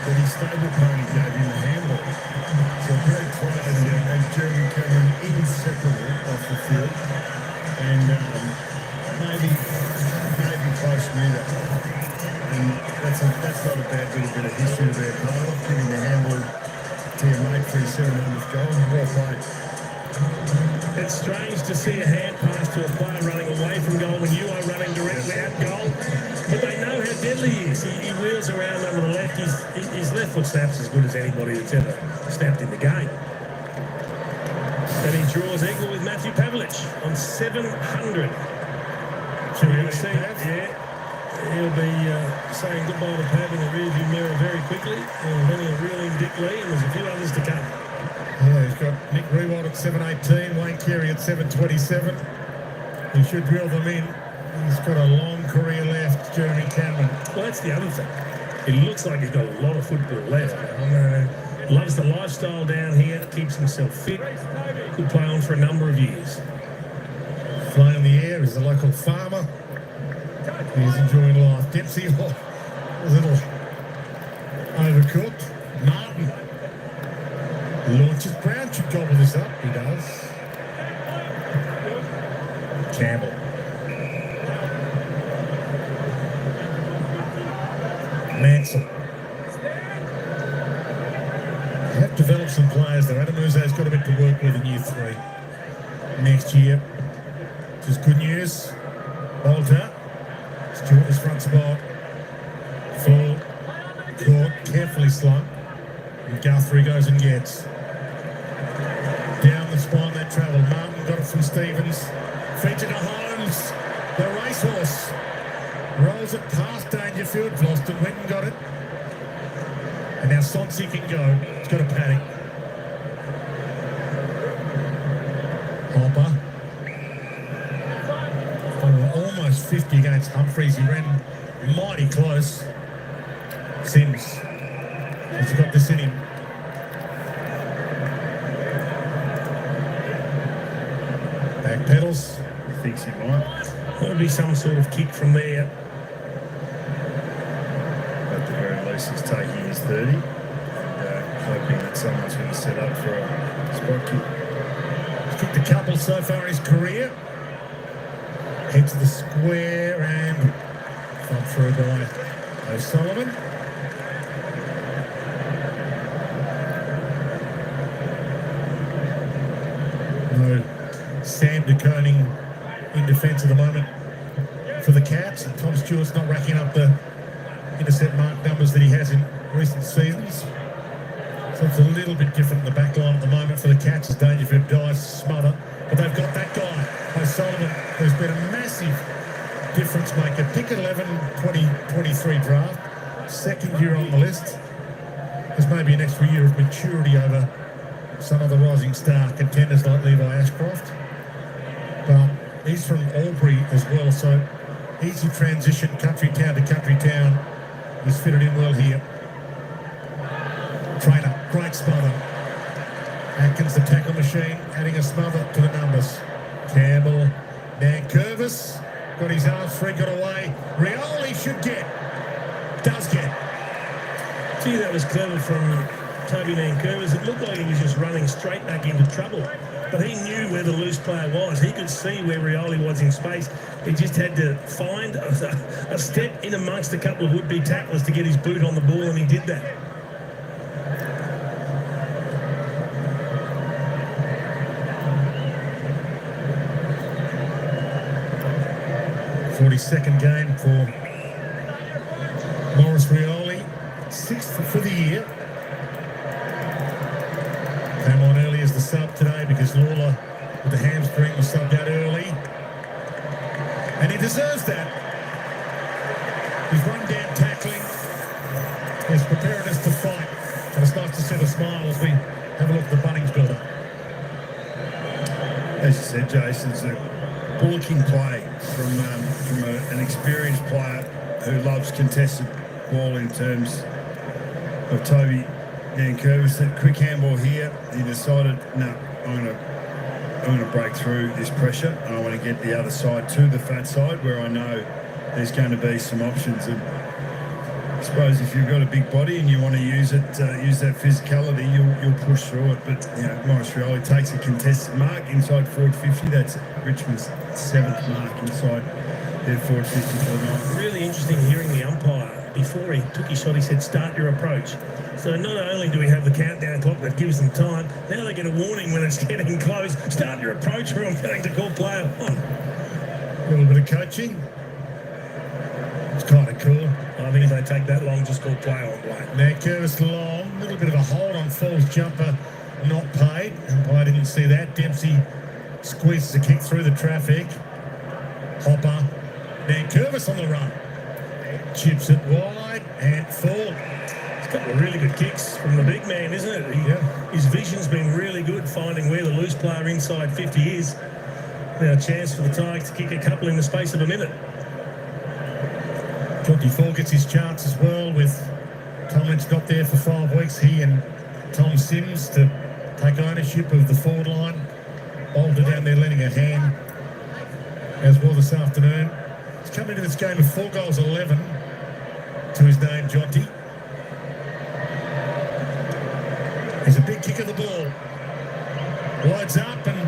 That his stable pony gave him the handball. So Greg Clyde and Jeremy Cameron inseparable off the field. And maybe close smoother. And that's not a bad little bit of history to their part of, giving the handball to your mate for his 700th goal. Well played. It's strange to see a hand pass to a player running away from goal when you are running directly at goal. But they know how deadly he is. He wheels around over the left. His left foot snap's as good as anybody that's ever snapped in the game. And he draws equal with Matthew Pavlich on 700. You'll see that, yeah. He'll be saying goodbye to Pav in the rearview mirror very quickly. And then he'll reel in Dick Lee, and there's a few others to come. Yeah, he's got Nick Rewald at 718, Wayne Carey at 727. He should reel them in. He's got a long career left, Jeremy Cameron. Well, that's the other thing. It looks like he's got a lot of football left. Loves the lifestyle down here, keeps himself fit. Could play on for a number of years. Fly in the air is the local farmer. He's enjoying life. Dempsey, a little overcooked. Martin launches. Brown should gobble this up. He does. Campbell. Mansell. They have developed some players there. Adam Muse's got a bit to work with in year 3. Next year, which is good news. Bolter. Stewart is front spot. Full. Caught. Carefully slung. And Guthrie goes and gets. Down the spine they travel. Martin got it from Stevens. Featured to Holmes. The racehorse. Rolls it past Dangerfield. Lost it. Went and got it. And now Sonsi can go. It's got a paddock. Hopper. Almost 50 against Humphreys. He ran mighty close. Sims. He's got this in him. Back pedals. He thinks he might. There'll be some sort of kick from there. At the very least, he's taking his 30 and hoping that someone's going to set up for a spot kick. He's kicked a couple so far in his career. Head to the square and front through by O'Sullivan. No Sam de Koning in defence at the moment for the Cats. Tom Stewart's not racking up the intercept mark numbers that he has in recent seasons. So it's a little bit different in the back line at the moment for the Cats as Dangerfield dives to smother. But they've got that guy, O'Sullivan, who's been a massive difference maker. Pick 11, 2023 draft. Second year on the list. There's maybe an extra year of maturity over some of the rising star contenders like Levi Ashcroft. But he's from Albury as well, so easy transition, country town to country town. He's fitted in well here. Trainer, great smother. Atkins, the tackle machine, adding a smother to the numbers. Campbell, Nankervis, got his arms free, got away. Rioli should get, does get. Gee, that was clever from Toby Nankervis. It looked like he was just running straight back into trouble. But he knew where the loose player was. He could see where Rioli was in space. He just had to find a step in amongst a couple of would-be tacklers to get his boot on the ball, and he did that. 42nd game for Morris Rioli, 6th for the year. Came on early as the sub today because Lawler with the hamstring was subbed out early. And he deserves that. He's run down tackling. His preparedness to fight. And it's nice to see the smile as we have a look at the Bunnings builder. As you said, Jason, it's a bullocking play from an experienced player who loves contested ball in terms of Toby Nankervis. That quick handball here, he decided, no, I'm going to break through this pressure and I want to get the other side to the fat side where I know there's going to be some options. And I suppose if you've got a big body and you want to use it, use that physicality, you'll push through it. But you know, Morris Rioli takes a contested mark inside forward 50. That's Richmond's 7th mark inside their forward 50 for the night. Really interesting hearing the umpire. Before he took his shot, he said, start your approach. So not only do we have the countdown clock that gives them time, now they get a warning when it's getting close. Start your approach or I'm going to call play on. A little bit of coaching. It's kind of cool. I think if they take that long, just call play on play. Nankervis long, a little bit of a hold on Fall's jumper, not paid. Umpire didn't see that. Dempsey squeezes a kick through the traffic. Hopper, Nankervis on the run. Chips it wide and full. It's a couple of really good kicks from the big man, isn't it? His vision's been really good, finding where the loose player inside 50 is. Now a chance for the Tigers to kick a couple in the space of a minute. 24 gets his chance as well with Tomlin's not there for 5 weeks. He and Tom Sims to take ownership of the forward line. Bolter down there lending a hand as well this afternoon. He's come into this game with 4 goals, 11 to his name, Jonty. He's a big kick of the ball. Wides up and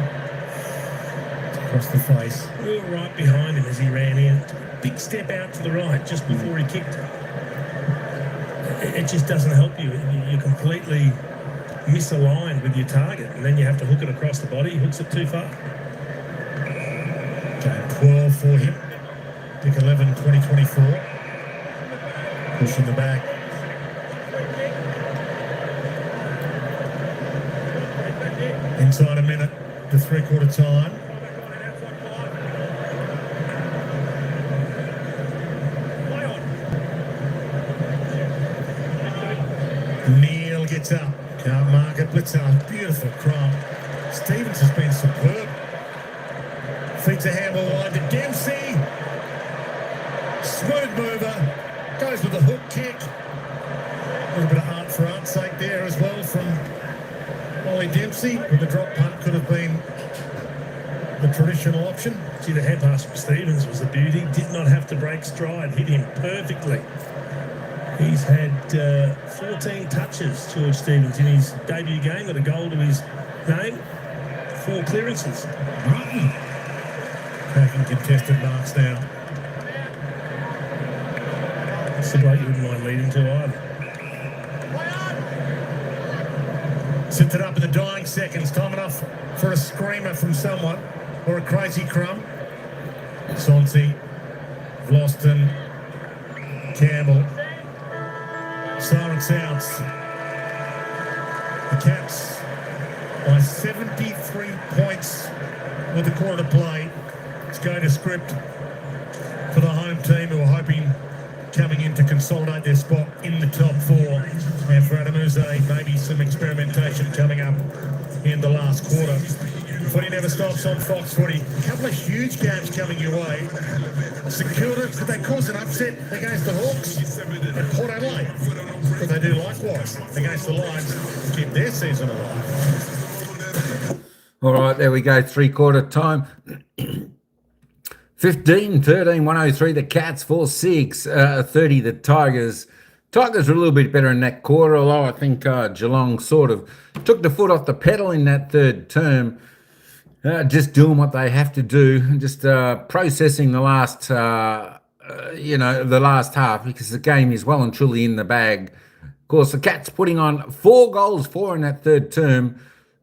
across the face. We were right behind him as he ran in. Big step out to the right just before he kicked. It just doesn't help you. You're completely misaligned with your target, and then you have to hook it across the body. He hooks it too far. Game 12 for him. Pick 11, 2024. Pushing the back. Inside a minute to 3/4 time. Neil gets up. Can't mark it. Blitzer. Beautiful crumb. Stevens has been superb. Feeds a handball wide to Dempsey. Smooth mover. Goes with a hook kick. A little bit of art for art's sake there as well from Ollie Dempsey. But the drop punt could have been the traditional option. See, the head pass from Stevens was a beauty. Did not have to break stride. Hit him perfectly. He's had 14 touches, George Stevens, in his debut game, with a goal to his name. 4 clearances. Cracking contested marks now. It's the bloke you wouldn't mind leading to either. Sits it up in the dying seconds. Time enough for a screamer from someone or a crazy crumb. Sonsi, Vlosten, Campbell. Siren sounds. The Cats by 73 points with a quarter to play. It's going to script for the home team, who are hoping coming in to consolidate their spot in the top 4. And for Adamuze, maybe some experimentation coming up in the last quarter. Footy never stops on Fox Footy. A couple of huge games coming your way. St Kilda, could they cause an upset against the Hawks? And Port Adelaide, could they do likewise against the Lions to keep their season alive? All right, there we go, 3/4 time. 15-13, 103 the Cats, 4-6, 30 the Tigers. Tigers were a little bit better in that quarter, although I think Geelong sort of took the foot off the pedal in that third term. Just doing what they have to do, just processing the last, the last half, because the game is well and truly in the bag. Of course, the Cats putting on 4 goals, 4 in that third term.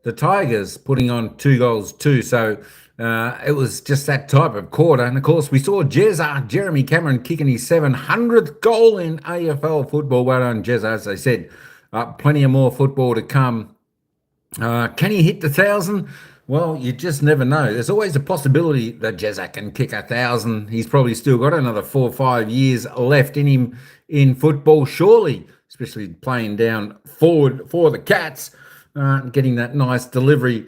The Tigers putting on 2 goals, 2. So it was just that type of quarter. And of course, we saw Jeremy Cameron kicking his 700th goal in AFL football. Well done, Jezza, as I said. Plenty of more football to come. Can he hit the 1,000? Well, you just never know. There's always a possibility that Jezza can kick 1,000. He's probably still got another 4 or 5 years left in him in football, surely, especially playing down forward for the Cats, getting that nice delivery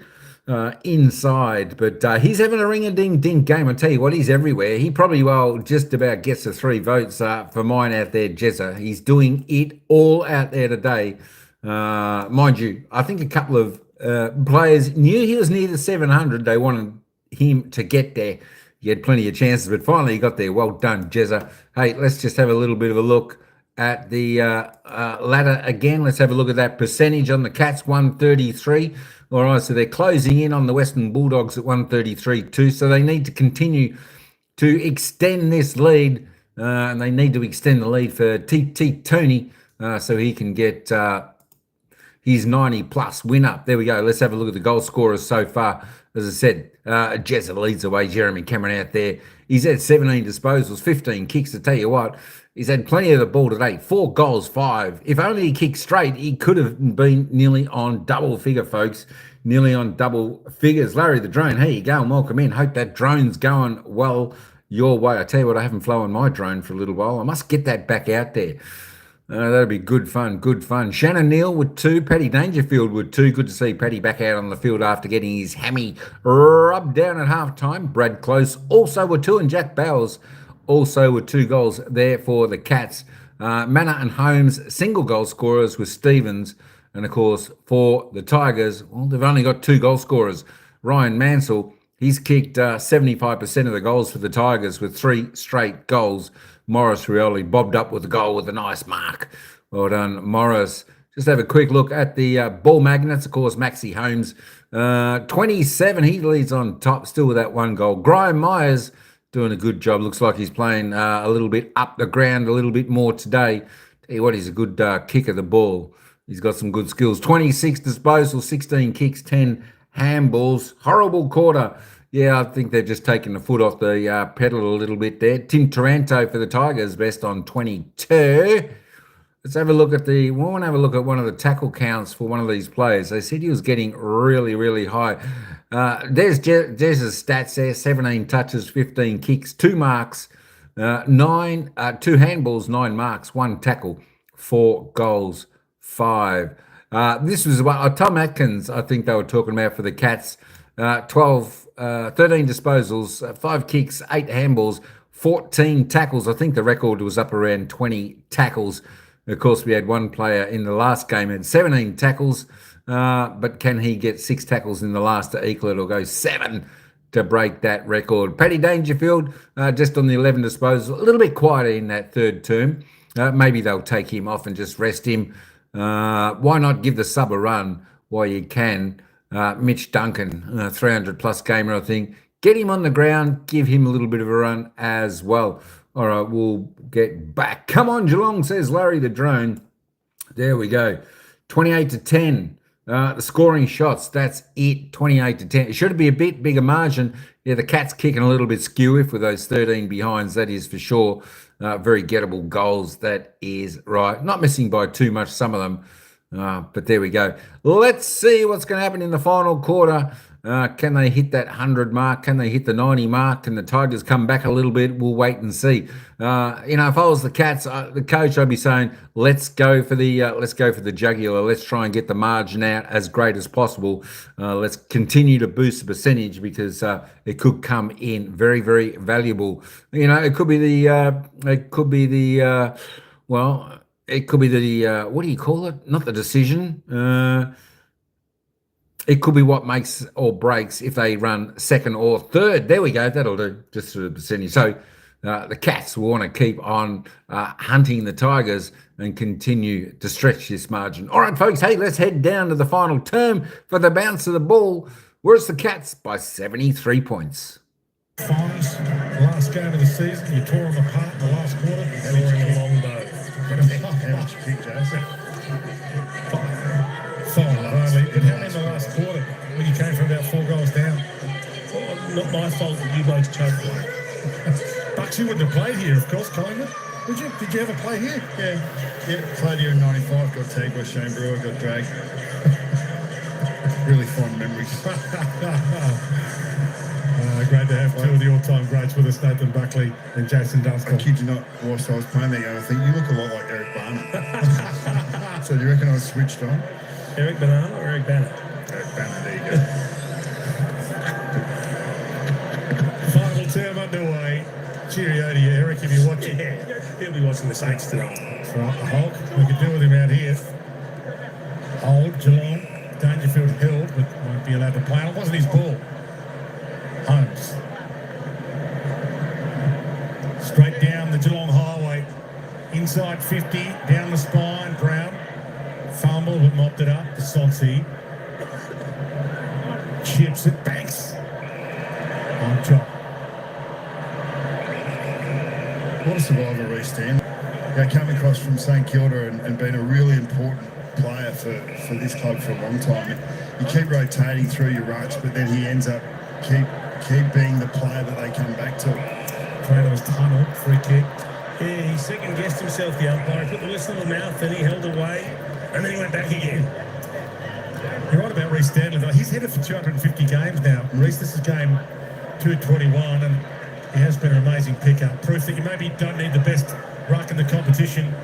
inside. But he's having a ring-a-ding-ding game. I tell you what, he's everywhere. He probably, just about gets the 3 votes for mine out there, Jezza. He's doing it all out there today. Mind you, I think a couple of players knew he was near the 700. They wanted him to get there. He had plenty of chances, but finally he got there. Well done, Jezza. Hey, let's just have a little bit of a look at the ladder again. Let's have a look at that percentage on the Cats, 133. All right, so they're closing in on the Western Bulldogs at 133 too. So they need to continue to extend this lead, and they need to extend the lead for TT Tony so he can get his 90-plus win up. There we go. Let's have a look at the goal scorers so far. As I said, Jezza leads the way. Jeremy Cameron out there. He's had 17 disposals, 15 kicks. I tell you what, he's had plenty of the ball today. 4 goals, 5. If only he kicked straight, he could have been nearly on double figure, folks. Nearly on double figures. Larry the Drone, hey, you go and welcome in. Hope that drone's going well your way. I tell you what, I haven't flown my drone for a little while. I must get that back out there. That'll be good fun, good fun. Shannon Neal with 2, Paddy Dangerfield with 2. Good to see Paddy back out on the field after getting his hammy rubbed down at halftime. Brad Close also with 2, and Jack Bowers also with 2 goals there for the Cats. Manor and Holmes single goal scorers with Stevens, and of course for the Tigers, well, they've only got 2 goal scorers. Ryan Mansell He's kicked 75% of the goals for the Tigers with 3 straight goals. Morris Rioli bobbed up with a goal with a nice mark. Well done, Morris. Just have a quick look at the ball magnets. Of course, Maxi Holmes, 27. He leads on top still with that 1 goal. Graham Myers doing a good job. Looks like he's playing a little bit up the ground a little bit more today. Tell you what, he's a good kick of the ball. He's got some good skills. 26 disposals, 16 kicks, 10 handballs. Horrible quarter. Yeah, I think they've just taken the foot off the pedal a little bit there. Tim Taranto for the Tigers, best on 22. Let's have a look at we want to have a look at one of the tackle counts for one of these players. They said he was getting really, really high. There's his stats there: 17 touches, 15 kicks, 2 marks, 2 handballs, 9 marks, 1 tackle, 4 goals, 5. This was Tom Atkins, I think they were talking about for the Cats. 13 disposals, 5 kicks, 8 handballs, 14 tackles. I think the record was up around 20 tackles. Of course, we had one player in the last game had 17 tackles, but can he get 6 tackles in the last to equal it, or go 7 to break that record? Paddy Dangerfield, just on the 11 disposals, a little bit quieter in that third term. Maybe they'll take him off and just rest him. Why not give the sub a run while you can? Mitch Duncan, 300-plus gamer, I think. Get him on the ground, give him a little bit of a run as well. All right, we'll get back. Come on, Geelong, says Larry the Drone. There we go. 28-10. The scoring shots, that's it, 28-10. It should be a bit bigger margin. Yeah, the Cats kicking a little bit skew with those 13 behinds, that is for sure. Very gettable goals, that is right. Not missing by too much, some of them. But there we go. Let's see what's going to happen in the final quarter. Can they hit that 100 mark? Can they hit the 90 mark? Can the Tigers come back a little bit? We'll wait and see. If I was the Cats, the coach, I'd be saying, let's go for the jugular. Let's try and get the margin out as great as possible. Let's continue to boost the percentage, because it could come in very, very valuable. It could be the what do you call it? Not the decision. It could be what makes or breaks if they run second or third. There we go. That'll do, just for the percentage. So the Cats will want to keep on hunting the Tigers and continue to stretch this margin. All right, folks. Hey, let's head down to the final term for the bounce of the ball, where it's the Cats by 73 points. Fines, last game of the season, you tore them apart in the last quarter. Drawing a long bow. How much you pick, Jason? It happened in the last quarter when you came from about 4 goals down. Well, not my fault that you blokes choked one. Bucks, you wouldn't have played here, of course, Collingwood. Would you? Did you ever play here? Yeah, played here in 95, got tagged by Shane Brewer, got dragged. Really fond memories. Great to have 2 of the all-time greats with us, Nathan Buckley and Jason Dunstall. I kid you not, whilst I was playing there, I think you look a lot like Eric Barnett. So do you reckon I was switched on? Eric Banana or Eric Banner? Eric Barnett, there you go. Final term underway. Cheerio to you, Eric, if you're watching. Yeah, he'll be watching the Saints tonight. That's right, the Hulk. We could do with him out here. Hold, Geelong. Dangerfield held, but won't be allowed to play. It wasn't his ball. Holmes. Straight down the Geelong highway. Inside 50, down the spine, Brown. Fumble, but mopped it up to Sonsi. Chips it, Banks. On top. What a survivor, Reece Dan. Coming across from St Kilda and being a really important player for this club for a long time. You keep rotating through your rucks, but then he ends up keep being the player that they come back to. Trainer's tunnel, free kick. Yeah, he second-guessed himself, the umpire. Put the whistle in the mouth, then he held away, and then he went back again. You're right about Reece Stanley, though. He's headed for 250 games now. Reece, this is game 221, and he has been an amazing pickup. Proof that you maybe don't need the best ruck in the competition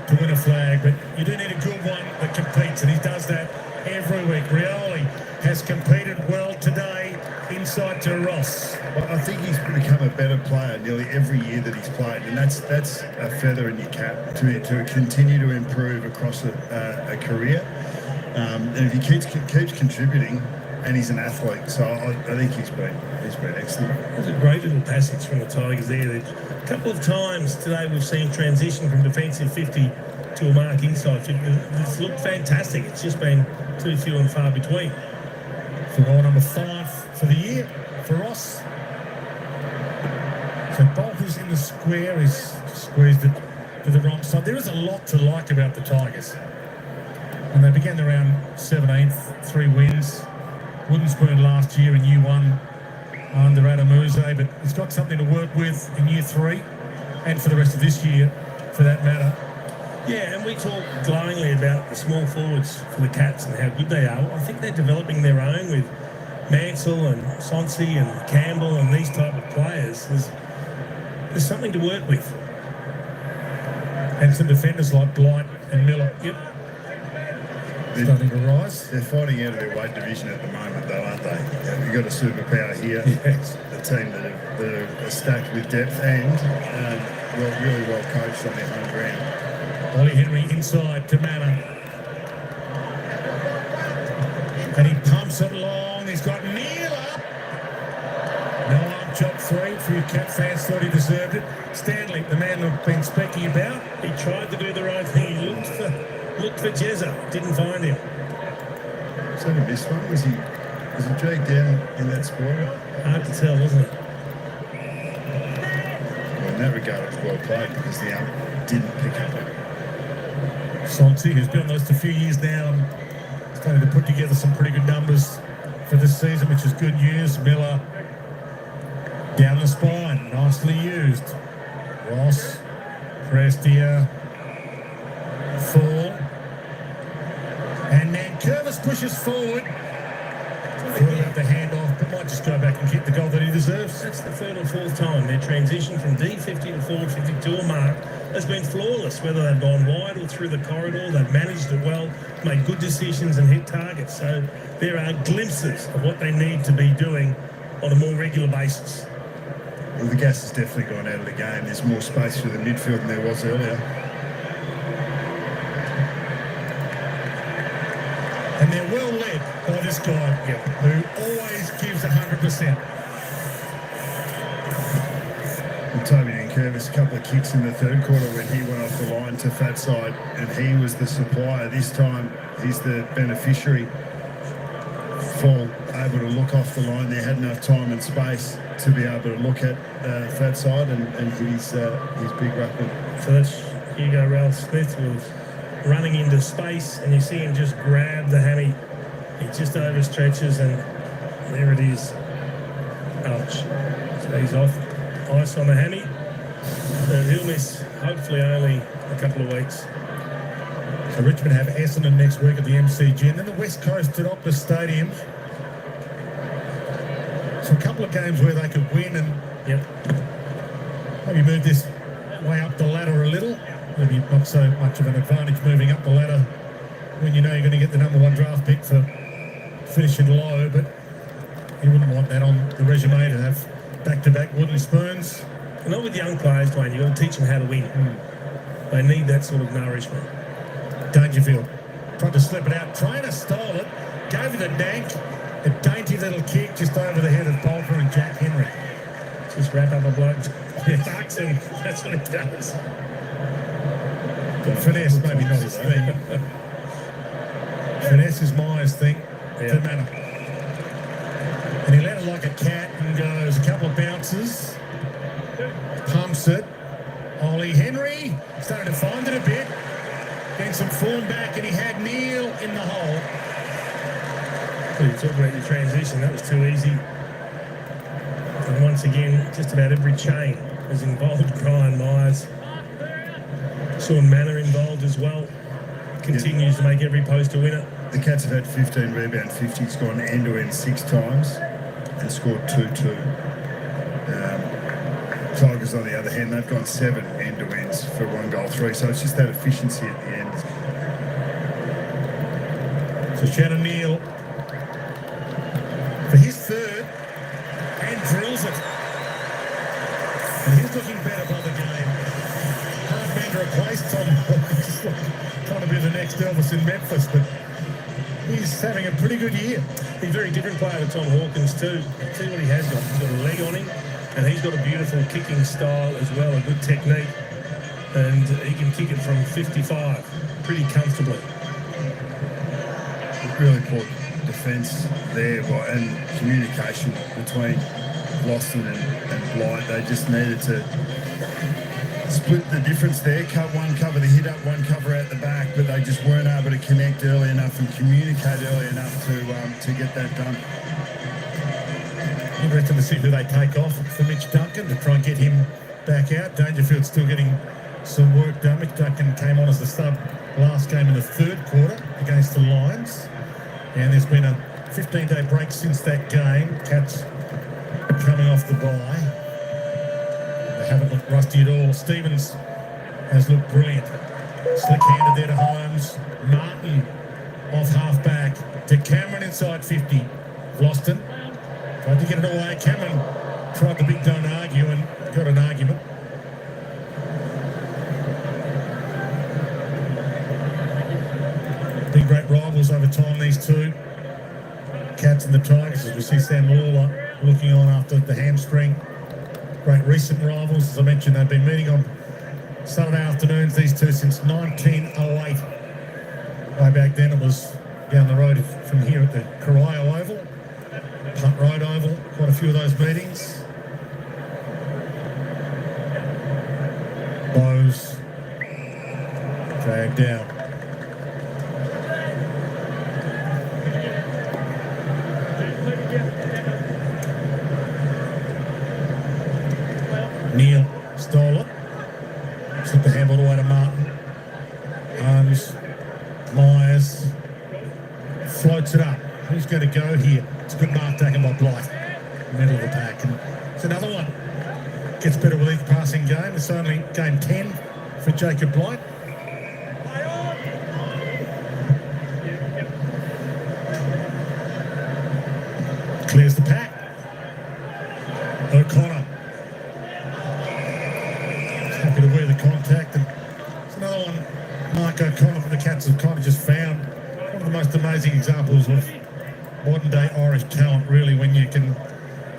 to win a flag, but you do need a good one that competes, and he does that every week. Rioli has competed well today inside to Ross. Well, I think he's become a better player nearly every year that he's played, and that's a feather in your cap to continue to improve across a career. And if he keeps contributing, and he's an athlete. So I think he's been excellent. It was a great little passage from the Tigers there. A couple of times today we've seen transition from defensive 50 to a mark inside 50. It's looked fantastic. It's just been too few and far between. For goal number 5 for the year for Ross. So Bolter's in the square. He's squeezed it to the wrong side. There is a lot to like about the Tigers. And they began the round 17th, 3 wins. Wooden spoon last year in year 1 under Adamuze, but he's got something to work with in year 3 and for the rest of this year, for that matter. Yeah, and we talk glowingly about the small forwards for the Cats and how good they are. I think they're developing their own with Mansell and Sonsi and Campbell and these type of players. There's something to work with. And some defenders like Blight and Miller. Yep. Starting to rise. They're fighting out of their weight division at the moment, though, aren't they? Yeah, you've got a superpower here. Yes. A team that are stacked with depth and really well coached on their home ground. Ollie Henry inside to Manor. And he pumps it long. He's got Neil up. No arm chop 3 for your Cat fans. Thought he deserved it. Stanley, the man I've been speaking about. He tried to do the right thing. He looked for Jezza. Didn't find him. Was that a miss one? Was he dragged down in that spot? Hard to tell, wasn't it? Well, in that regard, it was well played because the arm didn't pick up it. Sonsi, who's been on those a few years now, starting to put together some pretty good numbers for this season, which is good news. Miller down the spine, nicely used. Ross, Prestia, Fall, and Nankervis pushes forward. Thought about the handoff, but might just go back and kick the goal that he deserves. That's the 3rd or 4th time their transition from D50 to forward 50 to a mark has been flawless. Whether they've gone wide or through the corridor, they've managed it well, made good decisions and hit targets. So there are glimpses of what they need to be doing on a more regular basis. Well, the gas has definitely gone out of the game. There's more space for the midfield than there was earlier. And they're well led by this guy, who always gives 100%. And Toby Nankervis, a couple of kicks in the 3rd quarter when he went off the line to fat side, and he was the supplier. This time, he's the beneficiary. Fall able to look off the line. They had enough time and space to be able to look at fat side and his big ruckman. So that's Hugo Ralph Smith was running into space, and you see him just grab the hammy. He just overstretches, and there it is. Ouch. So he's off ice on the hammy. So he'll miss hopefully only a couple of weeks. So Richmond have Essendon next week at the MCG, and then the West Coast at Optus Stadium. So a couple of games where they could win and maybe move this way up the ladder a little. Maybe not so much of an advantage moving up the ladder when you know you're going to get the #1 draft pick for finishing low, but you wouldn't want that on the resume to have back-to-back wooden spoons. And not with young players, Dwayne. You've got to teach them how to win. They need that sort of nourishment. Dangerfield tried to slip it out. Trainer stole it, gave it a dank, a dainty little kick just over the head of Bolter and Jack Henry. Just wrap up a bloke. Ducks him. That's what it does. Finesse, maybe not his thing. Finesse is Myers' thing. Doesn't matter. And he let it like a cat and goes a couple of bounces. Pumps it. Ollie Henry started to find it a bit. Getting some form back, and he had Neil in the hole. You talk about your transition. That was too easy. And once again, just about every chain was involved. Brian Myers. Sean Manor involved as well. Continues to make every post a winner. The Cats have had 15 rebound 50s, gone end-to-end 6 times and scored 2-2. Tigers, on the other hand, they've gone 7 end-to-ends for 1 goal 3, so it's just that efficiency at the end. So Shannon Neal for his 3rd and drills it. And he's looking better by the game. Hard man to replace Tom Hawkins, trying to be the next Elvis in Memphis, but he's having a pretty good year. He's a very different player to Tom Hawkins too. See what he has got. He's got a leg on him, and he's got a beautiful kicking style as well, a good technique. And he can kick it from 55 pretty comfortably. Really poor defence there, and communication between Lawson and Blight. They just needed to split the difference there, cover the hit up, one cover out the back, but they just weren't able to connect early enough and communicate early enough to get that done. Interesting to see who they take off for Mitch Duncan to try and get him back out. Dangerfield's still getting some work done. Mitch Duncan came on as the sub last game in the third quarter against the Lions, and there's been a 15-day break since that game. Cats coming off the bye. They haven't looked rusty at all. Stevens has looked brilliant. Slick-handed there to Holmes. Martin off half-back to Cameron inside 50. Vlosten tried to get it away. Cameron tried the big don't argue and got an argument. Big great rivals over time, these two. Cats and the Tigers, as we see Sam Lawler looking on after the hamstring. Great recent rivals. As I mentioned, they've been meeting on Saturday afternoons, these two, since 1908. Way back then, it was down the road from here at the Corio Oval, Punt Road Oval, quite a few of those meetings. Bowes dragged down. Neil stole it. Slipped the handball away to Martin. Holmes, Myers, floats it up. Who's going to go here? It's a good mark taken by Blight. Middle of the pack. And it's another one. Gets better with each passing game. It's only game 10 for Jacob Blight. Clears the pack. O'Connor. Happy to wear the contact. And it's another one. Mark O'Connor for the Cats have kind of just found one of the most amazing examples of modern day Irish talent, really, when you can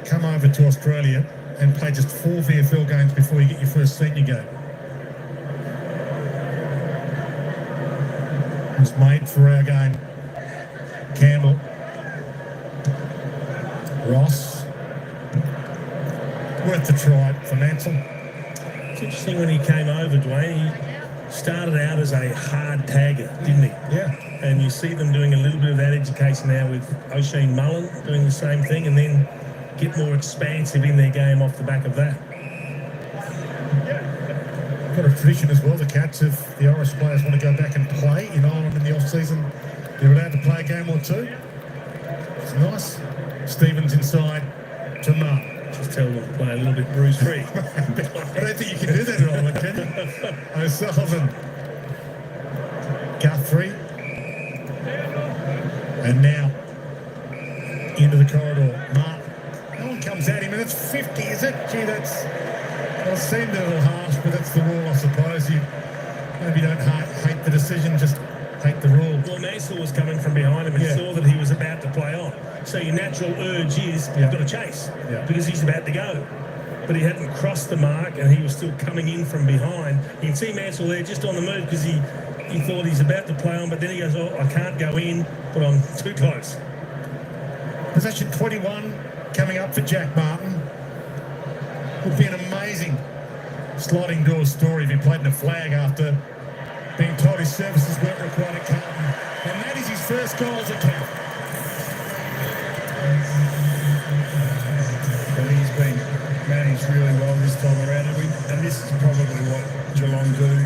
come over to Australia and play just 4 VFL games before you get your first senior game. It was made for our game. Campbell. Ross. Worth the try for Mansell. It's interesting when he came over, Dwayne, he started out as a hard tagger, didn't he? Yeah. And you see them doing a little bit of that education now with O'Sheen Mullen doing the same thing, and then get more expansive in their game off the back of that. Got a tradition as well, the Cats, if the Irish players want to go back and play in Ireland in the off-season, they're allowed to play a game or two. It's nice. Stevens inside to Mark. Just tell them to play a little bit bruise-free. I don't think you can do that in Ireland, can you? O'Sullivan. Guthrie. And now into the corridor. Mark. No one comes at him, and it's 50, is it? Gee, that's... Well, it seemed a little harsh, but that's the rule, I suppose. You maybe don't hate the decision, just hate the rule. Well, Mansell was coming from behind him and saw that he was about to play on. So your natural urge is, you've got to chase, because he's about to go. But he hadn't crossed the mark, and he was still coming in from behind. You can see Mansell there just on the move because he thought he's about to play on, but then he goes, oh, I can't go in, but I'm too close. Possession 21 coming up for Jack Martin. Would be an amazing sliding door story if he played in a flag after being told his services weren't required at Carlton. And that is his first goal as a captain. But he's been managed really well this time around, and this is probably what Geelong do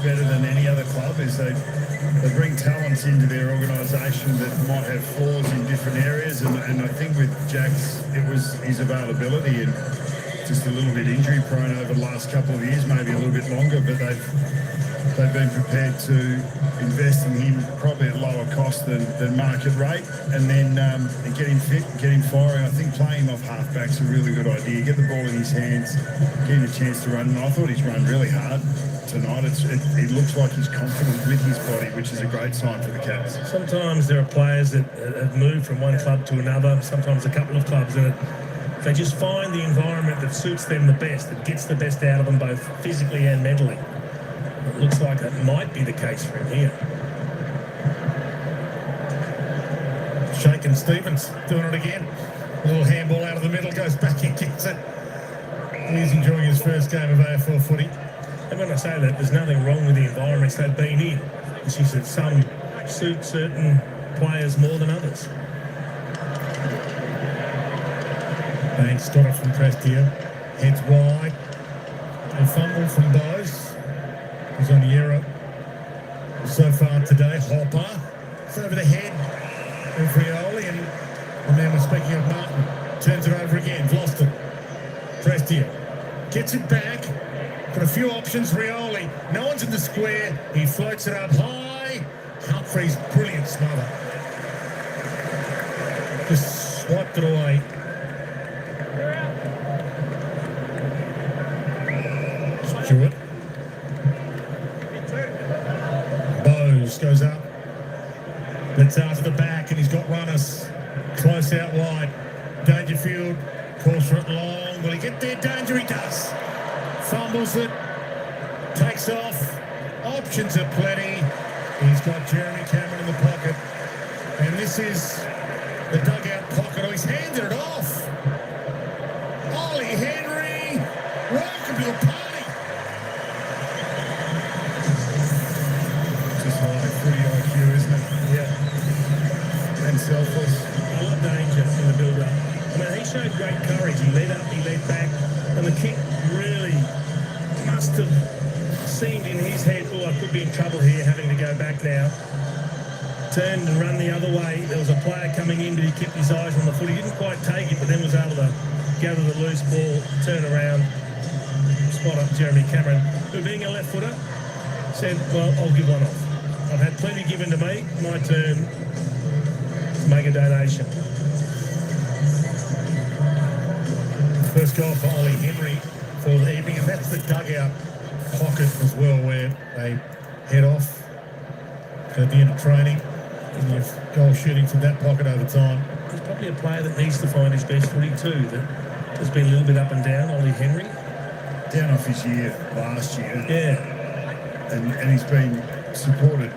better than any other club, is they bring talents into their organisation that might have flaws in different areas, and I think with Jack's, it was his availability and just a little bit injury prone over the last couple of years, maybe a little bit longer, but they've been prepared to invest in him probably at lower cost than market rate, and then get him fit, get him firing. I think playing him off halfback's a really good idea. Get the ball in his hands, get him a chance to run. And I thought he's run really hard tonight. It looks like he's confident with his body, which is a great sign for the Cats. Sometimes there are players that have moved from one club to another, sometimes a couple of clubs, and they just find the environment that suits them the best, that gets the best out of them both physically and mentally. It looks like that might be the case for him here. Shaken Stevens doing it again. A little handball out of the middle, goes back and gets it. He's enjoying his first game of AFL footy. And when I say that, there's nothing wrong with the environments they've been in. It's just that some suit certain players more than others. Banks got it from Prestia. Heads wide. A fumble from Bose. He's on the arrow. So far today, Hopper. It's over the head of Rioli, and the man was speaking of Martin. Turns it over again. Lost it. Prestia gets it back. Got a few options. Rioli. No one's in the square. He floats it up high. Humphrey's brilliant smother. Just swiped it away. Stewart. Bose goes up. That's out to the back, and he's got runners close out wide. Dangerfield calls for it long. Will he get there? Danger, he does. Fumbles it. Takes off. Options are plenty. He's got Jeremy Cameron in the pocket. And this is the dugout pocket. Oh, he's handed it off. Ollie Henry. Welcome to the party. Just high footy IQ, isn't it? Yeah. And selfless. A lot of danger in the build-up. I mean, he showed great courage. He led up, he led back, and the kick really must have seemed in his head, oh, I could be in trouble here, having to go back now. Turned and run the other way. There was a player coming in, but he kept his eyes on the foot. He didn't quite take it, but then was able to gather the loose ball, turn around, spot up Jeremy Cameron, who, being a left footer, said, well, I'll give one off. I've had plenty given to me. My turn to make a donation. First goal for Ollie Henry for the evening, and that's the dugout pocket as well, where they head off at the end of training. And you have goal shooting from that pocket over time. He's probably a player that needs to find his best footy too. That has been a little bit up and down, Ollie Henry. Down off his year last year. Yeah. And he's been supported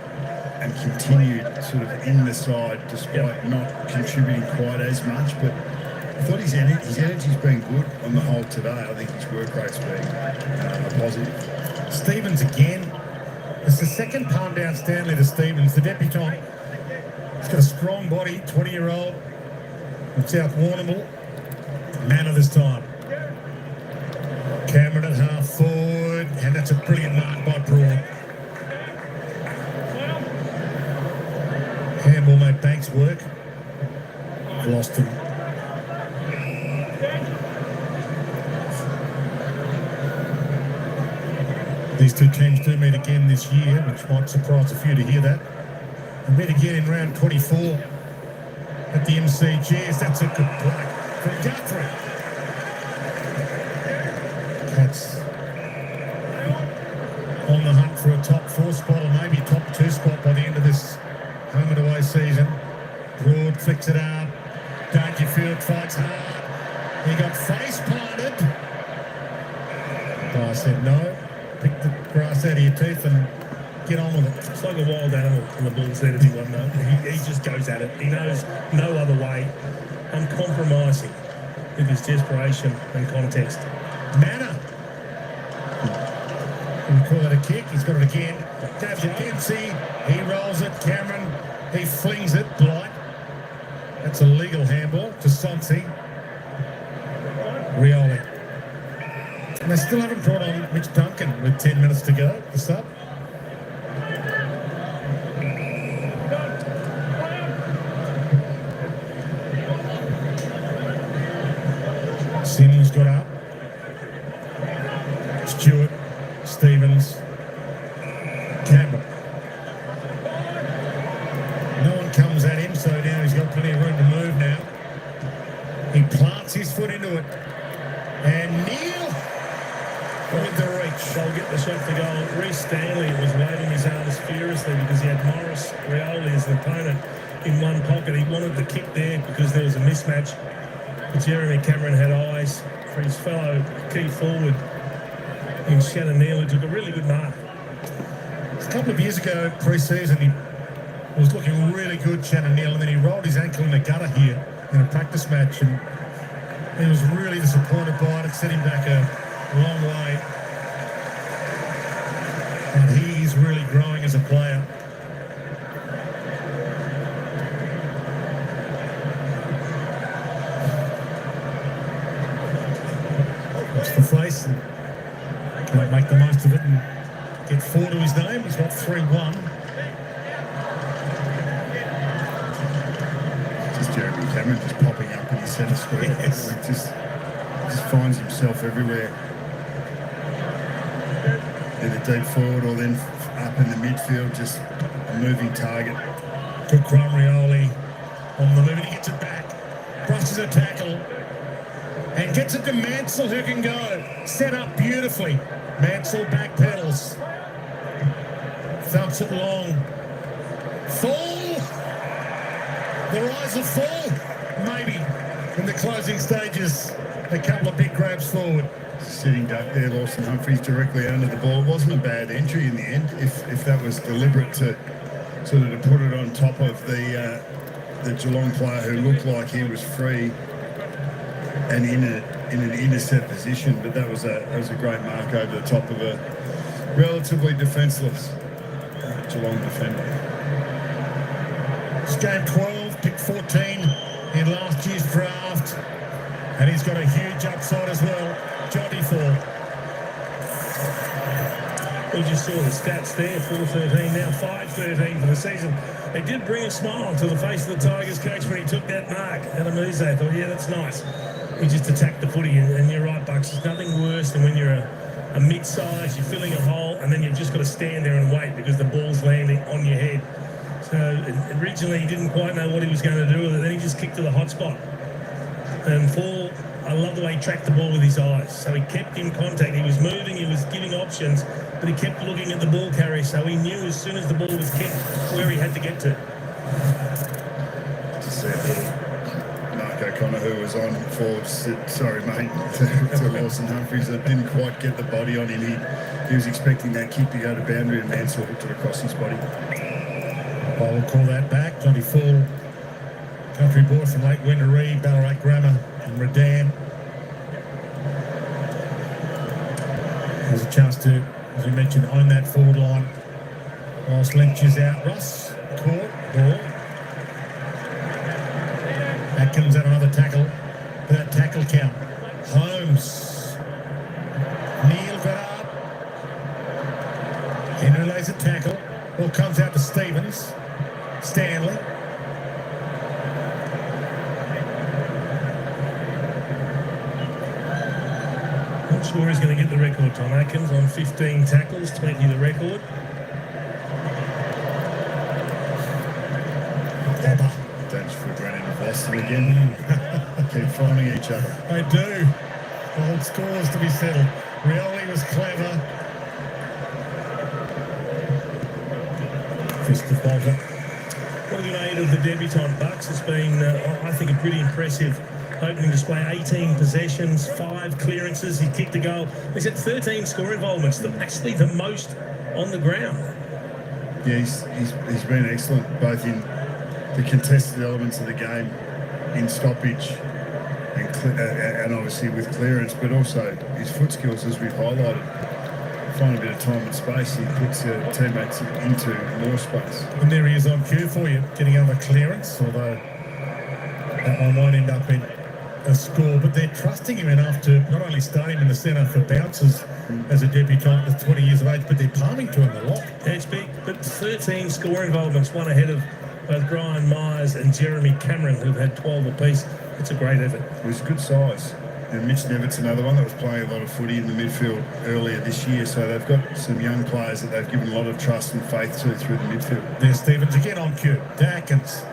and continued sort of in the side despite not contributing quite as much. But I thought his energy's been good on the whole today. I think his work rate's been a positive. Stevens again. It's the second palm down Stanley to Stevens, the debutant. He's got a strong body, 20-year-old from South Warrnambool. Man of this time. Cameron at half forward, and that's a brilliant mark by Braun. Handball made Banks work. Lost him. These two teams do meet again this year, which might surprise a few to hear that. They meet again in round 24 at the MCGs. That's a good play from Guthrie. Cats on the hunt for a top 4 spot or maybe top 2 spot by the end of this home and away season. Broad flicks it out. Dangerfield fights hard. He got face planted. I said no. Pick the grass out of your teeth and get on with it. It's like a wild animal in the Bulls there, he won't know. He just goes at it. He knows no other way. Uncompromising with his desperation and context. Manor. We call it a kick. He's got it again. Goes to Dempsey. He rolls it. Cameron. He flings it. Blight. That's a legal handball to Sonsi. Rioli. And they still haven't brought on Mitch Duncan with 10 minutes to go. The sub. Sims got up. Stewart. Stevens. Campbell. No one comes at him, so now he's got plenty of room to move now. He plants his foot into it. And Neil with the reach. They'll get took the shot for goal. Reece Stanley was waving his arms furiously because he had Morris Rioli as the opponent in one pocket. He wanted the kick there because there was a mismatch. But Jeremy Cameron had eyes for his fellow key forward in Shannon Neal, who took a really good mark. A couple of years ago, pre-season, he was looking really good, Shannon Neal, and then he rolled his ankle in the gutter here in a practice match, and he was really disappointed by it. It set him back a long way. And he is really growing as a player. Watch the face. Can make the most of it and get 4 to his name. He's got 3-1. Just Jeremy Cameron just popping up in the centre square. Yes. He just finds himself everywhere. Either deep forward or then up in the midfield, just a moving target. Good crime, Rioli on the move, and he gets it back. Brushes a tackle and gets it to Mansell, who can go. Set up beautifully. Mansell back pedals. Thumps it long. Fall! The rise of fall? Maybe. In the closing stages, a couple of big grabs forward. Sitting duck there, Lawson Humphries directly under the ball. It wasn't a bad entry in the end, if that was deliberate to sort of to put it on top of the Geelong player who looked like he was free and in an intercept position. But that was a great mark over the top of a relatively defenceless Geelong defender. It's game 12, pick 14 in last year's draft, and he's got a huge upside as well. Johnny Ford. We just saw the stats there, 4-13, now 5-13 for the season. It did bring a smile to the face of the Tigers coach when he took that mark. Adam Eze, I thought, yeah, that's nice. He just attacked the footy, and you're right, Bucks. There's nothing worse than when you're a mid-size, you're filling a hole, and then you've just got to stand there and wait because the ball's landing on your head. So originally he didn't quite know what he was going to do with it, then he just kicked to the hot spot. And I love the way he tracked the ball with his eyes. So he kept in contact. He was moving, he was giving options, but he kept looking at the ball carrier, so he knew as soon as the ball was kicked where he had to get to. Just Mark O'Connor, who was on forward, sorry mate, to Lawson Humphries, that didn't quite get the body on him. He was expecting that kick to go to boundary, and Mansell hooked it across his body. I will call that back. Johnny Fall, country boy from Lake Wendouree, Ballarat Grammar and Redan. Has a chance to, as we mentioned, own that forward line. Whilst Lynch is out. Ross, caught, ball. Atkins had another tackle. That tackle count. Holmes. Neal got up. Henry lays a tackle. Ball comes out to Stevens. Stanley. Not sure he's going to get the record, Tom Atkins, on 15 tackles, 20 the record. Dangerfield ran into Boston again. Keep finding each other. They do. Old scores to be settled. Rioli was clever. Fist of Bolter. What have you made of the debutant Bucks? It's been, I think, a pretty impressive opening display. 18 possessions, 5 clearances. He kicked a goal. He's had 13 score involvements, actually the most on the ground. Yeah, he's been excellent, both in the contested elements of the game, in stoppage, and obviously with clearance, but also his foot skills, as we've highlighted. Find a bit of time and space, he puts teammates into more space. And there he is on cue for you, getting over clearance, although that one won't end up in a score. But they're trusting him enough to not only start him in the centre for bounces as a debutant with 20 years of age, but they're palming to him a lot. That's big, but 13 score involvements, one ahead of both Brian Myers and Jeremy Cameron, who've had 12 apiece. It's a great effort. It was good size. And Mitch Nevitt's another one that was playing a lot of footy in the midfield earlier this year, so they've got some young players that they've given a lot of trust and faith to through the midfield. There's Stevens again on cue. To Atkins,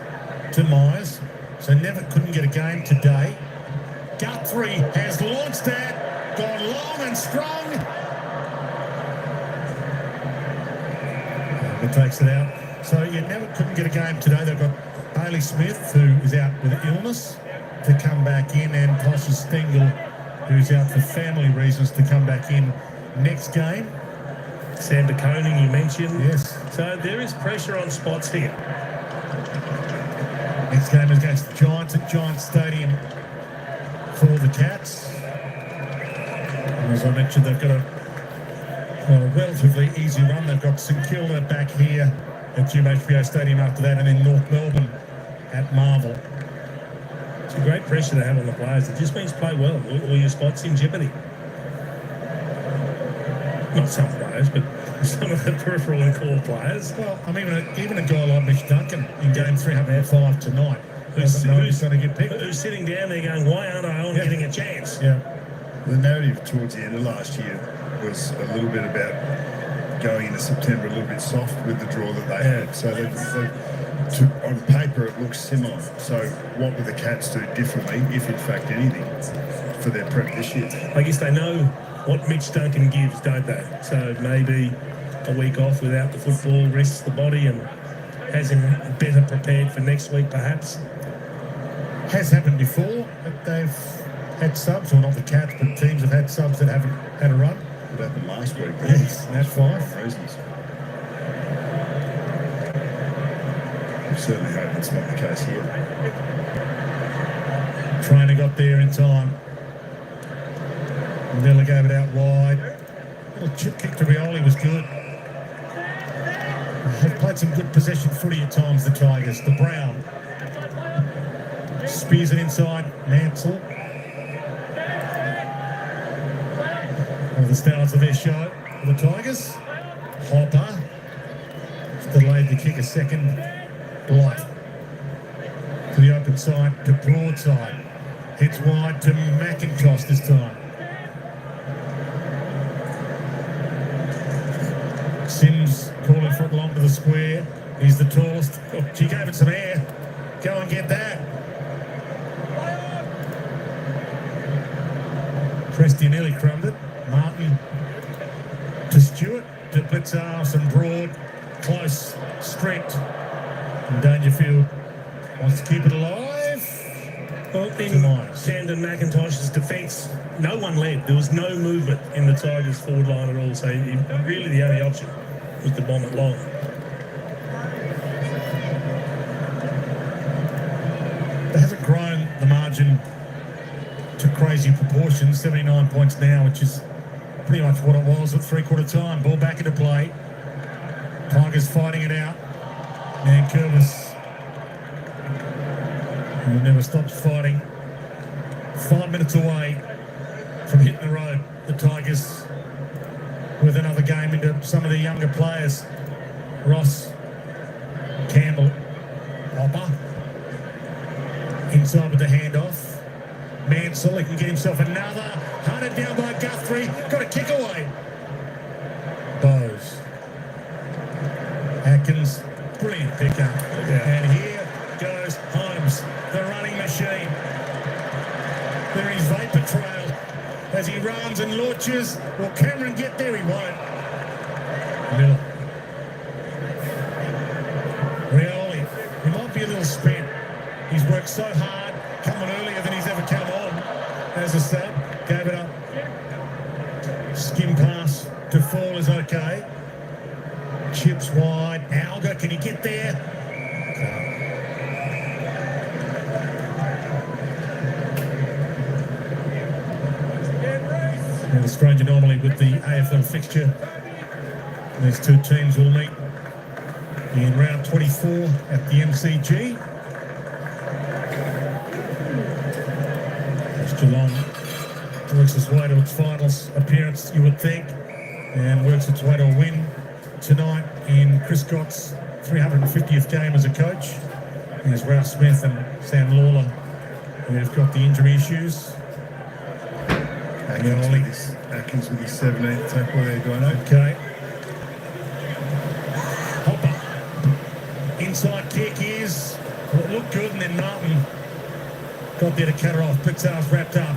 to Myers. So Nevitt couldn't get a game today. Guthrie has launched that, gone long and strong. that takes it out. So you never couldn't get a game today. They've got Bailey Smith, who is out with illness, to come back in, and Tasha Stengel, who's out for family reasons, to come back in next game. Sander Koning, you mentioned. Yes. So there is pressure on spots here. Next game is against the Giants at Giants Stadium for the Cats. And as I mentioned, they've got a relatively easy run. They've got St Kilda back here at GMHBA Stadium after that, and then North Melbourne at Marvel. It's a great pressure to have on the players. It just means play well. All your spots in jeopardy. Not some players, but some of the peripheral and core players. Well, I mean, even a guy like Mitch Duncan in game 305 tonight, who's going to get picked. Who's sitting down there going, why aren't I on getting a chance? Yeah. The narrative towards the end of last year was a little bit about going into September a little bit soft with the draw that they had. So on paper it looks similar. So what will the Cats do differently, if in fact anything, for their prep this year? I guess they know what Mitch Duncan gives, don't they? So maybe a week off without the football rests the body and has him better prepared for next week, perhaps. Has happened before that they've had subs, or not the Cats, but teams have had subs that haven't had a run. It happened last week. Yes, that's fine. Reasons. I certainly hope it's not the case here. Trainer got there in time. Miller gave it out wide. Little chip kick to Rioli was good. They've played some good possession footy at times, the Tigers. The Brown spears it inside. Mansell. One of the stars of their show for the Tigers. Hopper. Delayed the kick a second. Blight. To the open side, to Broadside. Hits wide to McIntosh this time. Sims calling for it along to the square. He's the tallest. Oh, she gave it some air. Go and get that. Presty nearly crumbed it. Martin to Stewart, to Blitzarves and Broad. Close, strict. And Dangerfield wants to keep it alive. Well, in Sandon McIntosh's defence, no one led. There was no movement in the Tigers' forward line at all. So really the only option was to bomb it long. It hasn't grown the margin to crazy proportions. 79 points now, which is pretty much what it was at three-quarter time. Ball back into play. Tigers fighting it out. And Curvis never stops fighting. 5 minutes away from hitting the road. The Tigers with another game into some of the younger players. Ross, Campbell, Hopper. Inside with the handoff. Mansell, he can get himself another. Hunted down by Guthrie. Got a kick away. Bowes. Atkins. Brilliant pickup. And here goes Holmes, the running machine. There is vapor trail as he runs and launches. Will Cameron get there? He won't. Miller. Rioli. He might be a little spent. He's worked so hard, coming earlier than he's ever come on as a sub. Gave it up. Skim pass to Fall is okay. Chips wide. Alga, can he get there? And a strange anomaly with the AFL fixture. These two teams will meet in round 24 at the MCG. As Geelong works its way to its finals appearance, you would think, and works its way to a win tonight in Chris Scott's 350th game as a coach. There's Ralph Smith and Sam Lawler, who've got the injury issues. Atkins with his 17th tackle there, Dino. Okay. Hopper. Inside kick is, well, it looked good, and then Martin got there to cut her off. Blitzarves wrapped up.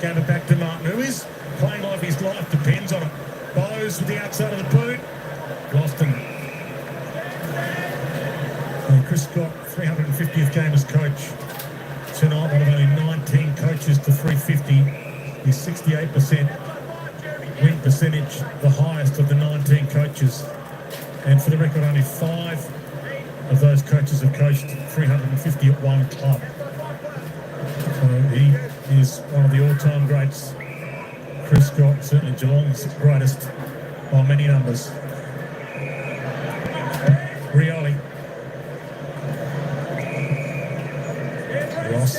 Gave it back to Martin, who is playing like his life depends on it. Bowes with the outside of the boot. Lost him. Chris Scott, 350th game as coach. Tonight, one of only 19 coaches to 350. He's 68% win percentage, the highest of the 19 coaches. And for the record, only 5 of those coaches have coached 350 at one club. So he is one of the all-time greats. Chris Scott, certainly Geelong's greatest by many numbers. Rioli. Ross.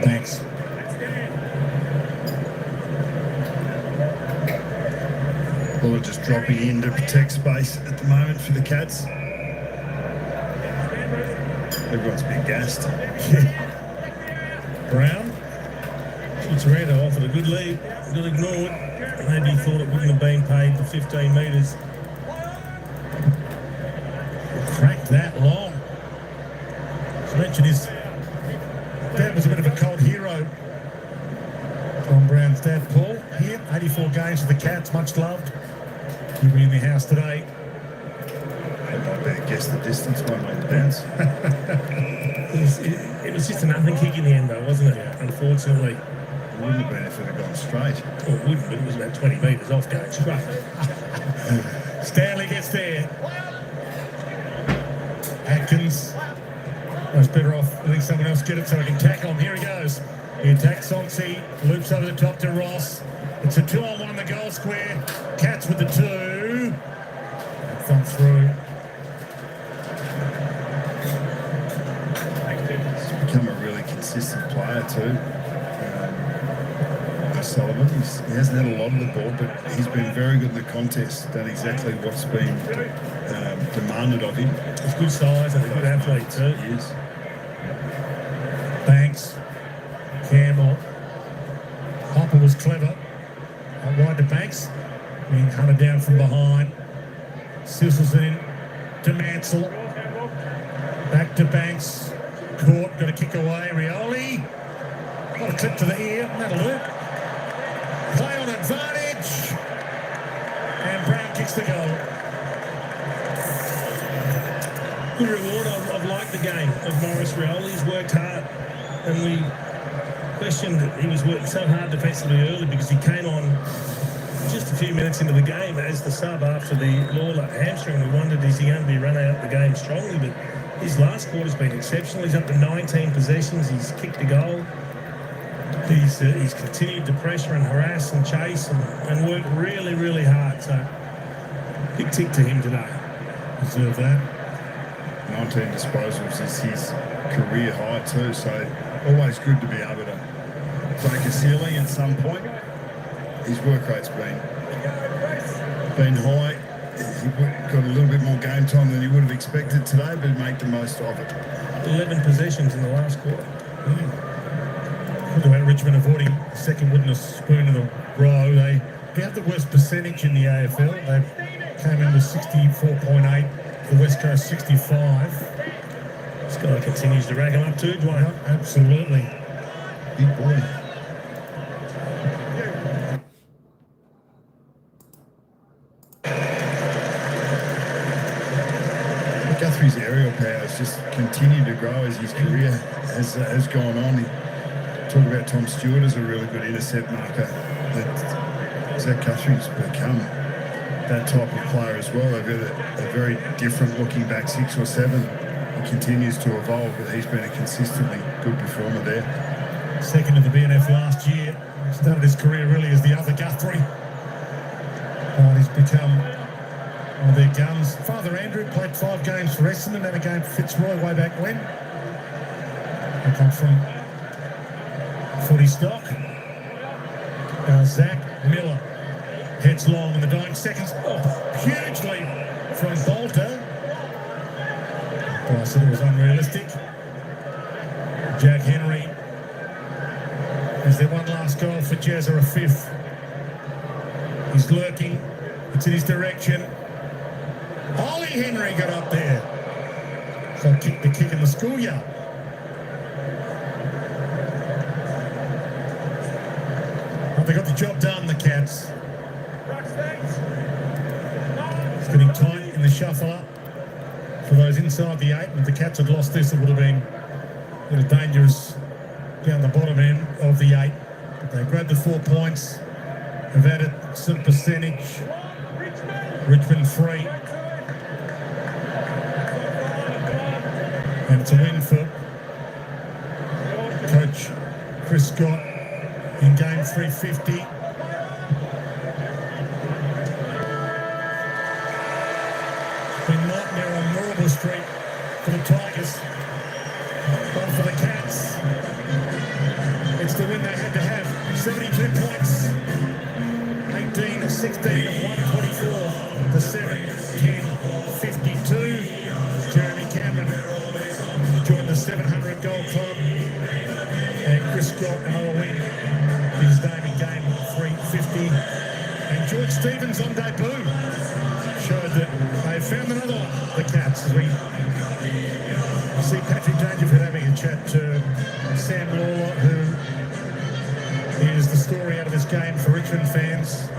Thanks. Well, just dropping in to protect space at the moment for the Cats. Everyone's been gassed. Brown. Toretto offered a good lead, got ignored. Maybe he thought it wouldn't have been paid for 15 metres. Cracked that long. As mentioned, his dad was a bit of a cult hero. Tom Brown's dad, Paul, here, 84 games for the Cats, much loved. He'll be in the house today. I better guess the distance one way to bounce. It was just a nothing kick in the end, though, wasn't it? Unfortunately. It wouldn't have been if it had gone straight. Well, it wouldn't, but it was about 20 metres off going straight. Stanley gets there. Atkins was better off letting someone else get it so he can tackle him. Here he goes. He attacks Sonsi, loops over the top to Ross. It's a 2-on-1 in the goal square. Cats with the 2. Thump through. He's become a really consistent player too. Sullivan, he hasn't had a lot of the ball, but he's been very good in the contest, done exactly what's been demanded of him. He's good size and a good athlete too. He is. Banks. Campbell. Hopper was clever. Out wide to Banks. Being hunted down from behind. Sissels in to Mansell. Back to Banks. Caught, got a kick away. Rioli. Got a clip to the ear. That'll work. Play on advantage. And Brown kicks the goal. Good reward. I've liked the game of Maurice Rioli. He's worked hard. And we questioned that he was working so hard defensively early because he came on just a few minutes into the game as the sub after the Lawler hamstring. We wondered, is he going to be run out the game strongly? But his last quarter's been exceptional. He's up to 19 possessions. He's kicked a goal. He's continued to pressure and harass and chase and work really, really hard. So, big tick to him today. Deserve that. 19 disposals is his career high too, so always good to be able to break a ceiling at some point. His work rate's been high. He got a little bit more game time than he would have expected today, but make the most of it. 11 possessions in the last quarter. Look about Richmond avoiding second wooden spoon in a row. They have the worst percentage in the AFL. They came in with 64.8, the West Coast 65. This guy continues to rack him up too, Dwayne. Yep, absolutely. Big boy. Guthrie's aerial powers just continue to grow as his career has gone on. Talk about Tom Stewart as a really good intercept marker. Zach Guthrie's become that type of player as well. They've got a very different looking back 6 or 7. He continues to evolve, but he's been a consistently good performer there. Second in the BNF last year. Started his career really as the other Guthrie. He's become one of their guns. Father Andrew played 5 games for Essendon and a game for Fitzroy way back when. They come from footy stock. Zach Miller heads long in the dying seconds. Oh, huge lead from Bolter. I said it was unrealistic. Jack Henry. Is there one last goal for Jazz or a 5th? He's lurking. It's in his direction. Ollie Henry got up there. So kick the kick in the schoolyard. Well, they got the job done, the Cats. It's getting tight in the shuffle up for those inside the 8. If the Cats had lost this, it would have been dangerous down the bottom end of the 8. But they grabbed the 4 points. Have added some percentage. Richmond 3. And it's a win for Coach Chris Scott in game 350. It's been nightmare on Moorabool Street for the Tigers. But for the Cats, it's the win they had to have. 72 points. 18 of 16 of 124 to 7, 10, 52. Jeremy Cameron joined the 700 goal club. And Chris Scott, another win. His name in game 350. And George Stevens on debut showed that they found another one, the Cats. As we see Patrick Dangerfield having a chat to Sam Lawler, who is the story out of this game for Richmond fans.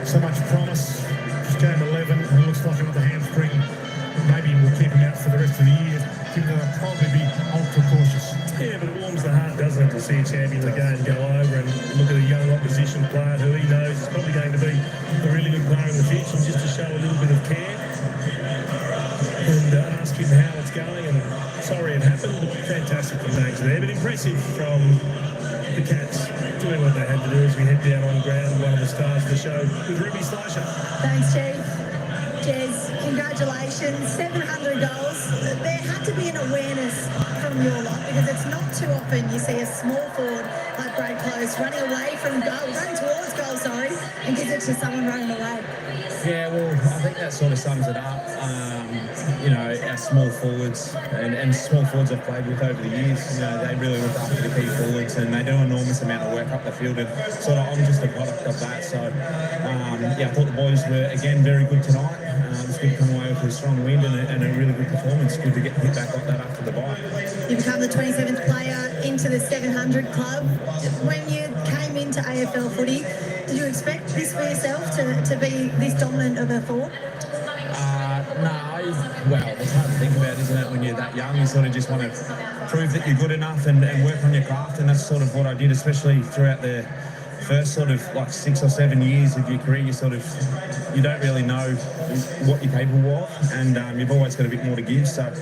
So much promise. It's game 11, and it looks like another hamstring. Maybe we'll keep him out for the rest of the year, given that I'll probably be ultra cautious. Yeah, but it warms the heart, doesn't it, to see a champion of the game go over and look at a young opposition player who he knows is probably going to be a really good player in the future, and just to show a little bit of care and ask him how it's going. And sorry it happened, but fantastic from Danger there, but impressive from the Cats doing what they had to do as we head down on ground. One of the stars of the show with Ruby Slasher. Thanks, Chief. Jez, congratulations. 700 goals. There had to be an awareness from your lot, because it's not too often you see a small forward like Brad Close running away from goal, running towards goal, and gives it to someone running away. Yeah, well, I think that sort of sums it up. Our small forwards and small forwards I've played with over the years, they really look after the key forwards, and they do an enormous amount of work up the field, and sort of I'm just a product of that. So, I thought the boys were, again, very good tonight. It's good to come away with a strong win and a really good performance. Good to get hit back like that after the bye. You become the 27th player into the 700 club. When you came into AFL footy, did you expect this for yourself to be this dominant of a forward? Well, it's hard to think about, isn't it, when you're that young? You sort of just want to prove that you're good enough and work on your craft, and that's sort of what I did, especially throughout the first sort of like 6 or 7 years of your career. You don't really know what you're capable of, and you've always got a bit more to give. So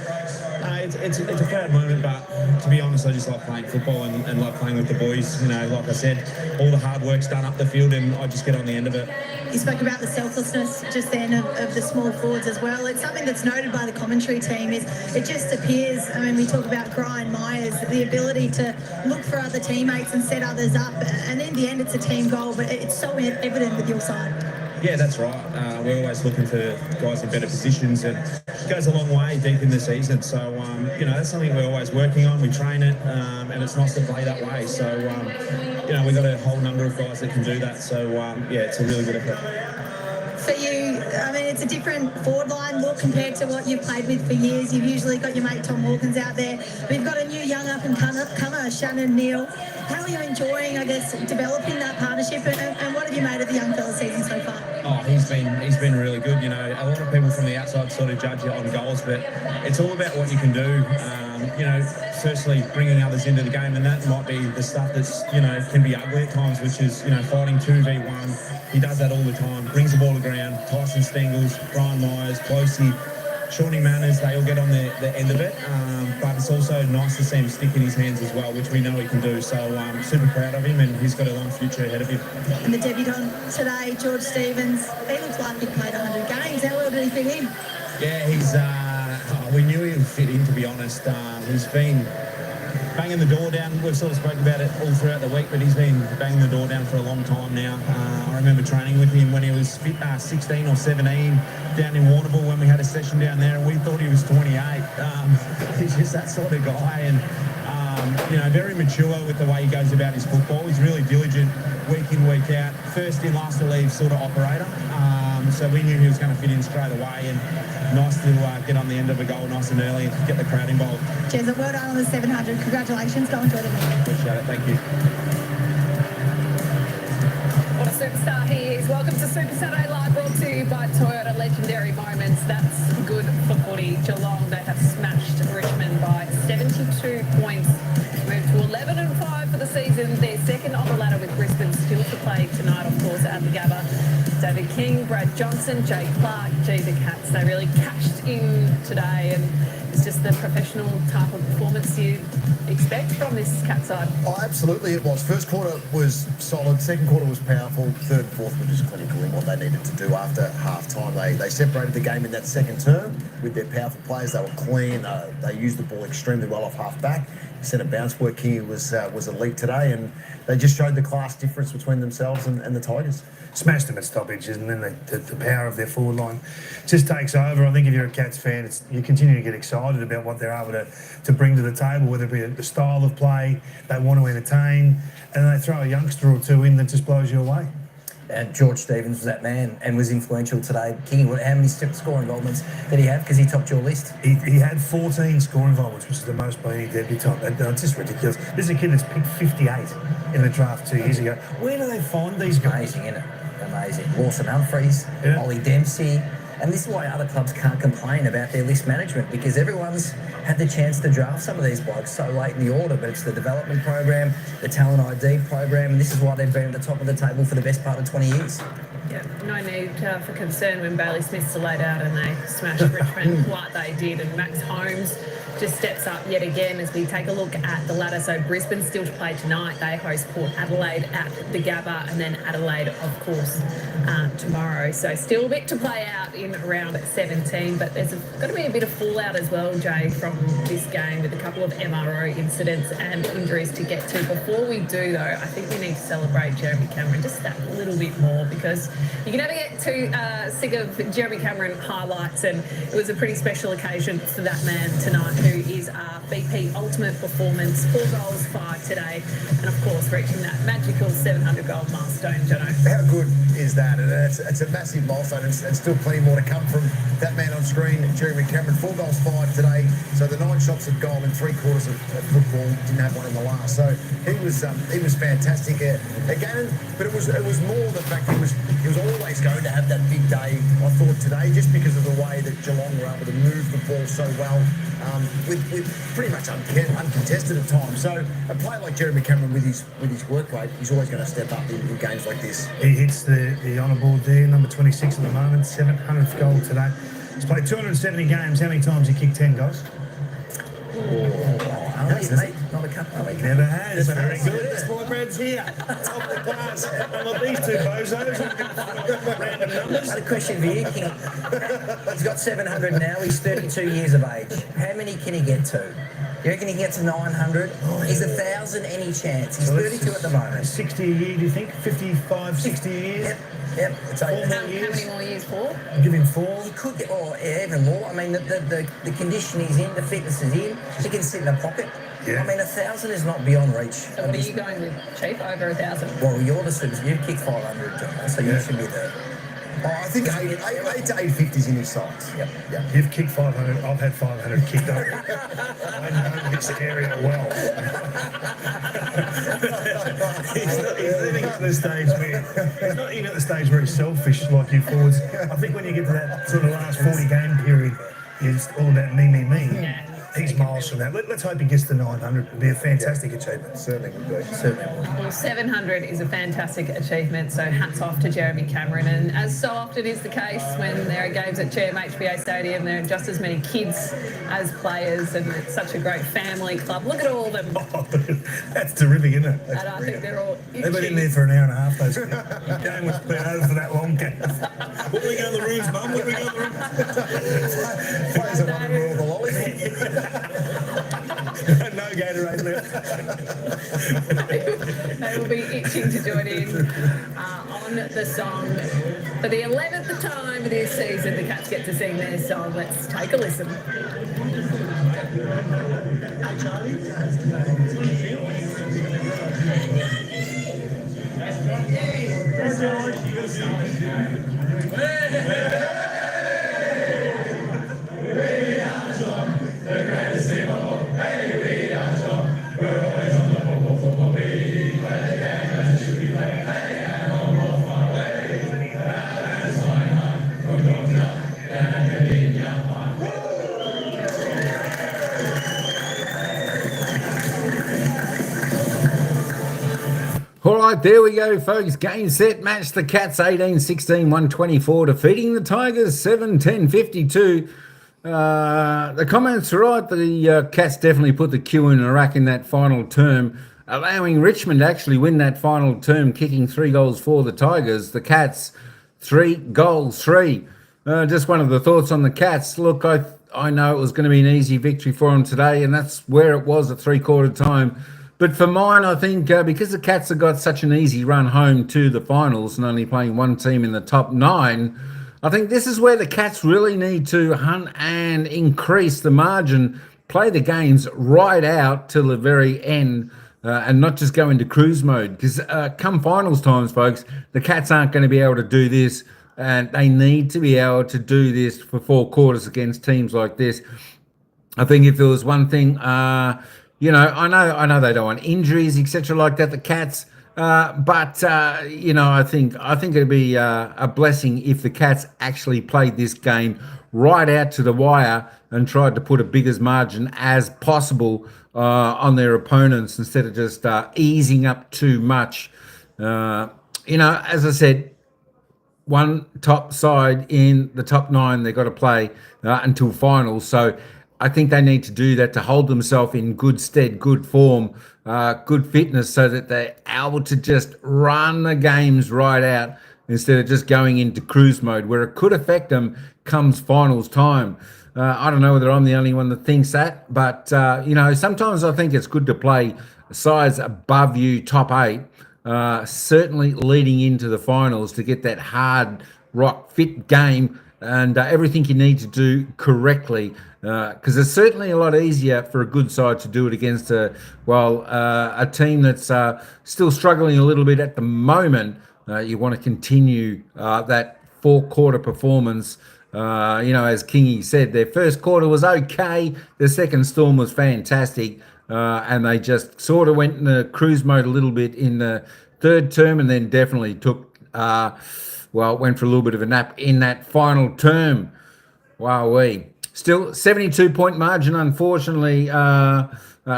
it's a proud moment, but to be honest, I just like playing football and like playing with the boys. Like I said, all the hard work's done up the field, and I just get on the end of it. You spoke about the selflessness just then of the small forwards as well. It's something that's noted by the commentary team. Is it just appears, we talk about Brian Myers, the ability to look for other teammates and set others up, and in the end it's a team goal, but it's so evident with your side. Yeah, that's right. We're always looking for guys in better positions, and it goes a long way deep in the season. So, that's something we're always working on. We train it, and it's nice to play that way. So, we've got a whole number of guys that can do that. So, it's a really good effort. For you, it's a different forward line look compared to what you've played with for years. You've usually got your mate Tom Hawkins out there. We've got a new young up-and-comer, Shannon Neal. How are you enjoying, developing that partnership, and what have you made of the young fella season so far? Oh, he's been really good. A lot of people from the outside sort of judge you on goals, but it's all about what you can do. Firstly, bringing others into the game, and that might be the stuff that's, can be ugly at times, which is, fighting 2v1. He does that all the time, brings the ball to ground. Tyson Stengels, Brian Myers, Closey, Shawnee Manners, they all get on the end of it. But it's also nice to see him stick in his hands as well, which we know he can do. So I'm super proud of him, and he's got a long future ahead of him. And the debutant today, George Stevens, he looks like he played 100 games. How well did he fit in? Yeah, we knew he would fit in, to be honest. He's been banging the door down. We've sort of spoken about it all throughout the week, but he's been banging the door down for a long time now. I remember training with him when he was 16 or 17 down in Warrnambool when we had a session down there, and we thought he was 28. He's just that sort of guy, and very mature with the way he goes about his football. He's really diligent, week in, week out, first in, last to leave sort of operator. So we knew he was going to fit in straight away, and nice to get on the end of a goal nice and early and get the crowd involved. Cheers, well done on the 700. Congratulations. Go enjoy the game. Appreciate it. Thank you. Superstar he is. Welcome to Super Saturday Live, brought to you by Toyota. Legendary moments. That's good for footy. Geelong, they have smashed Richmond by 72 points. Moved to 11-5 for the season. They're second on the ladder with Brisbane still to play tonight, of course, at the Gabba. David King, Brad Johnson, Jay Clark, the Cats, they really cashed in today, and it's just the professional type of performance you expect from this Cat side. Oh, absolutely it was. First quarter was solid, second quarter was powerful, third and fourth were just clinical in what they needed to do after half-time. They separated the game in that second term with their powerful players. They were clean, they used the ball extremely well off half-back. Centre bounce work here was elite today, and they just showed the class difference between themselves and the Tigers. Smashed them at stoppages, and then the power of their forward line just takes over. I think if you're a Cats fan, you continue to get excited about what they're able to bring to the table, whether it be the style of play, they want to entertain, and they throw a youngster or two in that just blows you away. And George Stevens was that man and was influential today. King, how many scoring involvements did he have? Because he topped your list. He had 14 scoring involvements, which is the most by any debutant. It's just ridiculous. This is a kid that's picked 58 in the draft 2 years ago. Where do they find these guys? Amazing, isn't it? Amazing. Lawson Humphries, Yeah. Ollie Dempsey. And this is why other clubs can't complain about their list management, because everyone's had the chance to draft some of these blokes so late in the order, but it's the development program, the talent ID program, and this is why they've been at the top of the table for the best part of 20 years. Yeah, no need for concern when Bailey Smith's laid out and they smashed Richmond like they did, and Max Holmes just steps up yet again as we take a look at the ladder. So Brisbane still to play tonight. They host Port Adelaide at the Gabba, and then Adelaide, of course, tomorrow. So still a bit to play out in round 17, but there's got to be a bit of fallout as well, Jay, from this game with a couple of MRO incidents and injuries to get to. Before we do, though, I think we need to celebrate Jeremy Cameron just that little bit more, because you can never get too sick of Jeremy Cameron highlights, and it was a pretty special occasion for that man tonight, who is our BP Ultimate Performance, 4 goals, 5 today, and of course reaching that magical 700 goal milestone, Jono. How good is that? And it's a massive milestone, and still plenty more to come from that man on screen, Jeremy Cameron. 4 goals, 5 today, so the 9 shots at goal in 3/4 of football. Didn't have one in the last, so he was fantastic again. But it was more the fact he was always going to have that big day, I thought, today, just because of the way that Geelong were able to move the ball so well, with pretty much uncontested at times. So a player like Jeremy Cameron with his work rate, he's always going to step up in games like this. He hits the honour board there, number 26 at the moment, 700th goal today. He's played 270 games. How many times he kicked 10 goals? Mate, not a couple. Never has. Very good. That's why Brad's here. Top of the class. Unlike these two bozos. Random numbers. That's a question for you, King. He's got 700 now. He's 32 years of age. How many can he get to? You reckon he gets 900? Is 1,000 any chance? He's 32 at the moment. 60 a year, do you think? 55, 60 years? Yep. It's How many more years for? Give him 4. He could get, or even more. I mean, the condition he's in, the fitness is in. He can sit in a pocket. Yeah. I mean, 1,000 is not beyond reach. So what are you going with, Chief? Over 1,000? Well, you're the super. You've kicked 500, John, so you should be there. Oh, I think 8 to 850 is in his sights. Yep. You've kicked 500. I've had 500 kicked over. I know this area well. He's not even at the stage where he's selfish like you forwards. I think when you get to that sort of last 40 game period, it's all about me. Yeah. He's miles from that. Let's hope he gets to 900. It'd be a fantastic achievement. Certainly would be. Well, 700 is a fantastic achievement, so hats off to Jeremy Cameron. And as so often is the case when there are games at GMHBA Stadium, there are just as many kids as players, and it's such a great family club. Look at all of them. Oh, that's terrific, isn't it? And I think they're all They've been in there for an hour and a half, those kids. The game was been over for that long. What do we go to the rooms, Mum? What do we go to the rooms? Players are running all the lollies. No Gatorade left. They will be itching to join in on the song. For the 11th time this season, the Cats get to sing their song. Let's take a listen. All right, there we go, folks. Game, set, match. The Cats 18-16, 124, defeating the Tigers 7-10, 52. The comments are right. The Cats definitely put the Q in the rack in that final term, allowing Richmond to actually win that final term, kicking 3 goals for the Tigers. The Cats, 3 goals, 3. Just one of the thoughts on the Cats. Look, I know it was going to be an easy victory for them today, and that's where it was at three-quarter time. But for mine, I think because the Cats have got such an easy run home to the finals and only playing one team in the top 9, I think this is where the Cats really need to hunt and increase the margin, play the games right out till the very end, and not just go into cruise mode. Because come finals times, folks, the Cats aren't going to be able to do this, and they need to be able to do this for 4 quarters against teams like this. I think if there was one thing... you know, I know they don't want injuries, etc., like that. The Cats, but you know, I think it'd be a blessing if the Cats actually played this game right out to the wire and tried to put a big as margin as possible on their opponents instead of just easing up too much. You know, as I said, one top side in the top 9 they've got to play until finals. So I think they need to do that to hold themselves in good stead, good form, good fitness, so that they're able to just run the games right out instead of just going into cruise mode, where it could affect them comes finals time. I don't know whether I'm the only one that thinks that, but, you know, sometimes I think it's good to play sides above you, top 8, certainly leading into the finals to get that hard, rock, fit game and everything you need to do correctly. Because it's certainly a lot easier for a good side to do it against a team that's still struggling a little bit at the moment. You want to continue that 4-quarter performance. You know, as Kingy said, their first quarter was okay. The second storm was fantastic. And they just sort of went in the cruise mode a little bit in the third term, and then definitely took, went for a little bit of a nap in that final term. Wowee. Still, 72-point margin, unfortunately.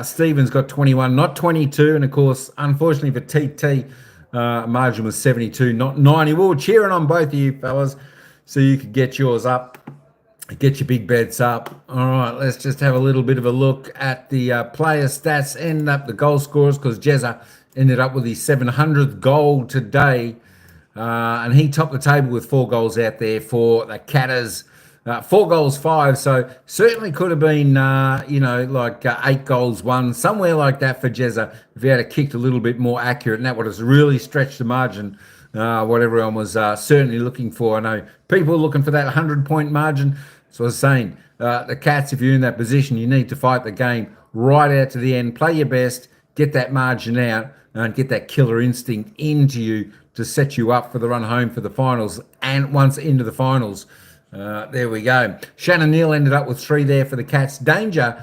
Stevens got 21, not 22. And, of course, unfortunately for TT, margin was 72, not 90. We were cheering on both of you, fellas, so you could get yours up, get your big bets up. All right, let's just have a little bit of a look at the player stats, end up the goal scorers, because Jezza ended up with his 700th goal today. And he topped the table with 4 goals out there for the Catters. 4 goals, 5. So certainly could have been, you know, like 8 goals, 1, somewhere like that for Jezza if he had kicked a little bit more accurate. And that would have really stretched the margin, what everyone was certainly looking for. I know people are looking for that 100-point margin. So I was saying, the Cats, if you're in that position, you need to fight the game right out to the end. Play your best, get that margin out, and get that killer instinct into you to set you up for the run home for the finals. And once into the finals, there we go. Shannon Neal ended up with 3 there for the Cats. Danger,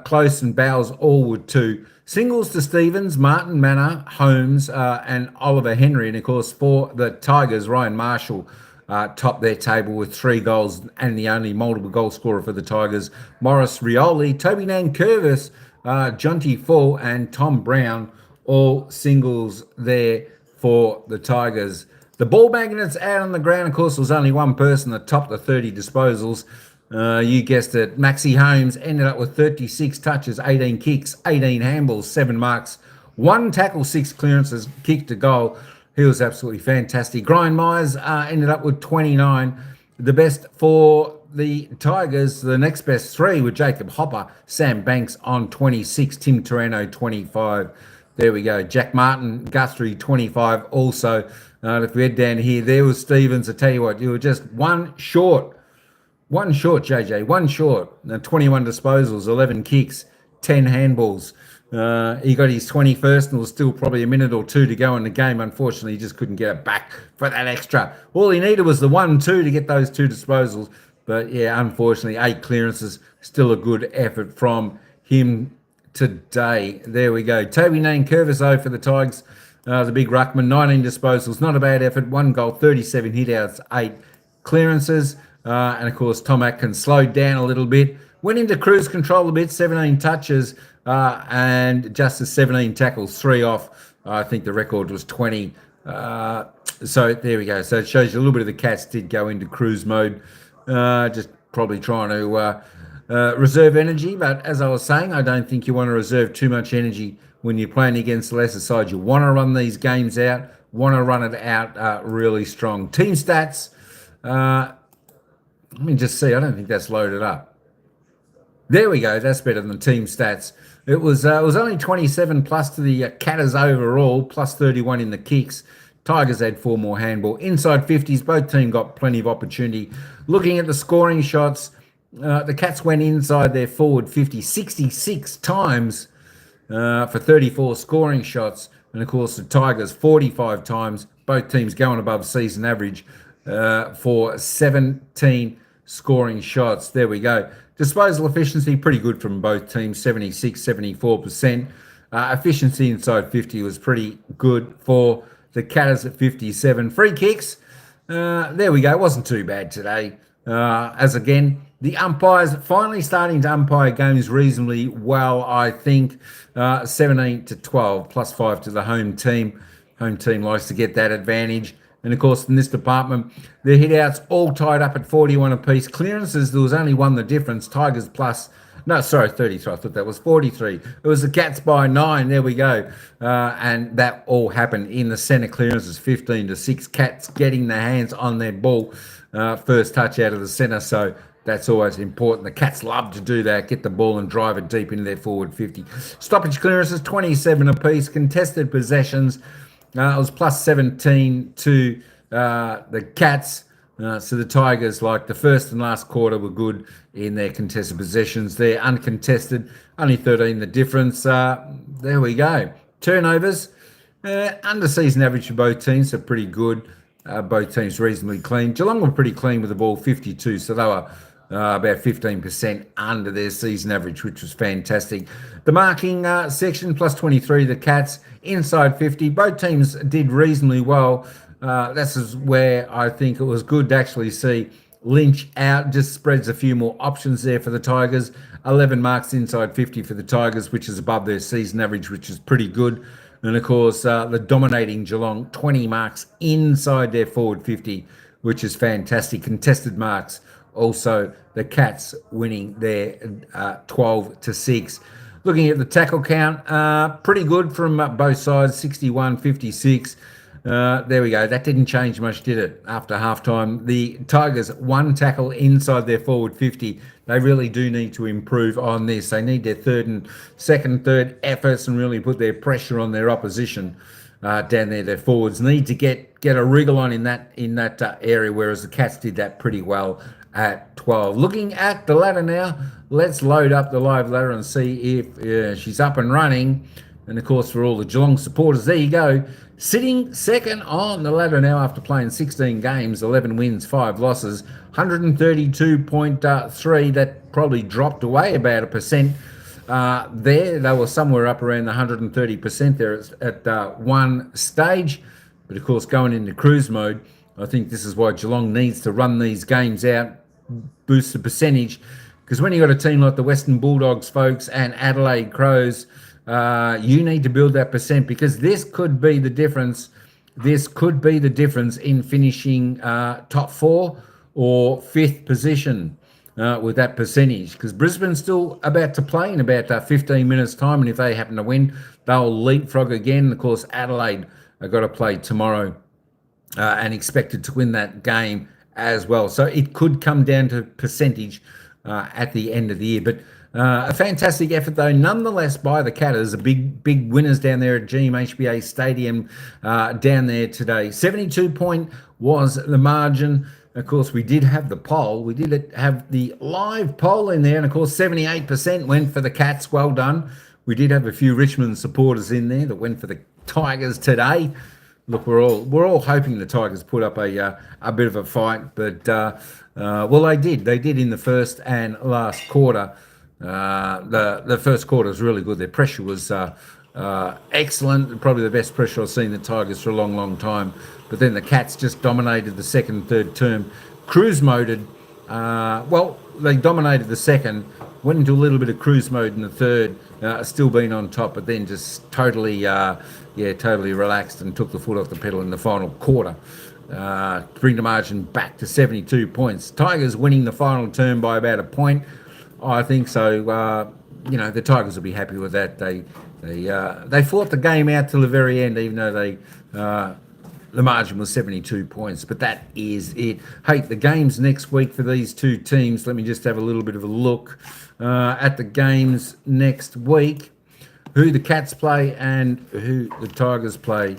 Close and Bowles all with 2. Singles to Stevens, Martin Manor, Holmes, and Oliver Henry. And, of course, for the Tigers, Ryan Marshall topped their table with 3 goals, and the only multiple goal scorer for the Tigers, Morris Rioli, Toby Nankervis, Jonty Fall, and Tom Brown, all singles there for the Tigers. The ball magnets out on the ground, of course, there was only one person that topped the 30 disposals. You guessed it. Maxi Holmes ended up with 36 touches, 18 kicks, 18 handballs, 7 marks, 1 tackle, 6 clearances, kicked a goal. He was absolutely fantastic. Brian Myers ended up with 29. The best for the Tigers, the next best 3 were Jacob Hopper, Sam Banks on 26, Tim Torano 25. There we go. Jack Martin, Guthrie 25 also. If we head down here, there was Stevens. I tell you what, you were just one short, JJ, one short. 21 disposals, 11 kicks, 10 handballs. He got his 21st, and there was still probably a minute or 2 to go in the game. Unfortunately, he just couldn't get it back for that extra. All he needed was the 1-2 to get those 2 disposals. But yeah, unfortunately, 8 clearances, still a good effort from him today. There we go. Toby Nankervis, though, for the Tigers. The big ruckman, 19 disposals, not a bad effort, 1 goal, 37 hit-outs, 8 clearances. And, of course, Tom Atkins slowed down a little bit. Went into cruise control a bit, 17 touches and just 17 tackles, 3 off. I think the record was 20. So there we go. So it shows you a little bit of the Cats did go into cruise mode, just probably trying to reserve energy. But as I was saying, I don't think you want to reserve too much energy when you're playing against the lesser side. You want to run these games out, want to run it out really strong. Team stats. Let me just see. I don't think that's loaded up. There we go. That's better than team stats. It was only 27 plus to the Catters overall, plus 31 in the kicks. Tigers had 4 more handball. Inside 50s, both teams got plenty of opportunity. Looking at the scoring shots, the Cats went inside their forward 50 66 times for 34 scoring shots. And of course, the Tigers 45 times. Both teams going above season average for 17 scoring shots. There we go. Disposal efficiency, pretty good from both teams, 76, 74%. Efficiency inside 50 was pretty good for the Catters at 57. Free kicks, there we go. It wasn't too bad today. As again, the umpires finally starting to umpire games reasonably well, I think. 17-12, plus 5 to the home team. Home team likes to get that advantage. And of course, in this department, the hit-outs all tied up at 41 apiece. Clearances, there was only one the difference. Tigers plus, no, sorry, 33. I thought that was 43. It was the Cats by 9. There we go. And that all happened in the centre clearances, 15-6. Cats getting their hands on their ball. First touch out of the centre. So that's always important. The Cats love to do that, get the ball and drive it deep into their forward 50. Stoppage clearances, 27 apiece. Contested possessions. It was plus 17 to the Cats. So the Tigers, like the first and last quarter, were good in their contested possessions. They're uncontested, only 13 the difference. There we go. Turnovers, under season average for both teams, so pretty good. Both teams reasonably clean. Geelong were pretty clean with the ball, 52, so they were about 15% under their season average, which was fantastic. The marking section, plus 23, the Cats, inside 50. Both teams did reasonably well. This is where I think it was good to actually see Lynch out. Just spreads a few more options there for the Tigers. 11 marks inside 50 for the Tigers, which is above their season average, which is pretty good. And of course, the dominating Geelong, 20 marks inside their forward 50, which is fantastic. Contested marks, also the Cats winning their 12-6. Looking at the tackle count, pretty good from both sides, 61, 56. There we go. That didn't change much, did it? After halftime, the Tigers 1 tackle inside their forward 50. They really do need to improve on this. They need their second, third efforts and really put their pressure on their opposition down there. Their forwards need to get a wriggle on in that area, whereas the Cats did that pretty well at 12. Looking at the ladder now, let's load up the live ladder and see if she's up and running. And of course, for all the Geelong supporters, there you go. Sitting second on the ladder now after playing 16 games, 11 wins, 5 losses, 132.3. That probably dropped away about 1%. There, they were somewhere up around the 130% there at one stage. But of course, going into cruise mode, I think this is why Geelong needs to run these games out, boost the percentage. Because when you've got a team like the Western Bulldogs, folks, and Adelaide Crows, you need to build that percent, because this could be the difference. This could be the difference in finishing top 4 or 5th position with that percentage, because Brisbane's still about to play in about 15 minutes time, and if they happen to win, they'll leapfrog again. Of course, Adelaide have got to play tomorrow and expected to win that game as well. So it could come down to percentage at the end of the year. But a fantastic effort, though, nonetheless, by the Catters. A big winners down there at GMHBA Stadium down there today. 72 point was the margin. Of course, we did have the poll. We did have the live poll in there. And, of course, 78% went for the Cats. Well done. We did have a few Richmond supporters in there that went for the Tigers today. Look, we're all hoping the Tigers put up a bit of a fight. But, well, they did. They did in the first and last quarter. The first quarter was really good. Their pressure was excellent, probably the best pressure I've seen the Tigers for a long time. But then the Cats just dominated the second, third term. Cruise moded. Well, they dominated the second. went into a little bit of cruise mode in the third, still being on top, but then just totally, totally relaxed and took the foot off the pedal in the final quarter. To bring the margin back to 72 points. Tigers winning the final term by about a point, I think. So, the Tigers will be happy with that. They fought the game out till the very end, even though the margin was 72 points. But that is it. Hey, the games next week for these two teams. Let me just have a little bit of a look at the games next week. Who the Cats play and who the Tigers play.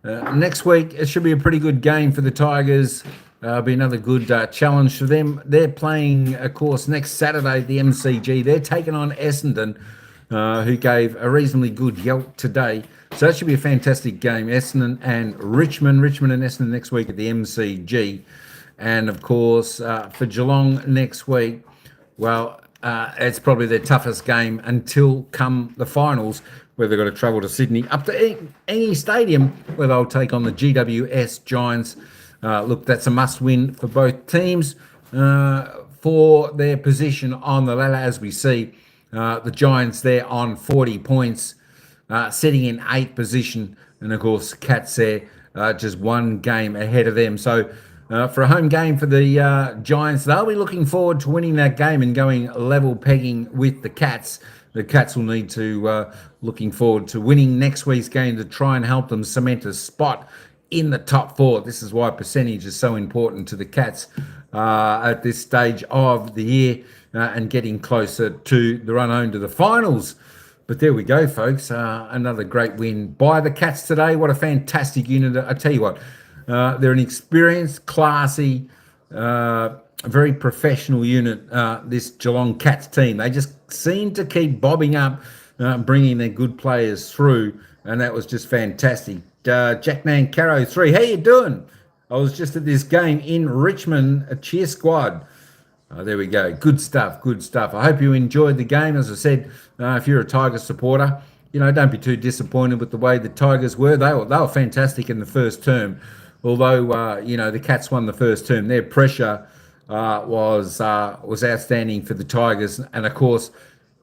Next week, it should be a pretty good game for the Tigers. Be another good challenge for them. They're playing, of course, next Saturday, the MCG. They're taking on Essendon, who gave a reasonably good yelp today. So that should be a fantastic game. Essendon and Richmond. Richmond and Essendon next week at the MCG. And, of course, for Geelong next week, well, it's probably their toughest game until come the finals, where they've got to travel to Sydney, up to any stadium, where they'll take on the GWS Giants. Look, that's a must-win for both teams for their position on the ladder, as we see. The Giants there on 40 points, sitting in 8th position. And, of course, Cats there just one game ahead of them. So, for a home game for the Giants, they'll be looking forward to winning that game and going level pegging with the Cats. The Cats will need to looking forward to winning next week's game to try and help them cement a spot in the top 4. This is why percentage is so important to the Cats at this stage of the year and getting closer to the run home to the finals. But there we go, folks. Another great win by the Cats today. What a fantastic unit. I tell you what, they're an experienced, classy, very professional unit, this Geelong Cats team. They just seem to keep bobbing up, bringing their good players through, and that was just fantastic. Jack Nancaro 3, how you doing? I was just at this game in Richmond, a cheer squad. There we go. Good stuff, good stuff. I hope you enjoyed the game. As I said, if you're a Tigers supporter, don't be too disappointed with the way the Tigers were. They were fantastic in the first term. Although, the Cats won the first term, their pressure was outstanding for the Tigers. And, of course,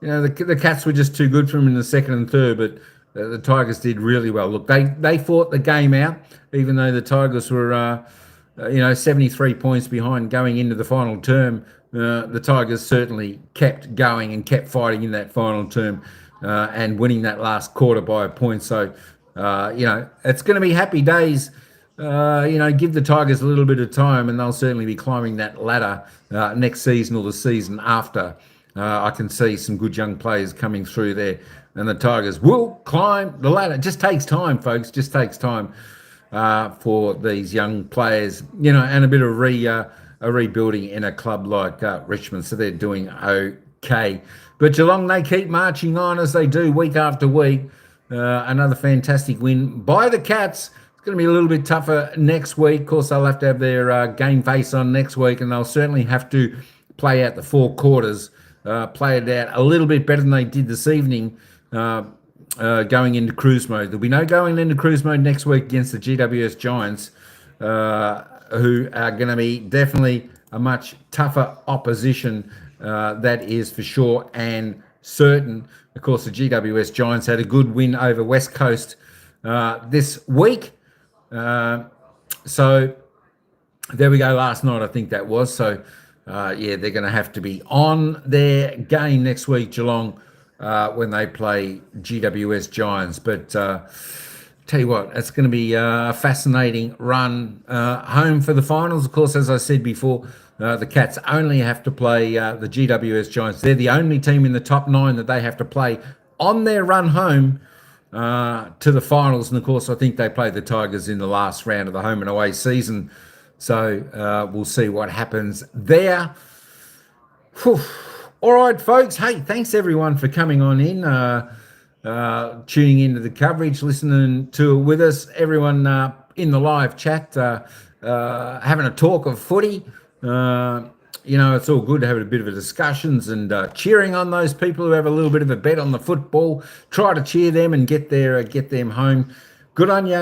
the Cats were just too good for them in the second and third, but the Tigers did really well. Look, they fought the game out, even though the Tigers were, 73 points behind going into the final term. The Tigers certainly kept going and kept fighting in that final term and winning that last quarter by a point. So, it's going to be happy days. Give the Tigers a little bit of time and they'll certainly be climbing that ladder next season or the season after. I can see some good young players coming through there, and the Tigers will climb the ladder. It just takes time, folks. Just takes time for these young players, and a bit of rebuilding in a club like Richmond. So they're doing okay. But Geelong, they keep marching on as they do week after week. Another fantastic win by the Cats. It's going to be a little bit tougher next week. Of course, they'll have to have their game face on next week, and they'll certainly have to play out the 4 quarters. Play it out a little bit better than they did this evening, going into cruise mode. There'll be no going into cruise mode next week against the GWS Giants, who are going to be definitely a much tougher opposition, that is for sure and certain. Of course, the GWS Giants had a good win over West Coast this week. So there we go, last night I think that was. So they're going to have to be on their game next week, Geelong, when they play GWS Giants. But tell you what, it's going to be a fascinating run home for the finals. Of course, as I said before, the Cats only have to play the GWS Giants. They're the only team in the top 9 that they have to play on their run home to the finals. And, of course, I think they play the Tigers in the last round of the home and away season. So we'll see what happens there. Whew. All right, folks. Hey, thanks everyone for coming on in, tuning into the coverage, listening to it with us. Everyone in the live chat, having a talk of footy. It's all good to have a bit of a discussions and cheering on those people who have a little bit of a bet on the football. Try to cheer them and get them home. Good on you,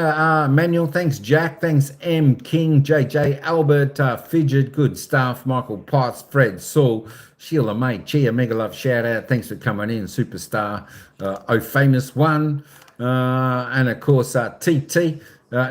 Manuel. Thanks, Jack. Thanks, M. King, JJ, Albert, Fidget. Good stuff. Michael Potts, Fred, Saul, Sheila, mate, Chia, mega love, shout out. Thanks for coming in, superstar. Oh, famous one. And of course, TT.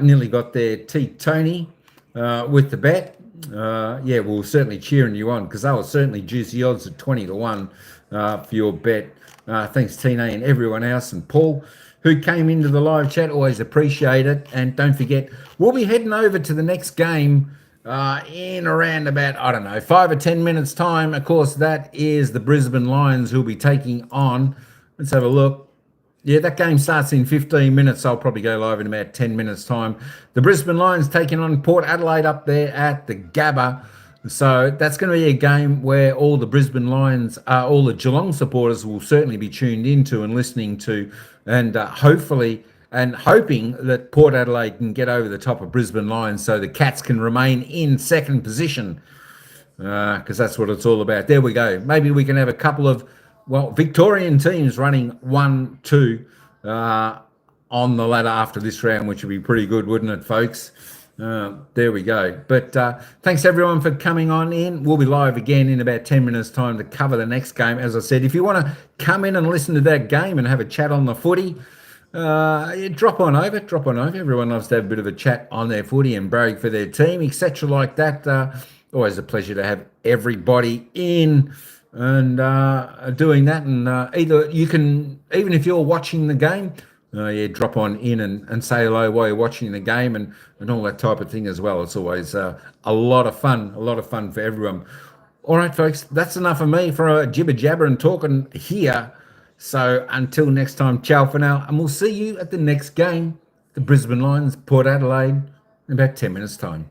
Nearly got there. T. Tony with the bet. Yeah, we're certainly cheering you on because they were certainly juicy odds at 20-1 for your bet. Thanks, Tina, and everyone else, and Paul, who came into the live chat. Always appreciate it. And don't forget, we'll be heading over to the next game in around about, I don't know, 5 or 10 minutes time. Of course, that is the Brisbane Lions who'll be taking on. Let's have a look. Yeah, that game starts in 15 minutes. I'll probably go live in about 10 minutes time. The Brisbane Lions taking on Port Adelaide up there at the Gabba. So that's going to be a game where all the Brisbane Lions, all the Geelong supporters will certainly be tuned into and listening to, and hopefully and hoping that Port Adelaide can get over the top of Brisbane Lions so the Cats can remain in second position, because that's what it's all about. There we go. Maybe we can have a couple of, well, Victorian teams running 1-2 on the ladder after this round, which would be pretty good, wouldn't it, folks? There we go. But thanks everyone for coming on in. We'll be live again in about 10 minutes time to cover the next game. As I said, if you want to come in and listen to that game and have a chat on the footy, drop on over. Everyone loves to have a bit of a chat on their footy and brag for their team, etc. like that. Always a pleasure to have everybody in and doing that. And either you can, even if you're watching the game, drop on in and say hello while you're watching the game and all that type of thing as well. It's always a lot of fun for everyone. All right, folks, that's enough of me for a jibber jabber and talking here. So until next time, ciao for now, and we'll see you at the next game, the Brisbane Lions, Port Adelaide, in about 10 minutes time.